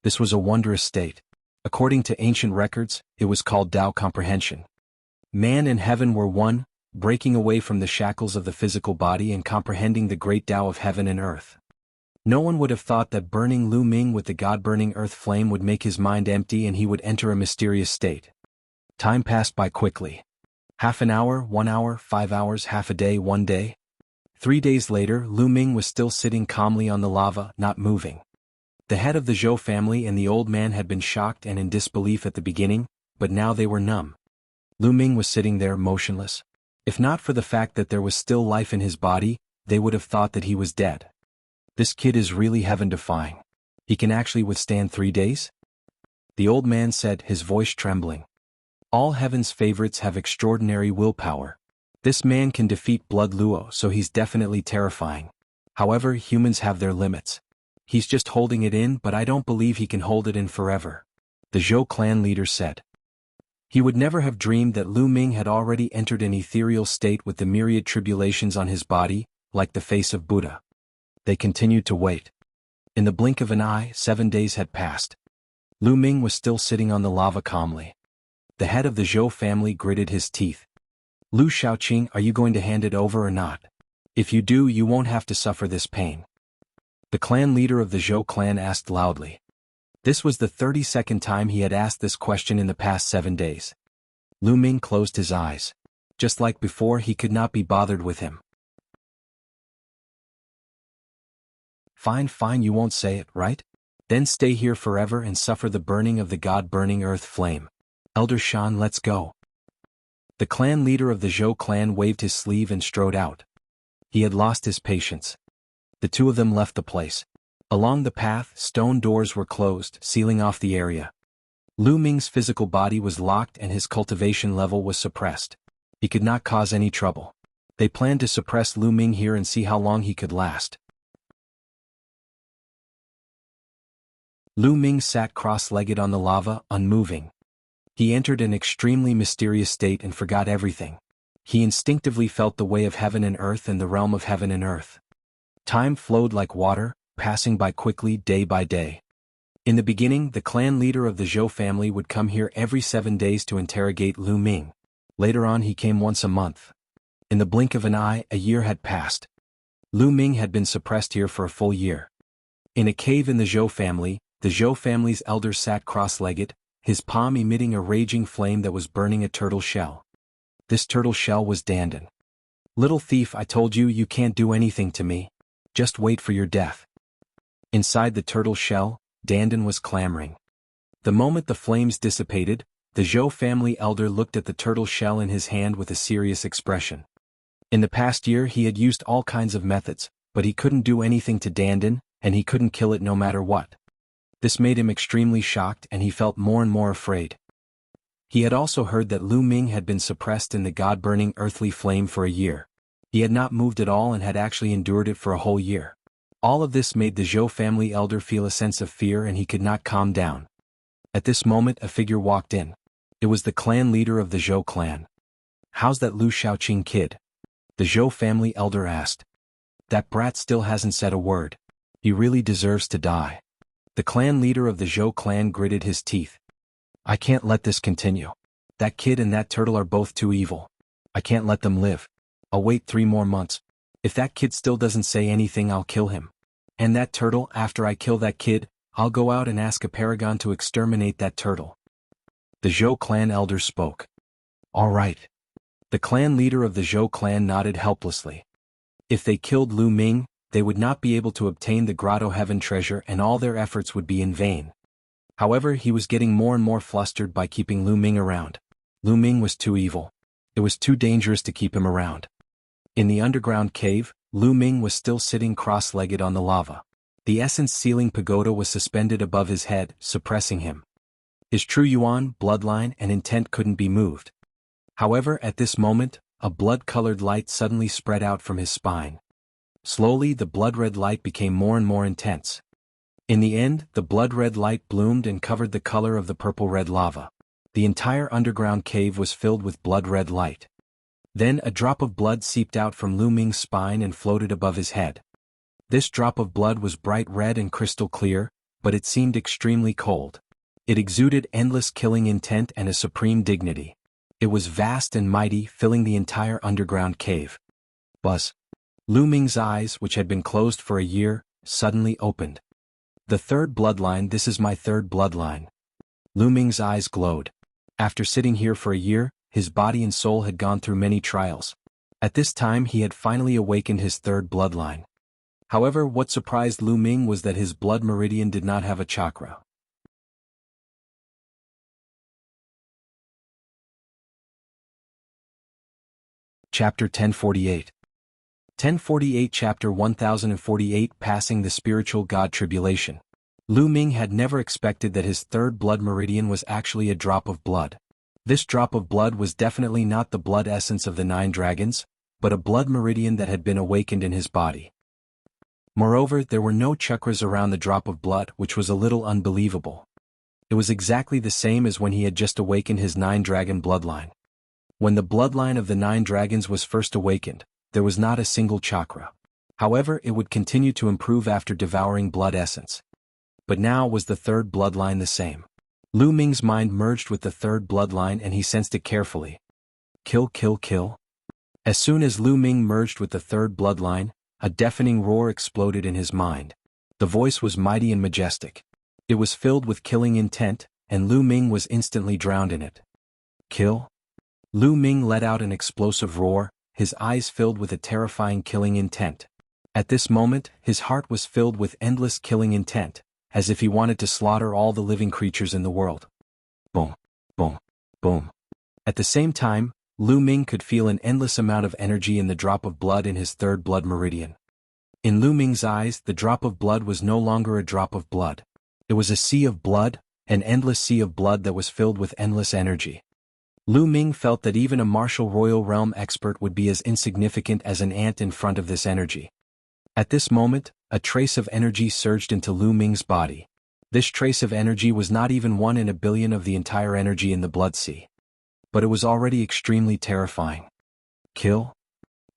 This was a wondrous state. According to ancient records, it was called Tao comprehension. Man and heaven were one, breaking away from the shackles of the physical body and comprehending the great Tao of heaven and earth. No one would have thought that burning Lu Ming with the God-burning earth flame would make his mind empty and he would enter a mysterious state. Time passed by quickly. Half an hour, 1 hour, 5 hours, half a day, 1 day. 3 days later, Lu Ming was still sitting calmly on the lava, not moving. The head of the Zhou family and the old man had been shocked and in disbelief at the beginning, but now they were numb. Lu Ming was sitting there motionless. If not for the fact that there was still life in his body, they would have thought that he was dead. This kid is really heaven-defying. He can actually withstand 3 days? The old man said, his voice trembling. All heaven's favorites have extraordinary willpower. This man can defeat Blood Luo, so he's definitely terrifying. However, humans have their limits. He's just holding it in, but I don't believe he can hold it in forever, the Zhou clan leader said. He would never have dreamed that Lu Ming had already entered an ethereal state with the myriad tribulations on his body, like the face of Buddha. They continued to wait. In the blink of an eye, 7 days had passed. Lu Ming was still sitting on the lava calmly. The head of the Zhou family gritted his teeth. Lu Shaoqing, are you going to hand it over or not? If you do, you won't have to suffer this pain. The clan leader of the Zhou clan asked loudly. This was the 32nd time he had asked this question in the past 7 days. Lu Ming closed his eyes. Just like before, he could not be bothered with him. Fine, you won't say it, right? Then stay here forever and suffer the burning of the god-burning earth flame. Elder Shan, let's go. The clan leader of the Zhou clan waved his sleeve and strode out. He had lost his patience. The two of them left the place. Along the path, stone doors were closed, sealing off the area. Lu Ming's physical body was locked and his cultivation level was suppressed. He could not cause any trouble. They planned to suppress Lu Ming here and see how long he could last. Lu Ming sat cross-legged on the lava, unmoving. He entered an extremely mysterious state and forgot everything. He instinctively felt the way of heaven and earth and the realm of heaven and earth. Time flowed like water, passing by quickly day by day. In the beginning, the clan leader of the Zhou family would come here every 7 days to interrogate Lu Ming. Later on, he came once a month. In the blink of an eye, a year had passed. Lu Ming had been suppressed here for a full year. In a cave in the Zhou family, the Zhou family's elder sat cross-legged, his palm emitting a raging flame that was burning a turtle shell. This turtle shell was Dandan. Little thief, I told you, you can't do anything to me. Just wait for your death. Inside the turtle shell, Dandan was clamoring. The moment the flames dissipated, the Zhou family elder looked at the turtle shell in his hand with a serious expression. In the past year he had used all kinds of methods, but he couldn't do anything to Dandan, and he couldn't kill it no matter what. This made him extremely shocked and he felt more and more afraid. He had also heard that Lu Ming had been suppressed in the god-burning earthly flame for a year. He had not moved at all and had actually endured it for a whole year. All of this made the Zhou family elder feel a sense of fear and he could not calm down. At this moment a figure walked in. It was the clan leader of the Zhou clan. How's that Lu Shaoqing kid? The Zhou family elder asked. That brat still hasn't said a word. He really deserves to die. The clan leader of the Zhou clan gritted his teeth. I can't let this continue. That kid and that turtle are both too evil. I can't let them live. I'll wait 3 more months. If that kid still doesn't say anything, I'll kill him. And that turtle, after I kill that kid, I'll go out and ask a paragon to exterminate that turtle. The Zhou clan elder spoke. All right. The clan leader of the Zhou clan nodded helplessly. If they killed Lu Ming, they would not be able to obtain the Grotto Heaven treasure and all their efforts would be in vain. However, he was getting more and more flustered by keeping Lu Ming around. Lu Ming was too evil. It was too dangerous to keep him around. In the underground cave, Lu Ming was still sitting cross-legged on the lava. The essence sealing pagoda was suspended above his head, suppressing him. His true yuan, bloodline, and intent couldn't be moved. However, at this moment, a blood-colored light suddenly spread out from his spine. Slowly, the blood-red light became more and more intense. In the end, the blood-red light bloomed and covered the color of the purple-red lava. The entire underground cave was filled with blood-red light. Then a drop of blood seeped out from Lu Ming's spine and floated above his head. This drop of blood was bright red and crystal clear, but it seemed extremely cold. It exuded endless killing intent and a supreme dignity. It was vast and mighty, filling the entire underground cave. Buzz. Lu Ming's eyes, which had been closed for a year, suddenly opened. The third bloodline, this is my third bloodline. Lu Ming's eyes glowed. After sitting here for a year, his body and soul had gone through many trials. At this time he had finally awakened his third bloodline. However, what surprised Lu Ming was that his blood meridian did not have a chakra. Chapter 1048. 1048 Chapter 1048 Passing the Spiritual God Tribulation. Lu Ming had never expected that his third blood meridian was actually a drop of blood. This drop of blood was definitely not the blood essence of the 9 dragons, but a blood meridian that had been awakened in his body. Moreover, there were no chakras around the drop of blood, which was a little unbelievable. It was exactly the same as when he had just awakened his 9-dragon bloodline. When the bloodline of the 9 dragons was first awakened, there was not a single chakra. However, it would continue to improve after devouring blood essence. But now was the 3rd bloodline the same. Lu Ming's mind merged with the 3rd bloodline and he sensed it carefully. Kill, kill, kill. As soon as Lu Ming merged with the 3rd bloodline, a deafening roar exploded in his mind. The voice was mighty and majestic. It was filled with killing intent, and Lu Ming was instantly drowned in it. Kill? Lu Ming let out an explosive roar, his eyes filled with a terrifying killing intent. At this moment, his heart was filled with endless killing intent, as if he wanted to slaughter all the living creatures in the world. Boom, boom, boom. At the same time, Lu Ming could feel an endless amount of energy in the drop of blood in his 3rd blood meridian. In Lu Ming's eyes, the drop of blood was no longer a drop of blood. It was a sea of blood, an endless sea of blood that was filled with endless energy. Lu Ming felt that even a martial royal realm expert would be as insignificant as an ant in front of this energy. At this moment, a trace of energy surged into Lu Ming's body. This trace of energy was not even 1 in a billion of the entire energy in the blood sea. But it was already extremely terrifying. Kill?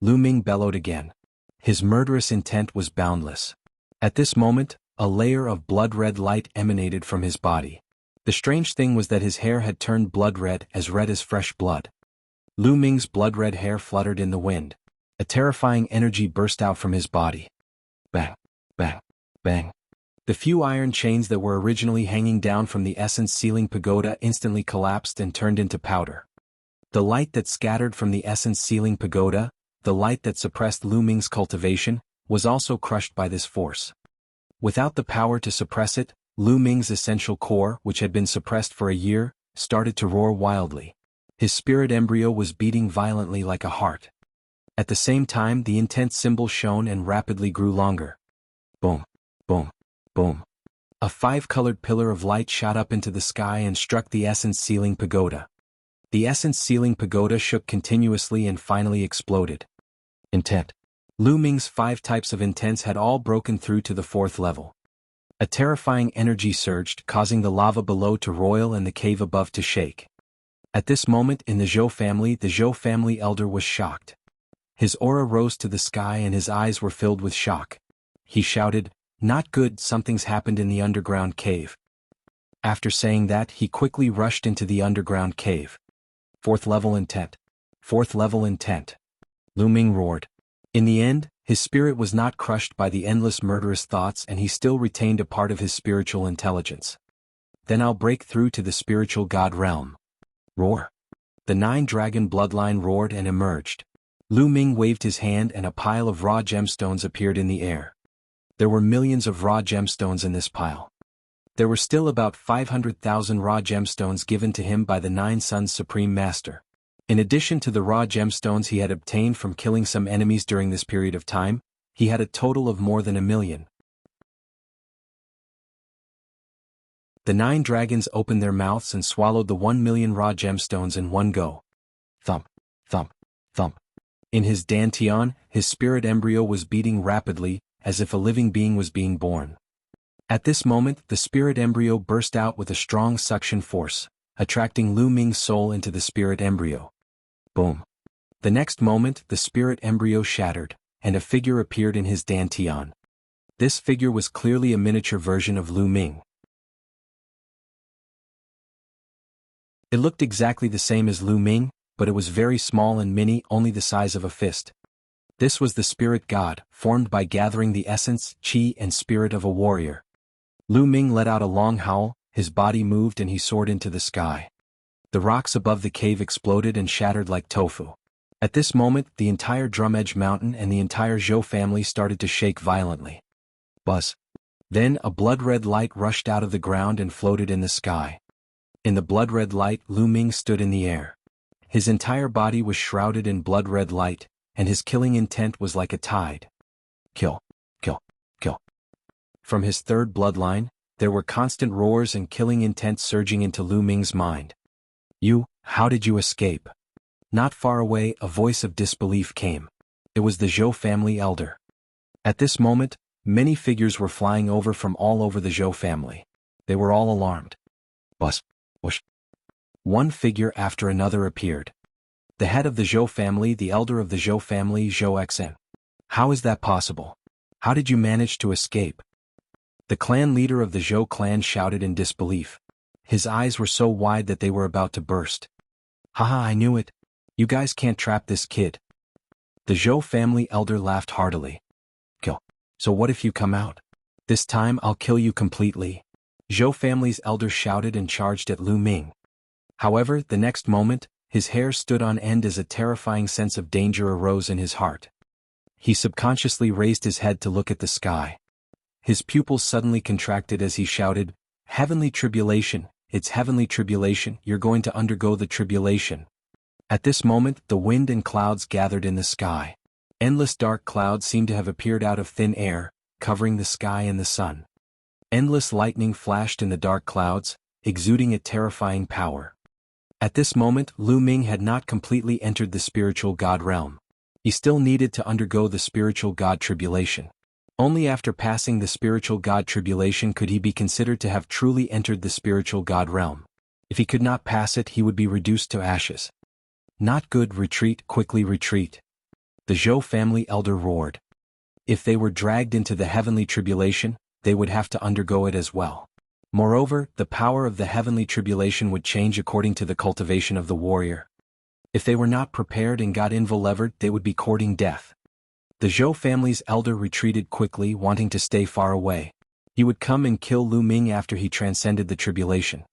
Lu Ming bellowed again. His murderous intent was boundless. At this moment, a layer of blood-red light emanated from his body. The strange thing was that his hair had turned blood-red as fresh blood. Lu Ming's blood-red hair fluttered in the wind. A terrifying energy burst out from his body. Bang, bang, bang. The few iron chains that were originally hanging down from the essence sealing pagoda instantly collapsed and turned into powder. The light that scattered from the essence sealing pagoda, the light that suppressed Lu Ming's cultivation, was also crushed by this force. Without the power to suppress it, Lu Ming's essential core, which had been suppressed for a year, started to roar wildly. His spirit embryo was beating violently like a heart. At the same time, the intent symbol shone and rapidly grew longer. Boom, boom, boom. A 5-colored pillar of light shot up into the sky and struck the essence sealing pagoda. The essence sealing pagoda shook continuously and finally exploded. Intent. Lu Ming's 5 types of intents had all broken through to the 4th level. A terrifying energy surged, causing the lava below to roil and the cave above to shake. At this moment in the Zhou family elder was shocked. His aura rose to the sky and his eyes were filled with shock. He shouted, "Not good, something's happened in the underground cave." After saying that, he quickly rushed into the underground cave. 4th level intent. 4th level intent. Lu Ming roared. In the end, his spirit was not crushed by the endless murderous thoughts and he still retained a part of his spiritual intelligence. Then I'll break through to the spiritual god realm. Roar. The 9-dragon bloodline roared and emerged. Lu Ming waved his hand and a pile of raw gemstones appeared in the air. There were millions of raw gemstones in this pile. There were still about 500,000 raw gemstones given to him by the 9 Suns Supreme Master. In addition to the raw gemstones he had obtained from killing some enemies during this period of time, he had a total of more than 1 million. The 9 dragons opened their mouths and swallowed the 1 million raw gemstones in one go. Thump, thump, thump. In his dantian, his spirit embryo was beating rapidly, as if a living being was being born. At this moment, the spirit embryo burst out with a strong suction force, attracting Lu Ming's soul into the spirit embryo. Boom. The next moment, the spirit embryo shattered, and a figure appeared in his dantian. This figure was clearly a miniature version of Lu Ming. It looked exactly the same as Lu Ming, but it was very small and mini, only the size of a fist. This was the spirit god, formed by gathering the essence, qi and spirit of a warrior. Lu Ming let out a long howl, his body moved and he soared into the sky. The rocks above the cave exploded and shattered like tofu. At this moment, the entire Drumedge Mountain and the entire Zhou family started to shake violently. Buzz. Then a blood-red light rushed out of the ground and floated in the sky. In the blood-red light, Lu Ming stood in the air. His entire body was shrouded in blood-red light, and his killing intent was like a tide. Kill, kill, kill. From his 3rd bloodline, there were constant roars and killing intent surging into Lu Ming's mind. You, How did you escape? Not far away, a voice of disbelief came. It was the Zhou family elder. At this moment, many figures were flying over from all over the Zhou family. They were all alarmed. Bus. Whoosh. One figure after another appeared. The head of the Zhou family, the elder of the Zhou family, Zhou Xen. How is that possible? How did you manage to escape? The clan leader of the Zhou clan shouted in disbelief. His eyes were so wide that they were about to burst. Haha, I knew it. You guys can't trap this kid. The Zhou family elder laughed heartily. Kill. So what if you come out? This time I'll kill you completely. Zhou family's elder shouted and charged at Lu Ming. However, the next moment, his hair stood on end as a terrifying sense of danger arose in his heart. He subconsciously raised his head to look at the sky. His pupils suddenly contracted as he shouted, "Heavenly tribulation, it's heavenly tribulation, you're going to undergo the tribulation." At this moment, the wind and clouds gathered in the sky. Endless dark clouds seemed to have appeared out of thin air, covering the sky and the sun. Endless lightning flashed in the dark clouds, exuding a terrifying power. At this moment, Lu Ming had not completely entered the spiritual god realm. He still needed to undergo the spiritual god tribulation. Only after passing the spiritual god tribulation could he be considered to have truly entered the spiritual god realm. If he could not pass it, he would be reduced to ashes. Not good, retreat, quickly retreat. The Zhou family elder roared. If they were dragged into the heavenly tribulation, they would have to undergo it as well. Moreover, the power of the heavenly tribulation would change according to the cultivation of the warrior. If they were not prepared and got involvered, they would be courting death. The Zhou family's elder retreated quickly, wanting to stay far away. He would come and kill Lu Ming after he transcended the tribulation.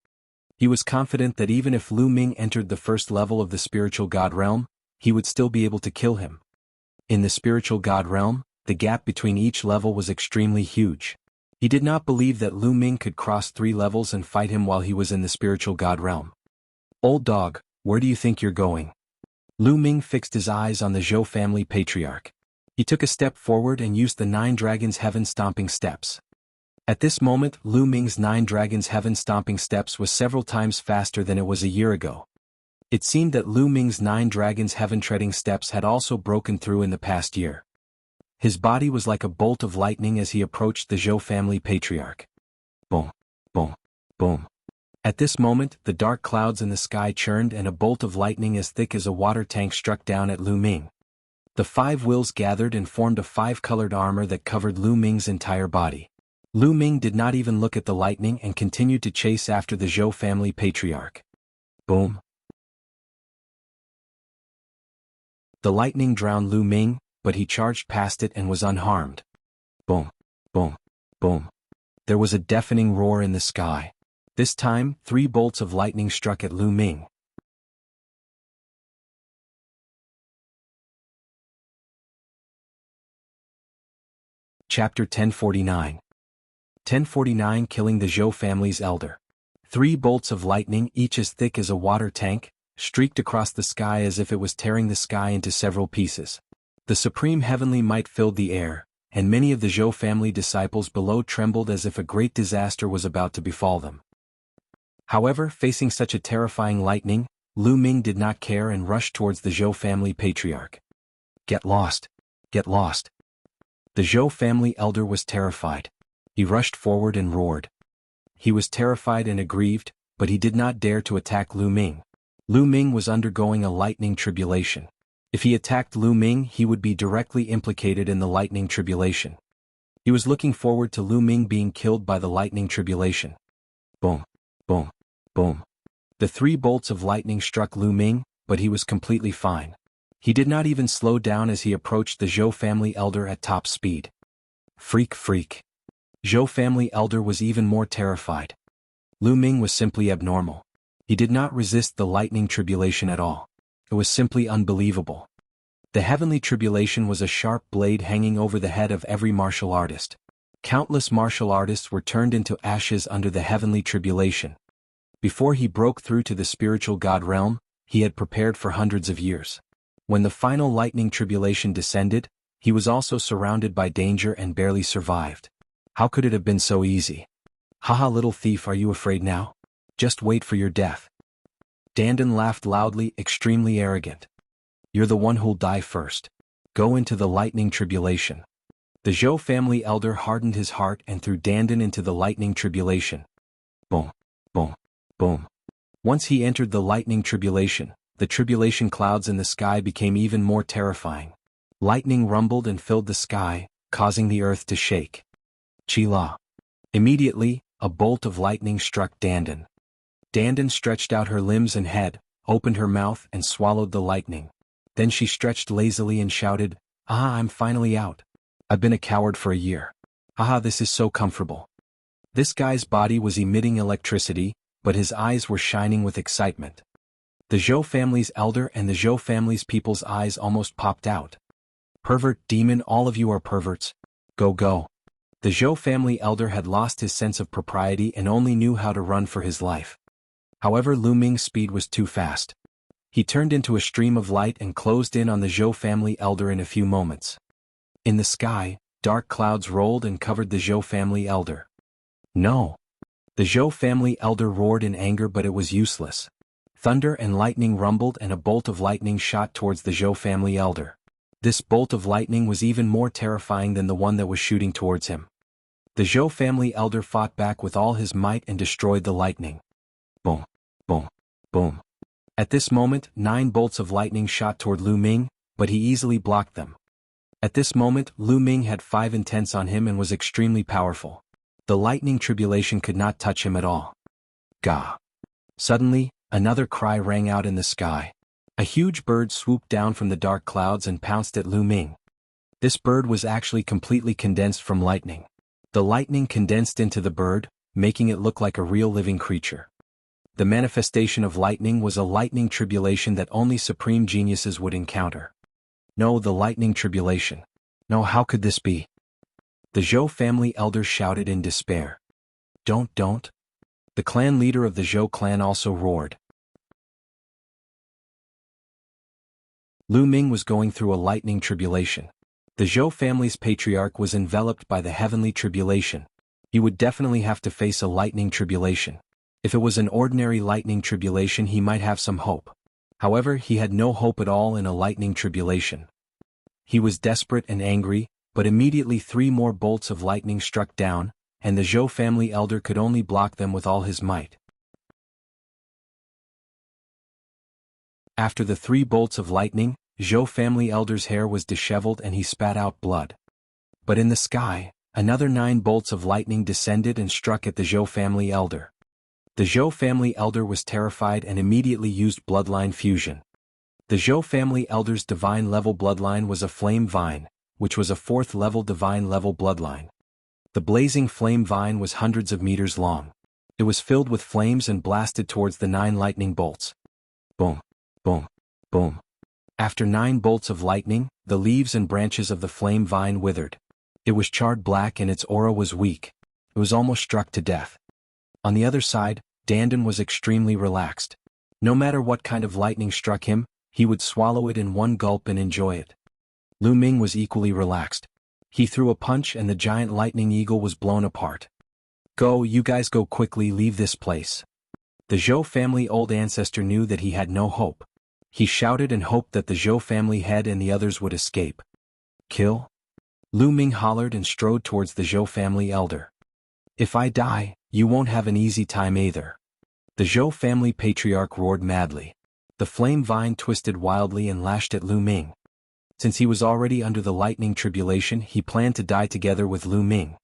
He was confident that even if Lu Ming entered the first level of the spiritual god realm, he would still be able to kill him. In the spiritual god realm, the gap between each level was extremely huge. He did not believe that Lu Ming could cross 3 levels and fight him while he was in the spiritual god realm. Old dog, where do you think you're going? Lu Ming fixed his eyes on the Zhou family patriarch. He took a step forward and used the 9 dragons heaven stomping steps. At this moment, Lu Ming's 9 dragons heaven stomping steps was several times faster than it was a year ago. It seemed that Lu Ming's 9 dragons heaven treading steps had also broken through in the past year. His body was like a bolt of lightning as he approached the Zhou family patriarch. Boom, boom, boom. At this moment, the dark clouds in the sky churned and a bolt of lightning as thick as a water tank struck down at Lu Ming. The 5 wills gathered and formed a 5-colored armor that covered Lu Ming's entire body. Lu Ming did not even look at the lightning and continued to chase after the Zhou family patriarch. Boom. The lightning drowned Lu Ming, but he charged past it and was unharmed. Boom, boom, boom. There was a deafening roar in the sky. This time, 3 bolts of lightning struck at Lu Ming. Chapter 1049. 1049 Killing the Zhou family's elder. 3 bolts of lightning, each as thick as a water tank, streaked across the sky as if it was tearing the sky into several pieces. The supreme heavenly might filled the air, and many of the Zhou family disciples below trembled as if a great disaster was about to befall them. However, facing such a terrifying lightning, Lu Ming did not care and rushed towards the Zhou family patriarch. Get lost! Get lost! The Zhou family elder was terrified. He rushed forward and roared. He was terrified and aggrieved, but he did not dare to attack Lu Ming. Lu Ming was undergoing a lightning tribulation. If he attacked Lu Ming, he would be directly implicated in the lightning tribulation. He was looking forward to Lu Ming being killed by the lightning tribulation. Boom, boom, boom. The 3 bolts of lightning struck Lu Ming, but he was completely fine. He did not even slow down as he approached the Zhou family elder at top speed. Freak, freak. Zhou family elder was even more terrified. Lu Ming was simply abnormal. He did not resist the lightning tribulation at all. It was simply unbelievable. The heavenly tribulation was a sharp blade hanging over the head of every martial artist. Countless martial artists were turned into ashes under the heavenly tribulation. Before he broke through to the spiritual god realm, he had prepared for hundreds of years. When the final lightning tribulation descended, he was also surrounded by danger and barely survived. How could it have been so easy? Haha, little thief, are you afraid now? Just wait for your death. Dandan laughed loudly, extremely arrogant. You're the one who'll die first. Go into the lightning tribulation. The Zhou family elder hardened his heart and threw Dandan into the lightning tribulation. Boom, boom, boom. Once he entered the lightning tribulation, the tribulation clouds in the sky became even more terrifying. Lightning rumbled and filled the sky, causing the earth to shake. Chila. Immediately, a bolt of lightning struck Dandan. Dandan stretched out her limbs and head, opened her mouth and swallowed the lightning. Then she stretched lazily and shouted, "Ah, I'm finally out. I've been a coward for a year. Ah, this is so comfortable." This guy's body was emitting electricity, but his eyes were shining with excitement. The Zhou family's elder and the Zhou family's people's eyes almost popped out. Pervert demon, all of you are perverts. Go go. The Zhou family elder had lost his sense of propriety and only knew how to run for his life. However, Lu Ming's speed was too fast. He turned into a stream of light and closed in on the Zhou family elder in a few moments. In the sky, dark clouds rolled and covered the Zhou family elder. No! The Zhou family elder roared in anger, but it was useless. Thunder and lightning rumbled and a bolt of lightning shot towards the Zhou family elder. This bolt of lightning was even more terrifying than the one that was shooting towards him. The Zhou family elder fought back with all his might and destroyed the lightning. Boom, boom, boom. At this moment, 9 bolts of lightning shot toward Lu Ming, but he easily blocked them. At this moment, Lu Ming had 5 intents on him and was extremely powerful. The lightning tribulation could not touch him at all. Gah! Suddenly, another cry rang out in the sky. A huge bird swooped down from the dark clouds and pounced at Lu Ming. This bird was actually completely condensed from lightning. The lightning condensed into the bird, making it look like a real living creature. The manifestation of lightning was a lightning tribulation that only supreme geniuses would encounter. No, the lightning tribulation. No, how could this be? The Zhou family elders shouted in despair. Don't. The clan leader of the Zhou clan also roared. Lu Ming was going through a lightning tribulation. The Zhou family's patriarch was enveloped by the heavenly tribulation. He would definitely have to face a lightning tribulation. If it was an ordinary lightning tribulation, he might have some hope. However, he had no hope at all in a lightning tribulation. He was desperate and angry, but immediately 3 more bolts of lightning struck down, and the Zhou family elder could only block them with all his might. After the 3 bolts of lightning, Zhou family elder's hair was disheveled and he spat out blood. But in the sky, another 9 bolts of lightning descended and struck at the Zhou family elder. The Zhou family elder was terrified and immediately used bloodline fusion. The Zhou family elder's divine level bloodline was a flame vine, which was a 4th level divine level bloodline. The blazing flame vine was hundreds of meters long. It was filled with flames and blasted towards the 9 lightning bolts. Boom, boom, boom. After 9 bolts of lightning, the leaves and branches of the flame vine withered. It was charred black and its aura was weak. It was almost struck to death. On the other side, Dandan was extremely relaxed. No matter what kind of lightning struck him, he would swallow it in one gulp and enjoy it. Lu Ming was equally relaxed. He threw a punch and the giant lightning eagle was blown apart. Go, you guys go quickly, leave this place. The Zhou family old ancestor knew that he had no hope. He shouted and hoped that the Zhou family head and the others would escape. Kill? Lu Ming hollered and strode towards the Zhou family elder. If I die, you won't have an easy time either. The Zhou family patriarch roared madly. The flame vine twisted wildly and lashed at Lu Ming. Since he was already under the lightning tribulation, he planned to die together with Lu Ming.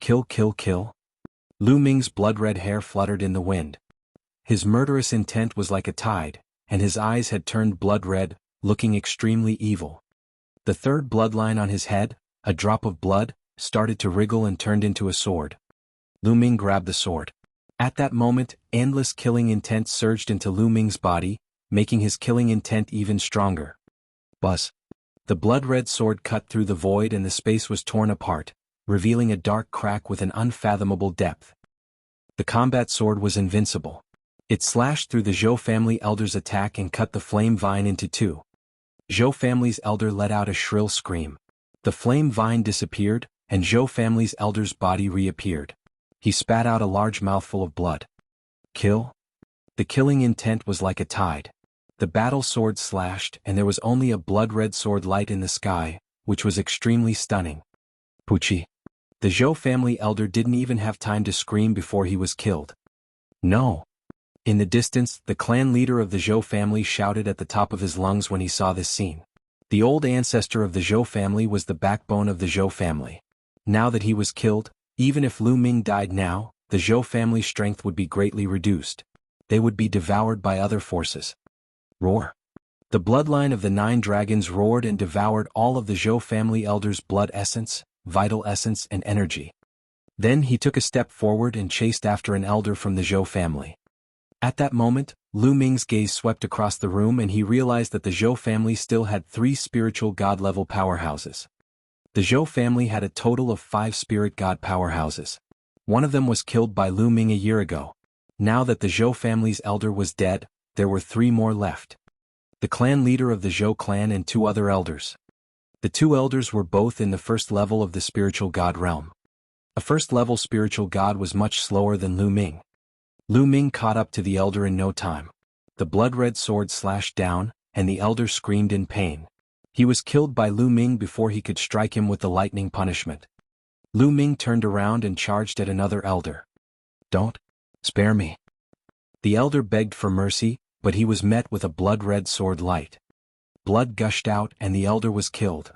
Kill. Lu Ming's blood-red hair fluttered in the wind. His murderous intent was like a tide, and his eyes had turned blood-red, looking extremely evil. The 3rd bloodline on his head, a drop of blood, started to wriggle and turned into a sword. Lu Ming grabbed the sword. At that moment, endless killing intent surged into Lu Ming's body, making his killing intent even stronger. Buzz. The blood-red sword cut through the void and the space was torn apart, revealing a dark crack with an unfathomable depth. The combat sword was invincible. It slashed through the Zhou family elder's attack and cut the flame vine into 2. Zhou family's elder let out a shrill scream. The flame vine disappeared, and Zhou family's elder's body reappeared. He spat out a large mouthful of blood. Kill? The killing intent was like a tide. The battle sword slashed and there was only a blood-red sword light in the sky, which was extremely stunning. Pucci. The Zhou family elder didn't even have time to scream before he was killed. No. In the distance, the clan leader of the Zhou family shouted at the top of his lungs when he saw this scene. The old ancestor of the Zhou family was the backbone of the Zhou family. Now that he was killed, even if Lu Ming died now, the Zhou family's strength would be greatly reduced. They would be devoured by other forces. Roar. The bloodline of the 9 dragons roared and devoured all of the Zhou family elders' blood essence, vital essence and energy. Then he took a step forward and chased after an elder from the Zhou family. At that moment, Lu Ming's gaze swept across the room and he realized that the Zhou family still had 3 spiritual god-level powerhouses. The Zhou family had a total of 5 spirit god powerhouses. One of them was killed by Lu Ming a year ago. Now that the Zhou family's elder was dead, there were 3 more left. The clan leader of the Zhou clan and 2 other elders. The 2 elders were both in the first level of the spiritual god realm. A first-level spiritual god was much slower than Lu Ming. Lu Ming caught up to the elder in no time. The blood-red sword slashed down, and the elder screamed in pain. He was killed by Lu Ming before he could strike him with the lightning punishment. Lu Ming turned around and charged at another elder. Don't. Spare me. The elder begged for mercy, but he was met with a blood-red sword light. Blood gushed out and the elder was killed.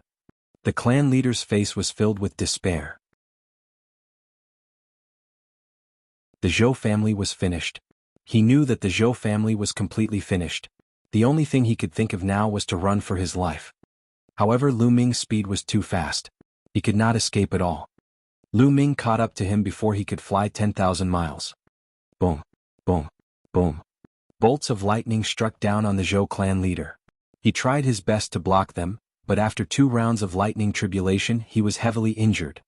The clan leader's face was filled with despair. The Zhou family was finished. He knew that the Zhou family was completely finished. The only thing he could think of now was to run for his life. However, Lu Ming's speed was too fast. He could not escape at all. Lu Ming caught up to him before he could fly 10,000 miles. Boom, boom, boom. Bolts of lightning struck down on the Zhou clan leader. He tried his best to block them, but after 2 rounds of lightning tribulation he was heavily injured.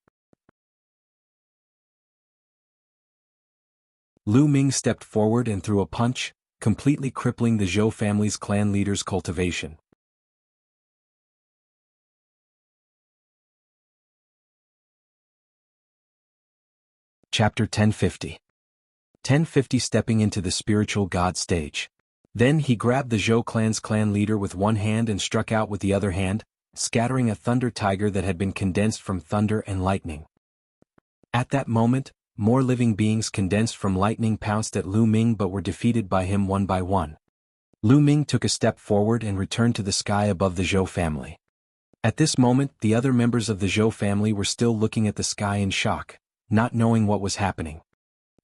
Lu Ming stepped forward and threw a punch, completely crippling the Zhou family's clan leader's cultivation. Chapter 1050. 1050 Stepping into the spiritual god stage. Then he grabbed the Zhou clan's clan leader with one hand and struck out with the other hand, scattering a thunder tiger that had been condensed from thunder and lightning. At that moment, more living beings condensed from lightning pounced at Lu Ming but were defeated by him one by one. Lu Ming took a step forward and returned to the sky above the Zhou family. At this moment, the other members of the Zhou family were still looking at the sky in shock, not knowing what was happening.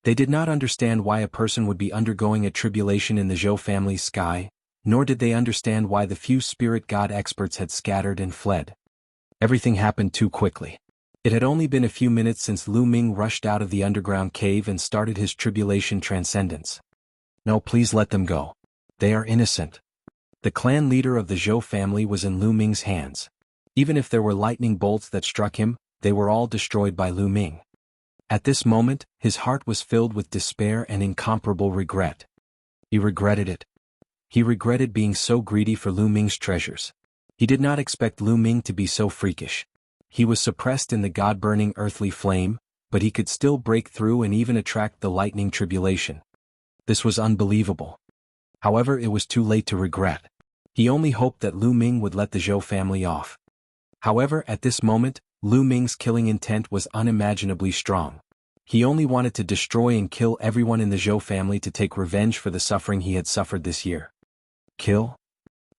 They did not understand why a person would be undergoing a tribulation in the Zhou family's sky, nor did they understand why the few spirit god experts had scattered and fled. Everything happened too quickly. It had only been a few minutes since Lu Ming rushed out of the underground cave and started his tribulation transcendence. No, please let them go. They are innocent. The clan leader of the Zhou family was in Lu Ming's hands. Even if there were lightning bolts that struck him, they were all destroyed by Lu Ming. At this moment, his heart was filled with despair and incomparable regret. He regretted it. He regretted being so greedy for Lu Ming's treasures. He did not expect Lu Ming to be so freakish. He was suppressed in the god-burning earthly flame, but he could still break through and even attract the lightning tribulation. This was unbelievable. However, it was too late to regret. He only hoped that Lu Ming would let the Zhou family off. However, at this moment, Lu Ming's killing intent was unimaginably strong. He only wanted to destroy and kill everyone in the Zhou family to take revenge for the suffering he had suffered this year. Kill?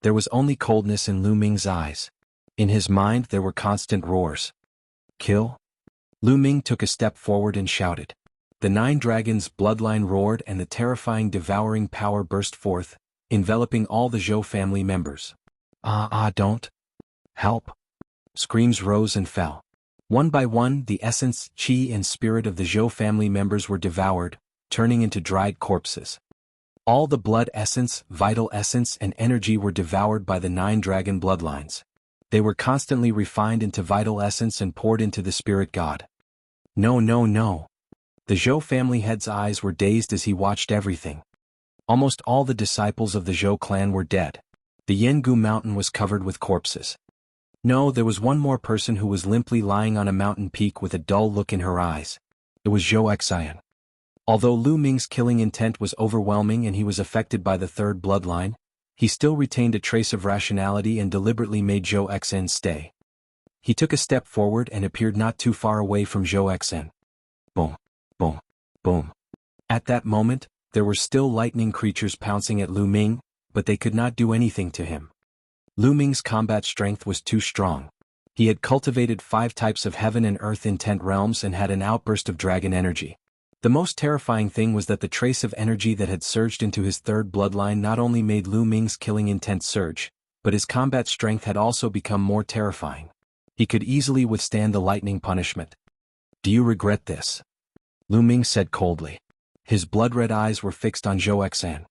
There was only coldness in Lu Ming's eyes. In his mind there were constant roars. Kill? Lu Ming took a step forward and shouted. The 9 dragons' bloodline roared and the terrifying devouring power burst forth, enveloping all the Zhou family members. Don't. Help. Screams rose and fell. One by one, the essence, qi and spirit of the Zhou family members were devoured, turning into dried corpses. All the blood essence, vital essence and energy were devoured by the 9 dragon bloodlines. They were constantly refined into vital essence and poured into the spirit god. No. The Zhou family head's eyes were dazed as he watched everything. Almost all the disciples of the Zhou clan were dead. The Jianghu mountain was covered with corpses. No, there was one more person who was limply lying on a mountain peak with a dull look in her eyes. It was Zhou Xian. Although Lu Ming's killing intent was overwhelming and he was affected by the third bloodline, he still retained a trace of rationality and deliberately made Zhou Xen stay. He took a step forward and appeared not too far away from Zhou Xen. Boom, boom, boom. At that moment, there were still lightning creatures pouncing at Lu Ming, but they could not do anything to him. Lu Ming's combat strength was too strong. He had cultivated 5 types of heaven and earth intent realms and had an outburst of dragon energy. The most terrifying thing was that the trace of energy that had surged into his third bloodline not only made Lu Ming's killing intent surge, but his combat strength had also become more terrifying. He could easily withstand the lightning punishment. "Do you regret this?" Lu Ming said coldly. His blood-red eyes were fixed on Zhou Xen.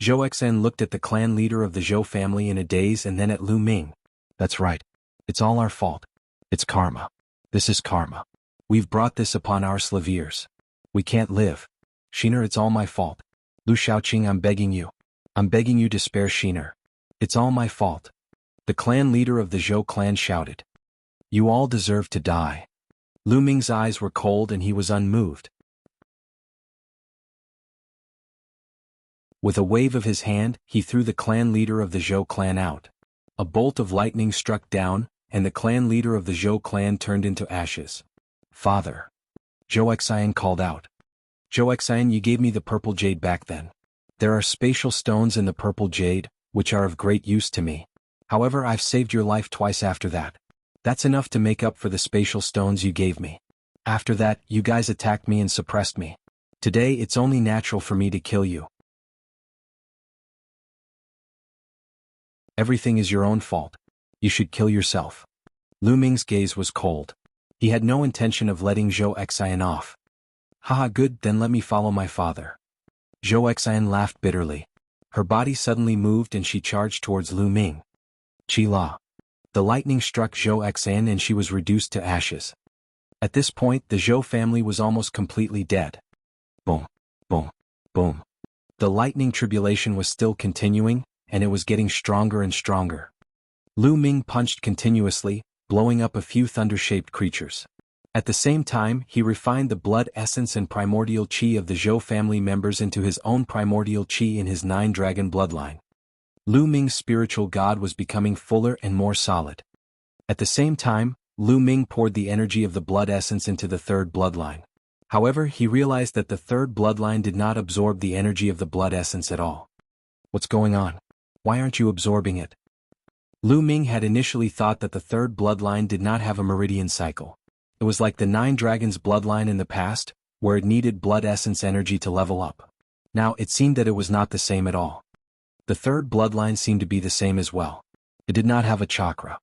Zhou Xen looked at the clan leader of the Zhou family in a daze and then at Lu Ming. "That's right. It's all our fault. It's karma. This is karma. We've brought this upon our slaviers. We can't live. Shiner, it's all my fault. Lu Shaoqing, I'm begging you. I'm begging you to spare Shiner. It's all my fault." The clan leader of the Zhou clan shouted. "You all deserve to die." Lu Ming's eyes were cold and he was unmoved. With a wave of his hand, he threw the clan leader of the Zhou clan out. A bolt of lightning struck down, and the clan leader of the Zhou clan turned into ashes. "Father." Zhou Xian called out. "Zhou Xian, you gave me the purple jade back then. There are spatial stones in the purple jade, which are of great use to me. However, I've saved your life twice after that. That's enough to make up for the spatial stones you gave me. After that, you guys attacked me and suppressed me. Today it's only natural for me to kill you. Everything is your own fault. You should kill yourself." Lu Ming's gaze was cold. He had no intention of letting Zhou Xian off. "Haha, good, then let me follow my father." Zhou Xian laughed bitterly. Her body suddenly moved and she charged towards Lu Ming. Chi La. The lightning struck Zhou Xian and she was reduced to ashes. At this point, the Zhou family was almost completely dead. Boom, boom, boom. The lightning tribulation was still continuing, and it was getting stronger and stronger. Lu Ming punched continuously, blowing up a few thunder-shaped creatures. At the same time, he refined the blood essence and primordial qi of the Zhou family members into his own primordial qi in his 9-dragon bloodline. Lu Ming's spiritual god was becoming fuller and more solid. At the same time, Lu Ming poured the energy of the blood essence into the third bloodline. However, he realized that the third bloodline did not absorb the energy of the blood essence at all. "What's going on? Why aren't you absorbing it?" Lu Ming had initially thought that the third bloodline did not have a meridian cycle. It was like the 9 dragons bloodline in the past, where it needed blood essence energy to level up. Now it seemed that it was not the same at all. The third bloodline seemed to be the same as well. It did not have a chakra.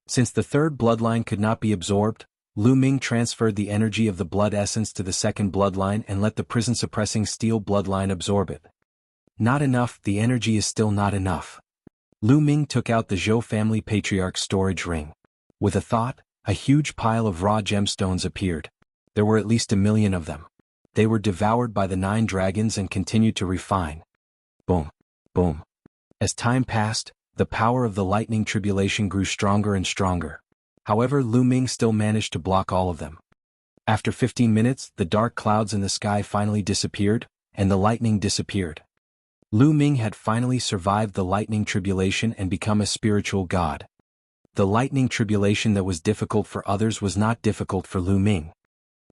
Since the third bloodline could not be absorbed, Lu Ming transferred the energy of the blood essence to the second bloodline and let the prison-suppressing steel bloodline absorb it. Not enough, the energy is still not enough. Lu Ming took out the Zhou family patriarch's storage ring. With a thought, a huge pile of raw gemstones appeared. There were at least 1 million of them. They were devoured by the 9 dragons and continued to refine. Boom, boom. As time passed, the power of the lightning tribulation grew stronger and stronger. However, Lu Ming still managed to block all of them. After 15 minutes, the dark clouds in the sky finally disappeared, and the lightning disappeared. Lu Ming had finally survived the lightning tribulation and become a spiritual god. The lightning tribulation that was difficult for others was not difficult for Lu Ming.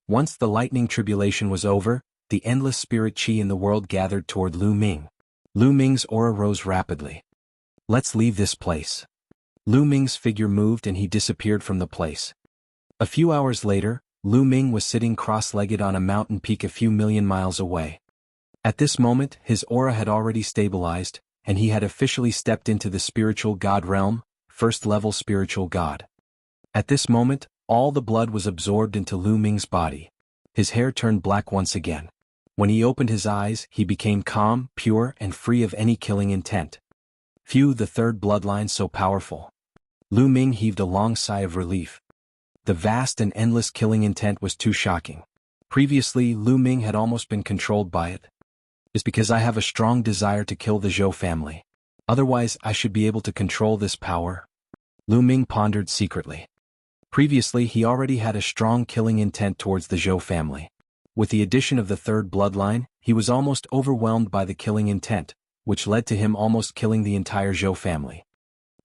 Once the lightning tribulation was over, the endless spirit qi in the world gathered toward Lu Ming. Lu Ming's aura rose rapidly. "Let's leave this place." Lu Ming's figure moved and he disappeared from the place. A few hours later, Lu Ming was sitting cross-legged on a mountain peak a few million miles away. At this moment, his aura had already stabilized, and he had officially stepped into the spiritual god realm, first-level spiritual god. At this moment, all the blood was absorbed into Lu Ming's body. His hair turned black once again. When he opened his eyes, he became calm, pure, and free of any killing intent. Phew, the third bloodline so powerful. Lu Ming heaved a long sigh of relief. The vast and endless killing intent was too shocking. Previously, Lu Ming had almost been controlled by it. It's because I have a strong desire to kill the Zhou family. Otherwise, I should be able to control this power. Lu Ming pondered secretly. Previously, he already had a strong killing intent towards the Zhou family. With the addition of the third bloodline, he was almost overwhelmed by the killing intent, which led to him almost killing the entire Zhou family.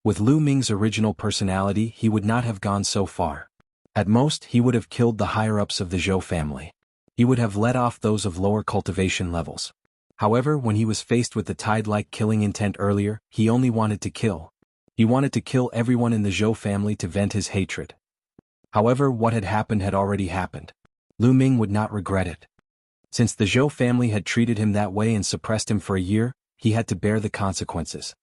With Lu Ming's original personality, he would not have gone so far. At most, he would have killed the higher-ups of the Zhou family. He would have let off those of lower cultivation levels. However, when he was faced with the tide-like killing intent earlier, he only wanted to kill. He wanted to kill everyone in the Zhou family to vent his hatred. However, what had already happened. Lu Ming would not regret it. Since the Zhou family had treated him that way and suppressed him for a year, he had to bear the consequences.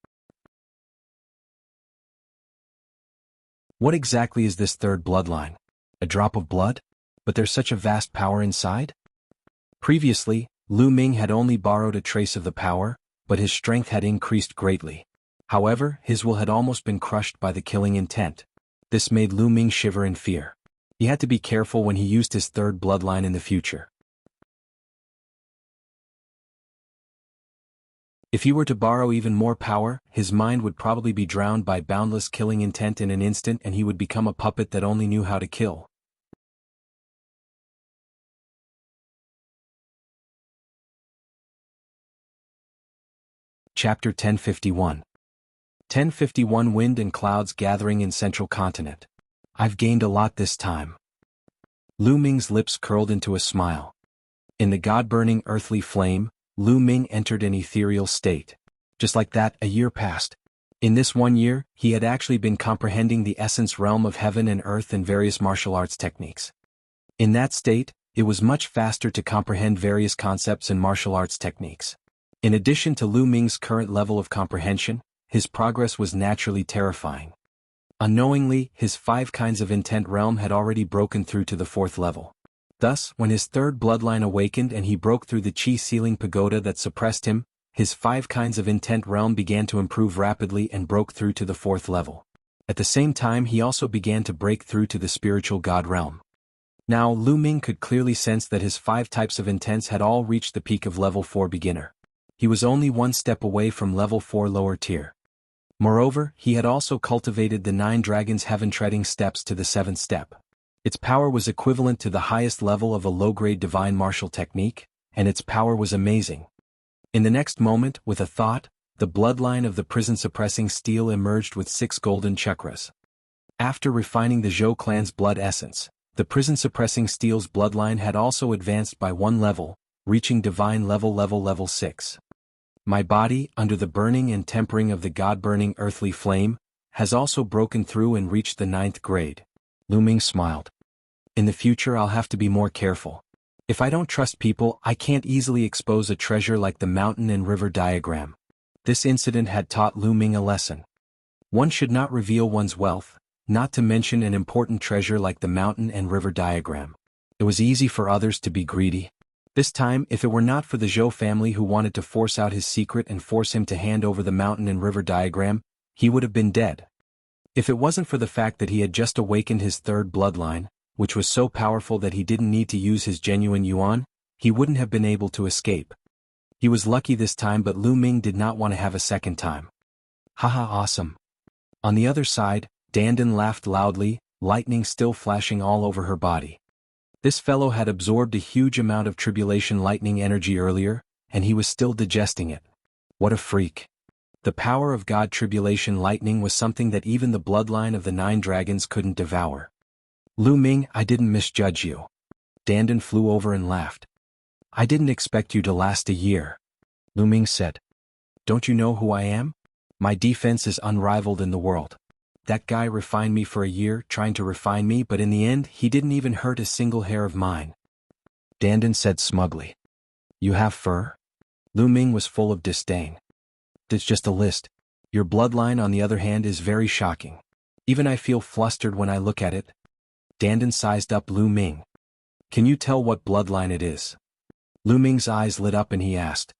What exactly is this third bloodline? A drop of blood? But there's such a vast power inside? Previously, Lu Ming had only borrowed a trace of the power, but his strength had increased greatly. However, his will had almost been crushed by the killing intent. This made Lu Ming shiver in fear. He had to be careful when he used his third bloodline in the future. If he were to borrow even more power, his mind would probably be drowned by boundless killing intent in an instant and he would become a puppet that only knew how to kill. Chapter 1051. 1051 Wind and Clouds Gathering in Central Continent. I've gained a lot this time. Lu Ming's lips curled into a smile. In the god-burning earthly flame, Lu Ming entered an ethereal state. Just like that, a year passed. In this 1 year, he had actually been comprehending the essence realm of heaven and earth and various martial arts techniques. In that state, it was much faster to comprehend various concepts and martial arts techniques. In addition to Lu Ming's current level of comprehension, his progress was naturally terrifying. Unknowingly, his 5 kinds of intent realm had already broken through to the 4th level. Thus, when his third bloodline awakened and he broke through the chi ceiling pagoda that suppressed him, his 5 kinds of intent realm began to improve rapidly and broke through to the 4th level. At the same time, he also began to break through to the spiritual god realm. Now, Lu Ming could clearly sense that his 5 types of intents had all reached the peak of level 4 beginner. He was only 1 step away from level 4 lower tier. Moreover, he had also cultivated the 9 dragons heaven-treading steps to the 7th step. Its power was equivalent to the highest level of a low-grade divine martial technique, and its power was amazing. In the next moment, with a thought, the bloodline of the prison-suppressing steel emerged with 6 golden chakras. After refining the Zhou clan's blood essence, the prison-suppressing steel's bloodline had also advanced by 1 level, reaching divine level 6. My body, under the burning and tempering of the god-burning earthly flame, has also broken through and reached the 9th grade. Lu Ming smiled. In the future I'll have to be more careful. If I don't trust people, I can't easily expose a treasure like the mountain and river diagram. This incident had taught Lu Ming a lesson. One should not reveal one's wealth, not to mention an important treasure like the mountain and river diagram. It was easy for others to be greedy. This time, if it were not for the Zhou family who wanted to force out his secret and force him to hand over the mountain and river diagram, he would have been dead. If it wasn't for the fact that he had just awakened his third bloodline, which was so powerful that he didn't need to use his genuine yuan, he wouldn't have been able to escape. He was lucky this time, but Lu Ming did not want to have a second time. Haha, awesome. On the other side, Dandan laughed loudly, lightning still flashing all over her body. This fellow had absorbed a huge amount of tribulation lightning energy earlier, and he was still digesting it. What a freak. The power of God tribulation lightning was something that even the bloodline of the 9 dragons couldn't devour. Lu Ming, I didn't misjudge you. Dandan flew over and laughed. I didn't expect you to last a year. Lu Ming said. Don't you know who I am? My defense is unrivaled in the world. That guy refined me for a year, trying to refine me, but in the end, he didn't even hurt a single hair of mine. Dandan said smugly. You have fur? Lu Ming was full of disdain. It's just a list. Your bloodline, on the other hand, is very shocking. Even I feel flustered when I look at it. Dandan sized up Lu Ming. Can you tell what bloodline it is? Lu Ming's eyes lit up and he asked.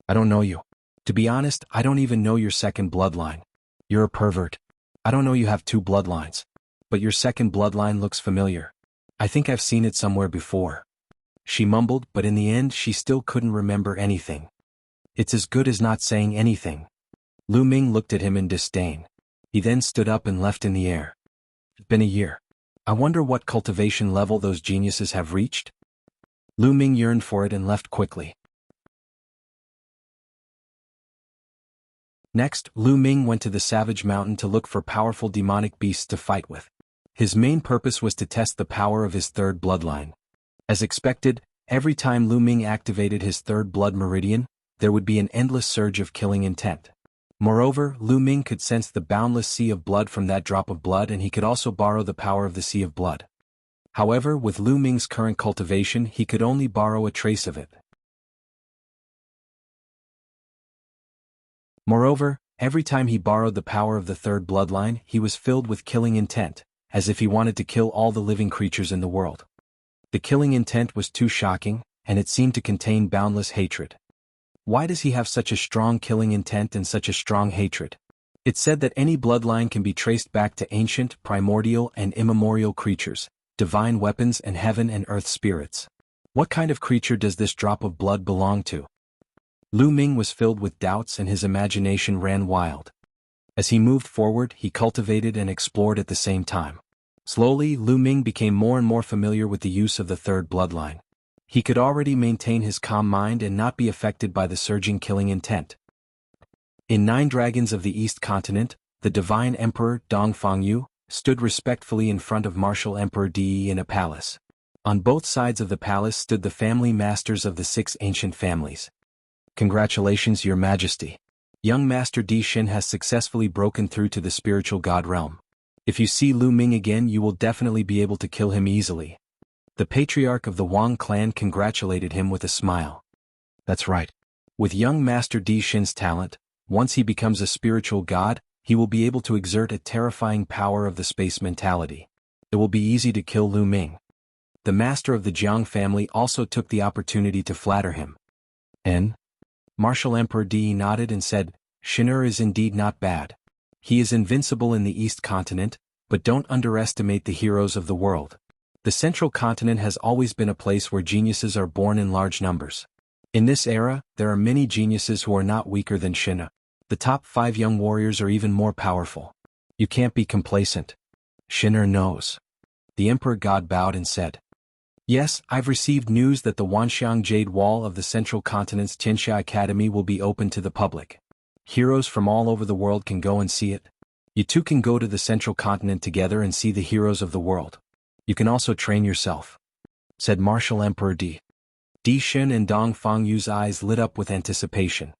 I don't know you. To be honest, I don't even know your second bloodline. You're a pervert. I don't know you have 2 bloodlines. But your second bloodline looks familiar. I think I've seen it somewhere before. She mumbled, but in the end she still couldn't remember anything. It's as good as not saying anything. Lu Ming looked at him in disdain. He then stood up and left in the air. It's been a year. I wonder what cultivation level those geniuses have reached? Lu Ming yearned for it and left quickly. Next, Lu Ming went to the Savage Mountain to look for powerful demonic beasts to fight with. His main purpose was to test the power of his third bloodline. As expected, every time Lu Ming activated his third blood meridian, there would be an endless surge of killing intent. Moreover, Lu Ming could sense the boundless sea of blood from that drop of blood, and he could also borrow the power of the sea of blood. However, with Lu Ming's current cultivation, he could only borrow a trace of it. Moreover, every time he borrowed the power of the third bloodline, he was filled with killing intent, as if he wanted to kill all the living creatures in the world. The killing intent was too shocking, and it seemed to contain boundless hatred. Why does he have such a strong killing intent and such a strong hatred? It's said that any bloodline can be traced back to ancient, primordial, and immemorial creatures, divine weapons, and heaven and earth spirits. What kind of creature does this drop of blood belong to? Lu Ming was filled with doubts and his imagination ran wild. As he moved forward, he cultivated and explored at the same time. Slowly, Lu Ming became more and more familiar with the use of the third bloodline. He could already maintain his calm mind and not be affected by the surging killing intent. In 9 Dragons of the East Continent, the Divine Emperor Dong Fangyu stood respectfully in front of Martial Emperor Di in a palace. On both sides of the palace stood the family masters of the 6 ancient families. Congratulations, Your Majesty. Young Master Di Xin has successfully broken through to the spiritual god realm. If you see Lu Ming again, you will definitely be able to kill him easily. The patriarch of the Wang clan congratulated him with a smile. That's right. With young Master Di Xin's talent, once he becomes a spiritual god, he will be able to exert a terrifying power of the space mentality. It will be easy to kill Lu Ming. The master of the Jianghu family also took the opportunity to flatter him. Martial Emperor Di nodded and said, Shin'er is indeed not bad. He is invincible in the East Continent, but don't underestimate the heroes of the world. The Central Continent has always been a place where geniuses are born in large numbers. In this era, there are many geniuses who are not weaker than Shin'er. The top 5 young warriors are even more powerful. You can't be complacent. Shin'er knows. The Emperor God bowed and said, Yes, I've received news that the Wanxiang Jade Wall of the Central Continent's Tianxia Academy will be open to the public. Heroes from all over the world can go and see it. You two can go to the Central Continent together and see the heroes of the world. You can also train yourself, said Martial Emperor Di. Di Xin and Dong Fangyu's eyes lit up with anticipation.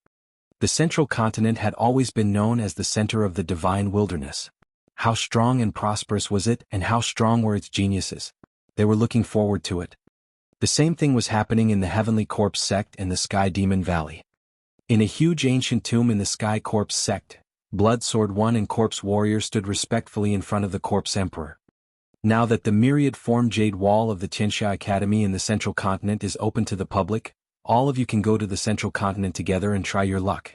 The Central Continent had always been known as the center of the divine wilderness. How strong and prosperous was it, and how strong were its geniuses? They were looking forward to it. The same thing was happening in the Heavenly Corpse sect and the Sky Demon Valley. In a huge ancient tomb in the Sky Corpse sect, Blood Sword One and Corpse Warrior stood respectfully in front of the Corpse Emperor. Now that the myriad-formed Jade Wall of the Tianxia Academy in the Central Continent is open to the public, all of you can go to the Central Continent together and try your luck.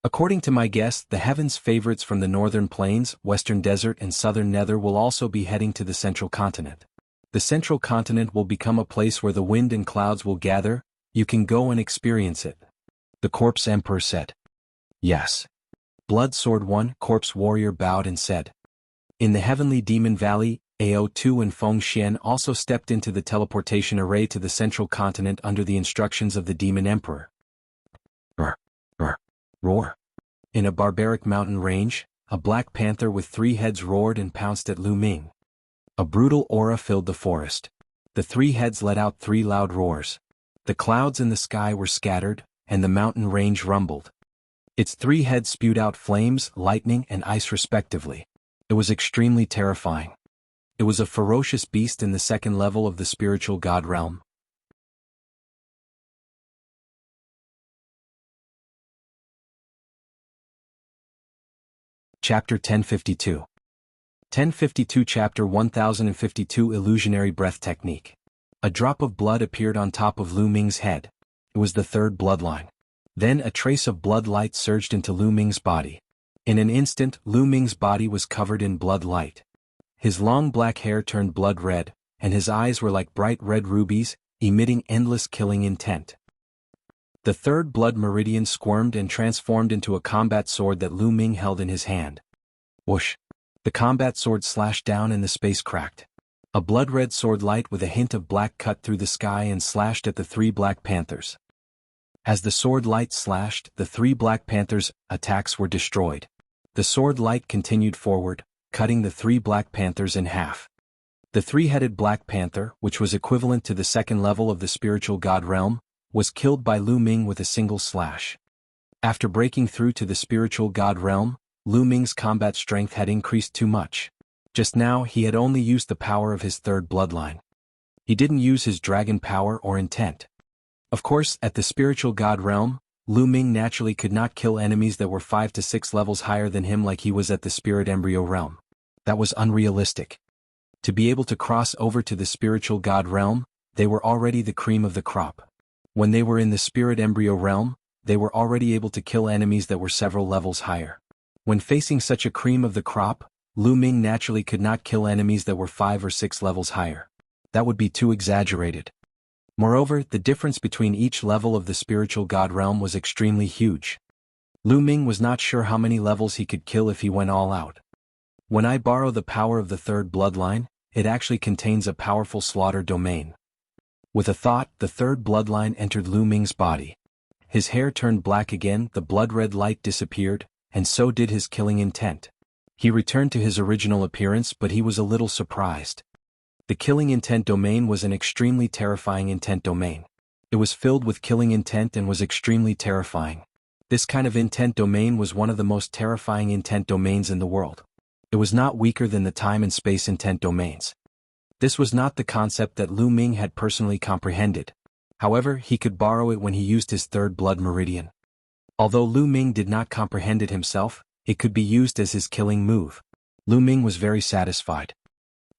According to my guess, the Heaven's favorites from the Northern Plains, Western Desert and Southern Nether will also be heading to the Central Continent. The Central Continent will become a place where the wind and clouds will gather. You can go and experience it. The Corpse Emperor said. Yes. Blood Sword One, Corpse Warrior bowed and said. In the Heavenly Demon Valley, AO2 and Feng Xian also stepped into the teleportation array to the Central Continent under the instructions of the Demon Emperor. Roar. In a barbaric mountain range, a black panther with 3 heads roared and pounced at Lu Ming. A brutal aura filled the forest. The 3 heads let out 3 loud roars. The clouds in the sky were scattered, and the mountain range rumbled. Its 3 heads spewed out flames, lightning, and ice respectively. It was extremely terrifying. It was a ferocious beast in the 2nd level of the spiritual god realm. Chapter 1052. 1052 Chapter 1052 Illusionary Breath Technique. A drop of blood appeared on top of Lu Ming's head. It was the 3rd bloodline. Then a trace of blood light surged into Lu Ming's body. In an instant, Lu Ming's body was covered in blood light. His long black hair turned blood red, and his eyes were like bright red rubies, emitting endless killing intent. The 3rd blood meridian squirmed and transformed into a combat sword that Lu Ming held in his hand. Whoosh! The combat sword slashed down and the space cracked. A blood-red sword light with a hint of black cut through the sky and slashed at the three Black Panthers. As the sword light slashed, the three Black Panthers' attacks were destroyed. The sword light continued forward, cutting the three Black Panthers in half. The three-headed Black Panther, which was equivalent to the second level of the spiritual god realm, was killed by Lu Ming with a single slash. After breaking through to the spiritual god realm, Lu Ming's combat strength had increased too much. Just now he had only used the power of his third bloodline. He didn't use his dragon power or intent. Of course, at the spiritual god realm, Lu Ming naturally could not kill enemies that were 5 to 6 levels higher than him like he was at the spirit embryo realm. That was unrealistic. To be able to cross over to the spiritual god realm, they were already the cream of the crop. When they were in the spirit embryo realm, they were already able to kill enemies that were several levels higher. When facing such a cream of the crop, Lu Ming naturally could not kill enemies that were 5 or 6 levels higher. That would be too exaggerated. Moreover, the difference between each level of the spiritual god realm was extremely huge. Lu Ming was not sure how many levels he could kill if he went all out. When I borrow the power of the third bloodline, it actually contains a powerful slaughter domain. With a thought, the third bloodline entered Lu Ming's body. His hair turned black again, the blood-red light disappeared, and so did his killing intent. He returned to his original appearance, but he was a little surprised. The killing intent domain was an extremely terrifying intent domain. It was filled with killing intent and was extremely terrifying. This kind of intent domain was one of the most terrifying intent domains in the world. It was not weaker than the time and space intent domains. This was not the concept that Lu Ming had personally comprehended. However, he could borrow it when he used his third blood meridian. Although Lu Ming did not comprehend it himself, it could be used as his killing move. Lu Ming was very satisfied.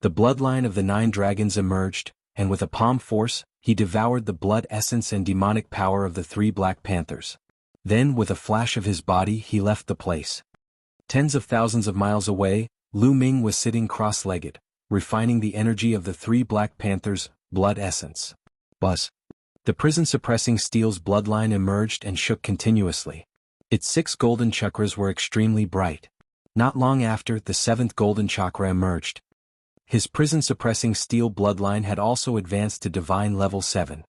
The bloodline of the 9 dragons emerged, and with a palm force, he devoured the blood essence and demonic power of the 3 Black Panthers. Then, with a flash of his body, he left the place. Tens of thousands of miles away, Lu Ming was sitting cross-legged, refining the energy of the 3 Black Panthers' blood essence. Buzz. The prison-suppressing steel's bloodline emerged and shook continuously. Its 6 golden chakras were extremely bright. Not long after, the 7th golden chakra emerged. His prison-suppressing steel bloodline had also advanced to divine level 7.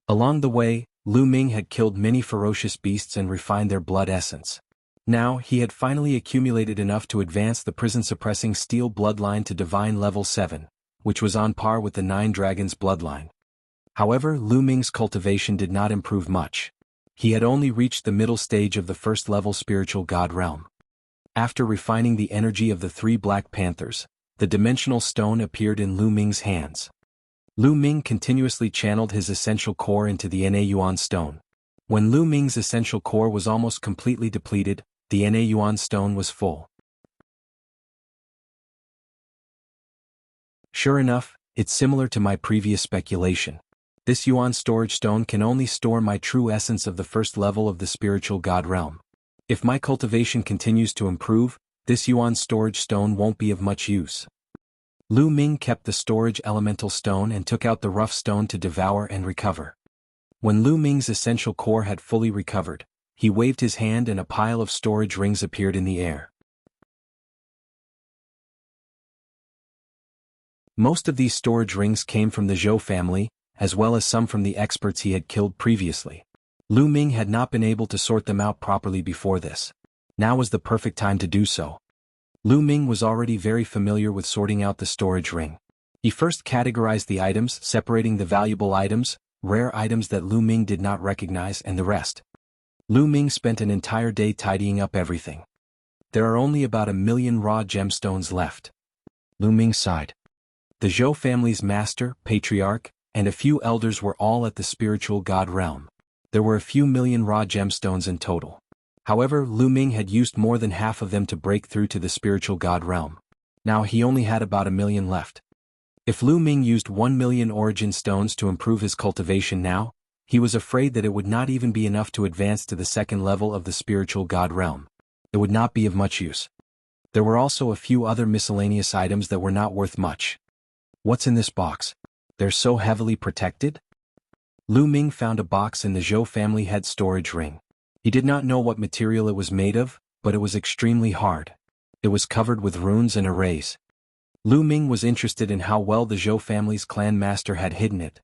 Along the way, Lu Ming had killed many ferocious beasts and refined their blood essence. Now, he had finally accumulated enough to advance the prison-suppressing steel bloodline to divine level 7, which was on par with the 9 dragons' bloodline. However, Lu Ming's cultivation did not improve much. He had only reached the middle stage of the first-level spiritual god realm. After refining the energy of the 3 Black Panthers, the dimensional stone appeared in Lu Ming's hands. Lu Ming continuously channeled his essential core into the Na Yuan stone. When Lu Ming's essential core was almost completely depleted, the Na Yuan stone was full. Sure enough, it's similar to my previous speculation. This Yuan storage stone can only store my true essence of the first level of the spiritual god realm. If my cultivation continues to improve, this Yuan storage stone won't be of much use. Lu Ming kept the storage elemental stone and took out the rough stone to devour and recover. When Lu Ming's essential core had fully recovered, he waved his hand and a pile of storage rings appeared in the air. Most of these storage rings came from the Zhou family, as well as some from the experts he had killed previously. Lu Ming had not been able to sort them out properly before this. Now was the perfect time to do so. Lu Ming was already very familiar with sorting out the storage ring. He first categorized the items, separating the valuable items, rare items that Lu Ming did not recognize, and the rest. Lu Ming spent an entire day tidying up everything. There are only about 1,000,000 raw gemstones left. Lu Ming sighed. The Zhou family's master, patriarch, and a few elders were all at the spiritual god realm. There were a few million raw gemstones in total. However, Lu Ming had used more than half of them to break through to the spiritual god realm. Now he only had about 1,000,000 left. If Lu Ming used 1,000,000 origin stones to improve his cultivation now, he was afraid that it would not even be enough to advance to the second level of the spiritual god realm. It would not be of much use. There were also a few other miscellaneous items that were not worth much. What's in this box? They're so heavily protected? Lu Ming found a box in the Zhou family head storage ring. He did not know what material it was made of, but it was extremely hard. It was covered with runes and arrays. Lu Ming was interested in how well the Zhou family's clan master had hidden it.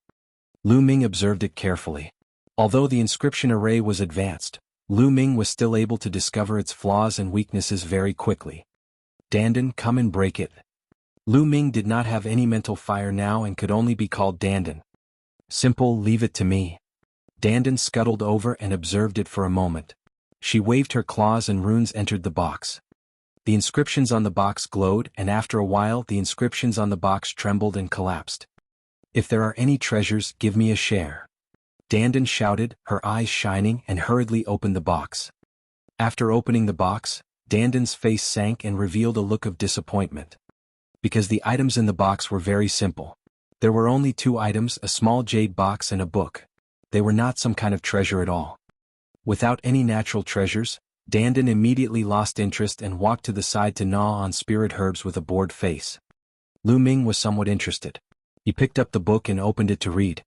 Lu Ming observed it carefully. Although the inscription array was advanced, Lu Ming was still able to discover its flaws and weaknesses very quickly. Dandan, come and break it. Lu Ming did not have any mental fire now and could only be called Dandan. Simple, leave it to me. Dandan scuttled over and observed it for a moment. She waved her claws and runes entered the box. The inscriptions on the box glowed, and after a while the inscriptions on the box trembled and collapsed. If there are any treasures, give me a share. Dandan shouted, her eyes shining, and hurriedly opened the box. After opening the box, Dandan's face sank and revealed a look of disappointment. Because the items in the box were very simple. There were only 2 items, a small jade box and a book. They were not some kind of treasure at all. Without any natural treasures, Dandan immediately lost interest and walked to the side to gnaw on spirit herbs with a bored face. Lu Ming was somewhat interested. He picked up the book and opened it to read.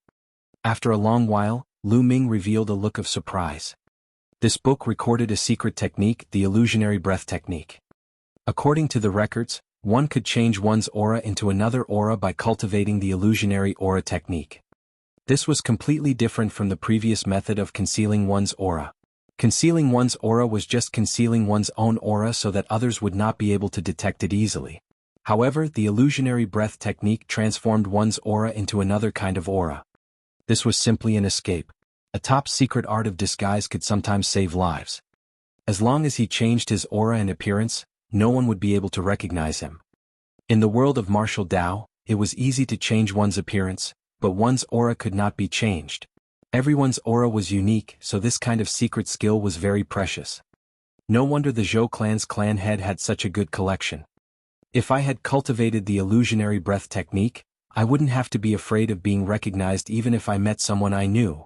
After a long while, Lu Ming revealed a look of surprise. This book recorded a secret technique, the illusionary breath technique. According to the records, one could change one's aura into another aura by cultivating the illusionary aura technique. This was completely different from the previous method of concealing one's aura. Concealing one's aura was just concealing one's own aura so that others would not be able to detect it easily. However, the illusionary breath technique transformed one's aura into another kind of aura. This was simply an escape. A top-secret art of disguise could sometimes save lives. As long as he changed his aura and appearance, no one would be able to recognize him. In the world of martial Dao, it was easy to change one's appearance, but one's aura could not be changed. Everyone's aura was unique, so this kind of secret skill was very precious. No wonder the Zhou clan's clan head had such a good collection. If I had cultivated the illusionary breath technique, I wouldn't have to be afraid of being recognized even if I met someone I knew.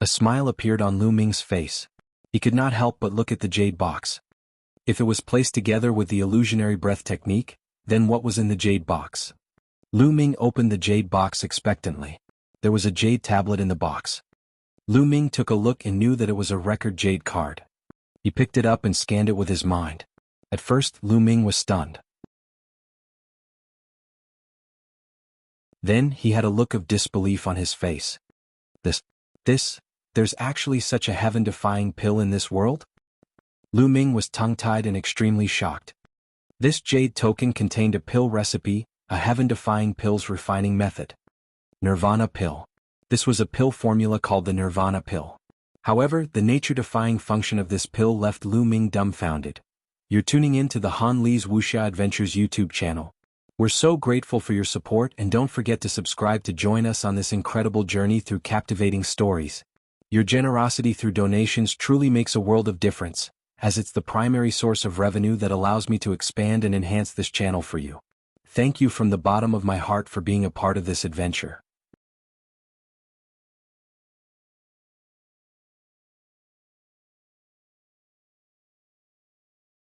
A smile appeared on Lu Ming's face. He could not help but look at the jade box. If it was placed together with the illusionary breath technique, then what was in the jade box? Lu Ming opened the jade box expectantly. There was a jade tablet in the box. Lu Ming took a look and knew that it was a record jade card. He picked it up and scanned it with his mind. At first, Lu Ming was stunned. Then, he had a look of disbelief on his face. There's actually such a heaven-defying pill in this world? Lu Ming was tongue-tied and extremely shocked. This jade token contained a pill recipe, a heaven-defying pills refining method. Nirvana pill. This was a pill formula called the Nirvana pill. However, the nature-defying function of this pill left Lu Ming dumbfounded. You're tuning in to the Han Li's Wuxia Adventures YouTube channel. We're so grateful for your support, and don't forget to subscribe to join us on this incredible journey through captivating stories. Your generosity through donations truly makes a world of difference, as it's the primary source of revenue that allows me to expand and enhance this channel for you. Thank you from the bottom of my heart for being a part of this adventure.